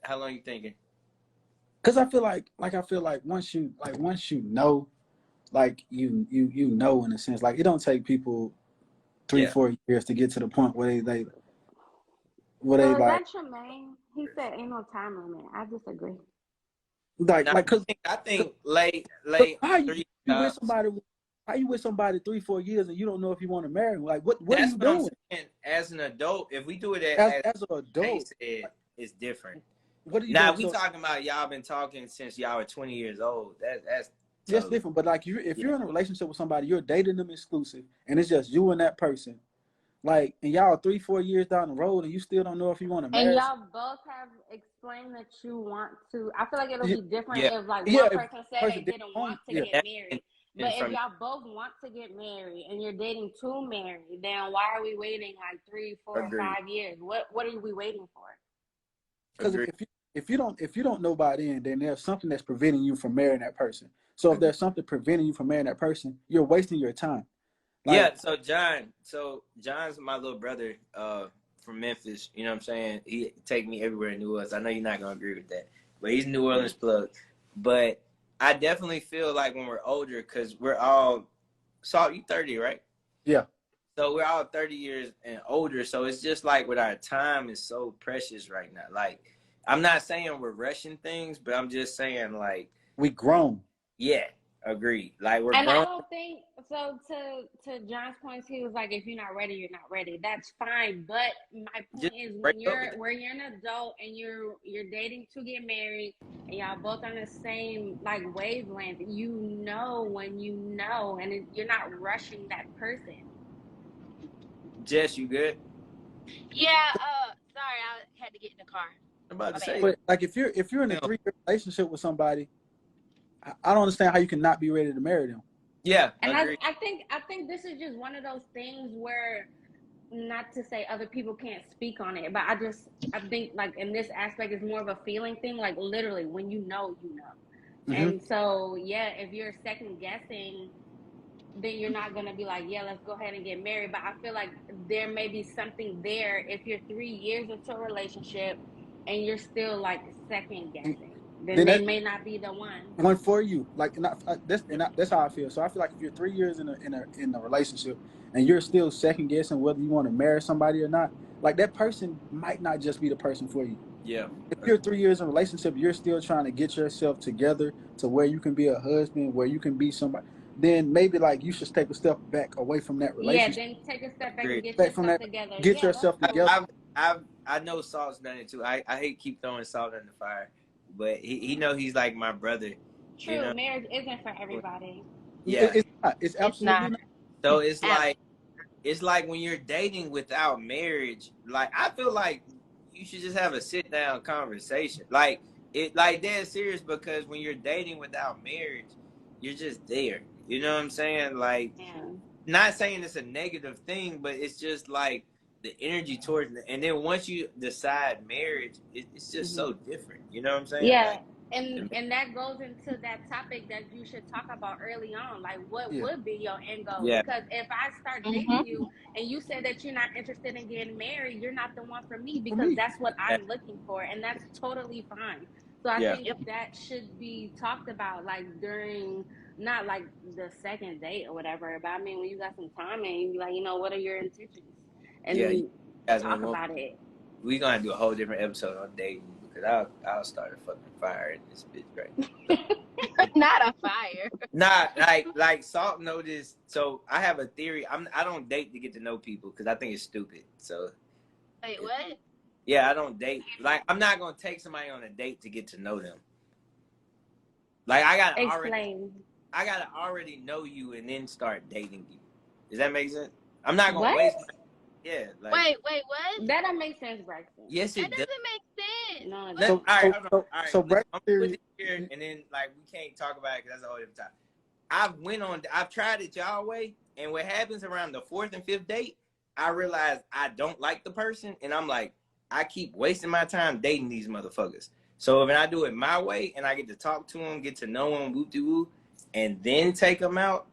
How long you thinking? Because I feel like once you know, like you know, in a sense, like it don't take people 3-4 years to get to the point where they like. That's your man. He said ain't no time limit. I disagree. Because I think late. How you with somebody 3-4 years and you don't know if you want to marry them? Like what are you doing? doing? As an adult, if we do it as an adult, it's different. What are you now doing? We talking about y'all been talking since y'all were 20 years old. That's different. But like if you're in a relationship with somebody, you're dating them exclusive, and it's just you and that person. Like, and y'all 3-4 years down the road, and you still don't know if you want to marry. And y'all both have explained that you want to. I feel like it'll be different if like one person said they didn't want to get married. But if y'all both want to get married and you're dating to marry, then why are we waiting like 3, 4, 5 years? What are we waiting for? Because if you don't know by then there's something that's preventing you from marrying that person. So if there's something preventing you from marrying that person, you're wasting your time. Like, John's my little brother from Memphis. You know what I'm saying? He take me everywhere in New Orleans. I know you're not gonna agree with that, but he's New Orleans plug. But I definitely feel like when we're older, because we're all, Salt, you 30, right? Yeah. So we're all 30 years and older. So it's just like with our time is so precious right now. Like, I'm not saying we're rushing things, but I'm just saying like we grown. Yeah, agreed. Like we're grown. I don't think so. To John's point, he was like, if you're not ready, you're not ready. That's fine. But my point is, when you're an adult and you're dating to get married, and y'all both on the same like wavelength, you know when you know, and you're not rushing that person. Jess, you good? Yeah. Sorry, I had to get in the car. I'm about to say, but like if you're in a 3-year relationship with somebody, I don't understand how you can not be ready to marry them. Yeah, and I think this is just one of those things where, not to say other people can't speak on it, but I think like in this aspect is more of a feeling thing. Like literally, when you know, you know. Mm-hmm. And so if you're second guessing, then you're not gonna be like, let's go ahead and get married. But I feel like there may be something there if you're 3 years into a relationship and you're still like second guessing. then they may not be the one. for you. Like, that's how I feel. So I feel like if you're 3 years in a relationship and you're still second guessing whether you want to marry somebody or not, like that person might not just be the person for you. Yeah. If you're 3 years in a relationship, you're still trying to get yourself together to where you can be a husband, where you can be somebody. Then maybe like you should take a step back away from that relationship. Yeah, then take a step back Agreed. and get Back from yourself that, together. get Yeah, yourself that's cool. together. I know Salt's done it too. I hate keep throwing salt in the fire, but he know he's like my brother. True, You know? marriage isn't for everybody. Yeah. It's not. It's absolutely not. So it's like when you're dating without marriage, like I feel like you should just have a sit down conversation. Like dead serious, because when you're dating without marriage, you're just there. You know what I'm saying? Like, not saying it's a negative thing, but it's just like the energy towards it. And then once you decide marriage, it's just so different. You know what I'm saying? Yeah. Like, and that goes into that topic that you should talk about early on. Like, what would be your end goal? Yeah. Because if I start dating you and you say that you're not interested in getting married, you're not the one for me, because that's what I'm looking for, and that's totally fine. So I think that should be talked about, like during, not like the second date or whatever, but I mean when you got some time and you be like, what are your intentions? And you guys talk about it. We're gonna do a whole different episode on dating, because I'll start a fucking fire in this bitch right now. Not a fire. Nah, like Salt noticed. So I have a theory. I don't date to get to know people because I think it's stupid. So Wait, what? yeah, I don't date. Like, I'm not gonna take somebody on a date to get to know them. Like, I gotta already know you and then start dating you. Does that make sense? I'm not gonna waste my like, wait, what? That don't make sense, Braxton. Yes, it That doesn't make sense. No, all right. So Braxton, I'm put it here, and then like we can't talk about it because that's a whole different time. I've tried it y'all way, and what happens around the 4th and 5th date, I realize I don't like the person, and I'm like, I keep wasting my time dating these motherfuckers. So if I do it my way and I get to talk to them, get to know them, woo-de-woo, and then take them out,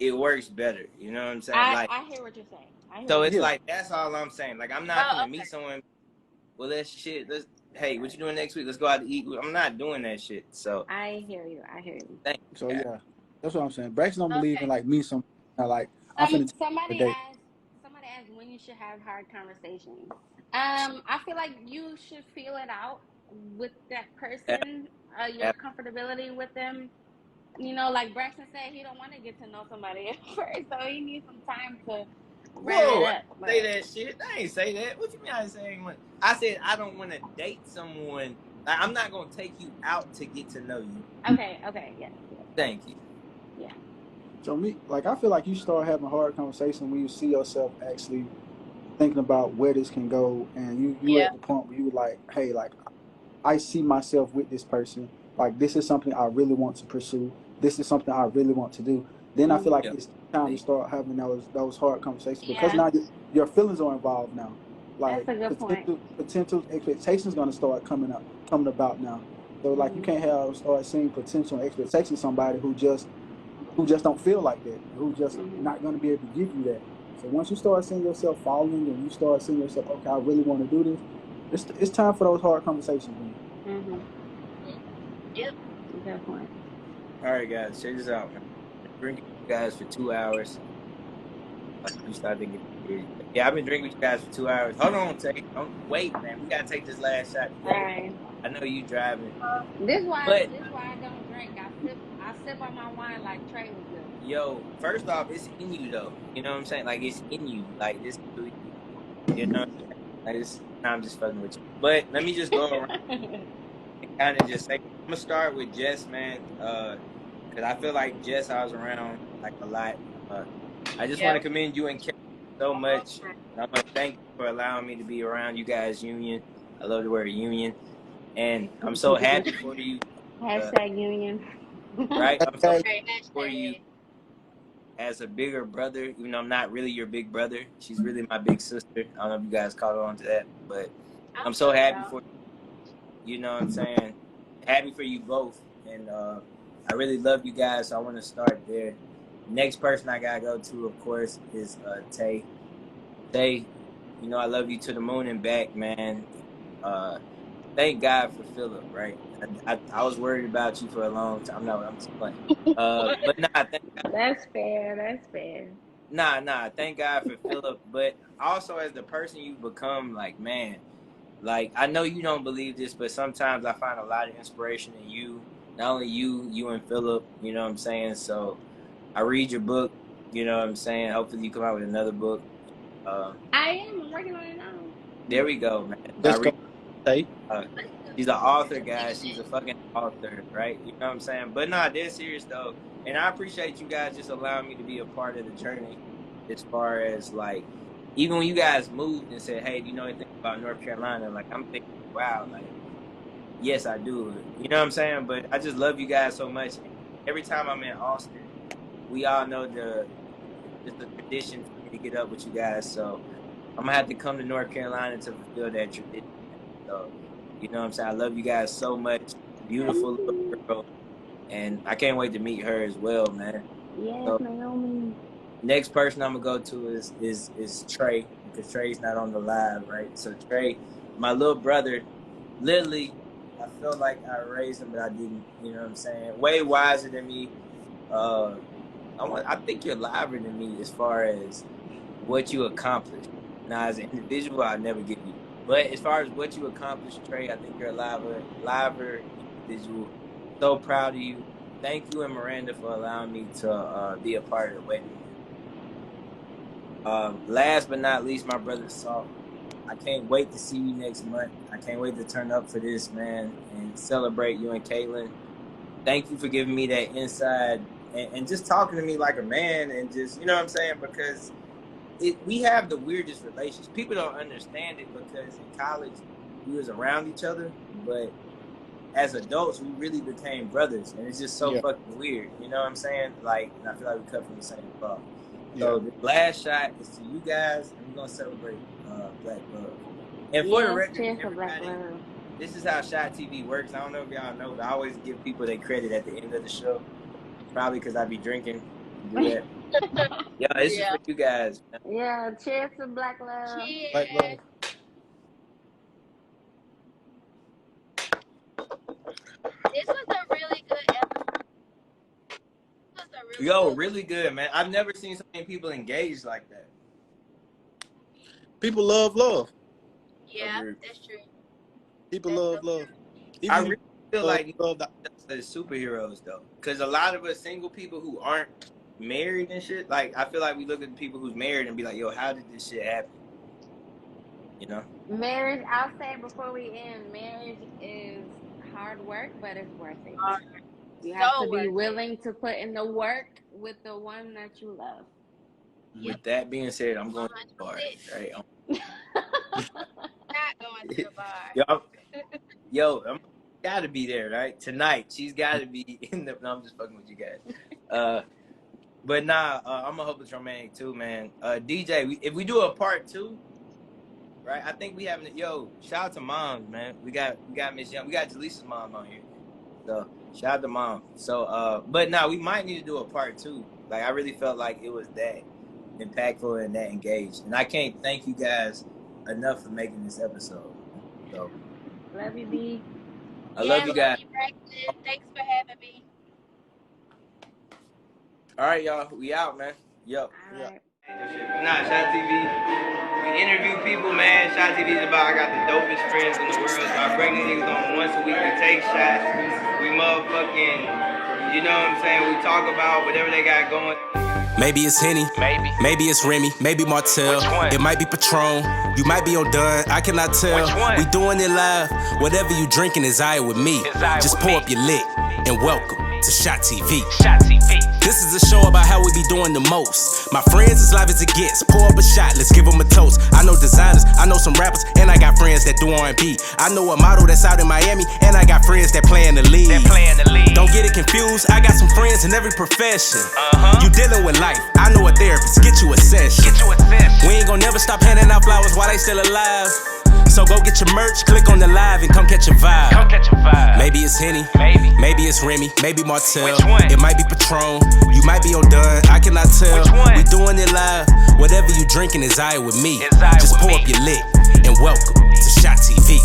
it works better. You know what I'm saying? I hear what you're saying. So it's like, that's all I'm saying. Like, I'm not gonna meet someone. Well, hey, what you doing next week? Let's go out to eat. I'm not doing that shit. So I hear you. Thank you. So yeah, that's what I'm saying. Braxton don't believe in like me. Like I'm finna somebody asked when you should have hard conversations. I feel like you should feel it out with that person. Your comfortability with them. Like Braxton said, he don't want to get to know somebody at first, so he needs some time to. Whoa, I didn't say that shit. I ain't say that. What you mean I saying? I said I don't want to date someone. Like, I'm not gonna take you out to get to know you. Okay, yeah. Thank you. Yeah. So I feel like you start having hard conversation when you see yourself actually thinking about where this can go, and you at the point where you like, hey, like I see myself with this person. Like, this is something I really want to pursue. This is something I really want to do. Then I feel like it's time to start having those hard conversations, because now your feelings are involved now. Like, that's a good point. Potential expectations going to start coming about now. So like you can't start seeing potential and expectations somebody who just don't feel like that, who just not going to be able to give you that. So once you start seeing yourself falling and you start seeing yourself, okay, I really want to do this, it's time for those hard conversations. Yep. Good point. All right, guys, check this out, man. Drinking with you guys for 2 hours. You start thinking, yeah, I've been drinking with you guys for 2 hours. Hold on, don't wait, man. We gotta take this last shot. All right. I know you driving. This why I don't drink. I sip on my wine like Trey was doing. Yo, first off, it's in you though. You know what I'm saying? Like, it's in you. Like, this, you know. Like, this, I'm just fucking with you. But let me just go around and kind of just say, I'm gonna start with Jess, man. Because I feel like Jess, I was around like a lot. I just want to commend you and Kevin so much. I want to thank you for allowing me to be around you guys, union. I love the word union. And I'm so happy for you. Hashtag union. Right? I'm so happy for you as a bigger brother, even though I'm not really your big brother. She's really my big sister. I don't know if you guys caught on to that, but I'm so happy for you. You know what I'm saying? Happy for you both. And I really love you guys, so I want to start there. Next person I got to go to, of course, is Tay. Tay, you know I love you to the moon and back, man. thank God for Philip, right? I was worried about you for a long time. No, I'm just playing. But nah, That's fair. That's fair. thank God for Philip. But also as the person you become, like, man, like, I know you don't believe this, but sometimes I find a lot of inspiration in you. Not only you and Philip, you know what I'm saying? So I read your book, you know what I'm saying? Hopefully you come out with another book. I'm working on it now. There we go, man. I Let's go. read Hey, she's an author, guys. She's a fucking author, right? You know what I'm saying? But nah, dead serious though. And I appreciate you guys just allowing me to be a part of the journey as far as like, even when you guys moved and said, hey, do you know anything about North Carolina? Like, I'm thinking, wow, like, yes, I do. You know what I'm saying? But I just love you guys so much. Every time I'm in Austin, we all know it's a tradition for me to get up with you guys. So I'm gonna have to come to North Carolina to fulfill that tradition. So, you know what I'm saying? I love you guys so much. Beautiful little girl. And I can't wait to meet her as well, man. Yes, So, Naomi. next person I'm gonna go to is Trey, because Trey's not on the live, right? So Trey, my little brother, literally, I feel like I raised him, but I didn't. You know what I'm saying? Way wiser than me. I think you're liver than me as far as what you accomplished. Now, as an individual, I'll never get you. But as far as what you accomplished, Trey, I think you're a liver individual. So proud of you. Thank you and Miranda for allowing me to be a part of the wedding. Last but not least, my brother Salt. I can't wait to see you next month. I can't wait to turn up for this, man, and celebrate you and Caitlin. Thank you for giving me that inside and just talking to me like a man, and just, you know what I'm saying? Because we have the weirdest relations. People don't understand it because in college we was around each other, but as adults we really became brothers, and it's just so fucking weird. You know what I'm saying? Like, and I feel like we cut from the same cloth. So the last shot is to you guys, and we're gonna celebrate Black Love. And for the record, everybody, this is how Shot TV works. I don't know if y'all know, but I always give people their credit at the end of the show. Probably because I be drinking. Do that. Yeah, this is for you guys. Yeah, cheers to Black Love. Cheers. Black Love. This was a really good episode. Really good, man. I've never seen so many people engaged like that. People love love. Yeah, that's true. People love love. I really feel like love the superheroes though, because a lot of us single people who aren't married and shit, like, I feel like we look at the people who's married and be like, yo, how did this shit happen? You know? Marriage, I'll say before we end, marriage is hard work, but it's worth it. You have to be willing to put in the work with the one that you love. With that being said, I'm going to the bar, right? Not going to the bar. Yo, I'm gotta be there, right? Tonight, she's gotta be in the. No, I'm just fucking with you guys. But nah, I'm gonna hope it's romantic too, man. DJ, if we do a part 2, right? I think we having shout out to moms, man. We got Miss Young, we got Jaleesa's mom on here. So shout out to mom. So but nah, we might need to do a part 2. Like, I really felt like it was that impactful and that engaged. And I can't thank you guys enough for making this episode. So love you, B. I love you guys. Thanks for having me. All right, y'all. We out, man. Yo. All right. Nah, Shot TV. We interview people, man. Shot TV is about, I got the dopest friends in the world. So I bring these niggas on once a week. We take shots. We motherfucking, you know what I'm saying? We talk about whatever they got going. Maybe it's Henny, maybe it's Remy, maybe Martell, it might be Patron, you might be on Dunn, I cannot tell. We doing it live, whatever you drinking is alright with me. Just pour up your lit and welcome to Shot TV. This is a show about how we be doing the most. My friends as live as it gets, pour up a shot, let's give them a toast. I know designers, I know some rappers, and I got friends that do R&B. I know a model that's out in Miami, and I got friends that play in the league. Don't get it confused, I got some friends in every profession. You dealing with life, I know a therapist, get you a session. We ain't gon' never stop handing out flowers while they still alive. So go get your merch, click on the live, and come catch a vibe. Maybe it's Henny, maybe it's Remy, maybe Martell, it might be Patron, you might be on Dunn, I cannot tell. We doing it live, whatever you drinking is alright with me. Just pour up your lit and welcome to Shot TV.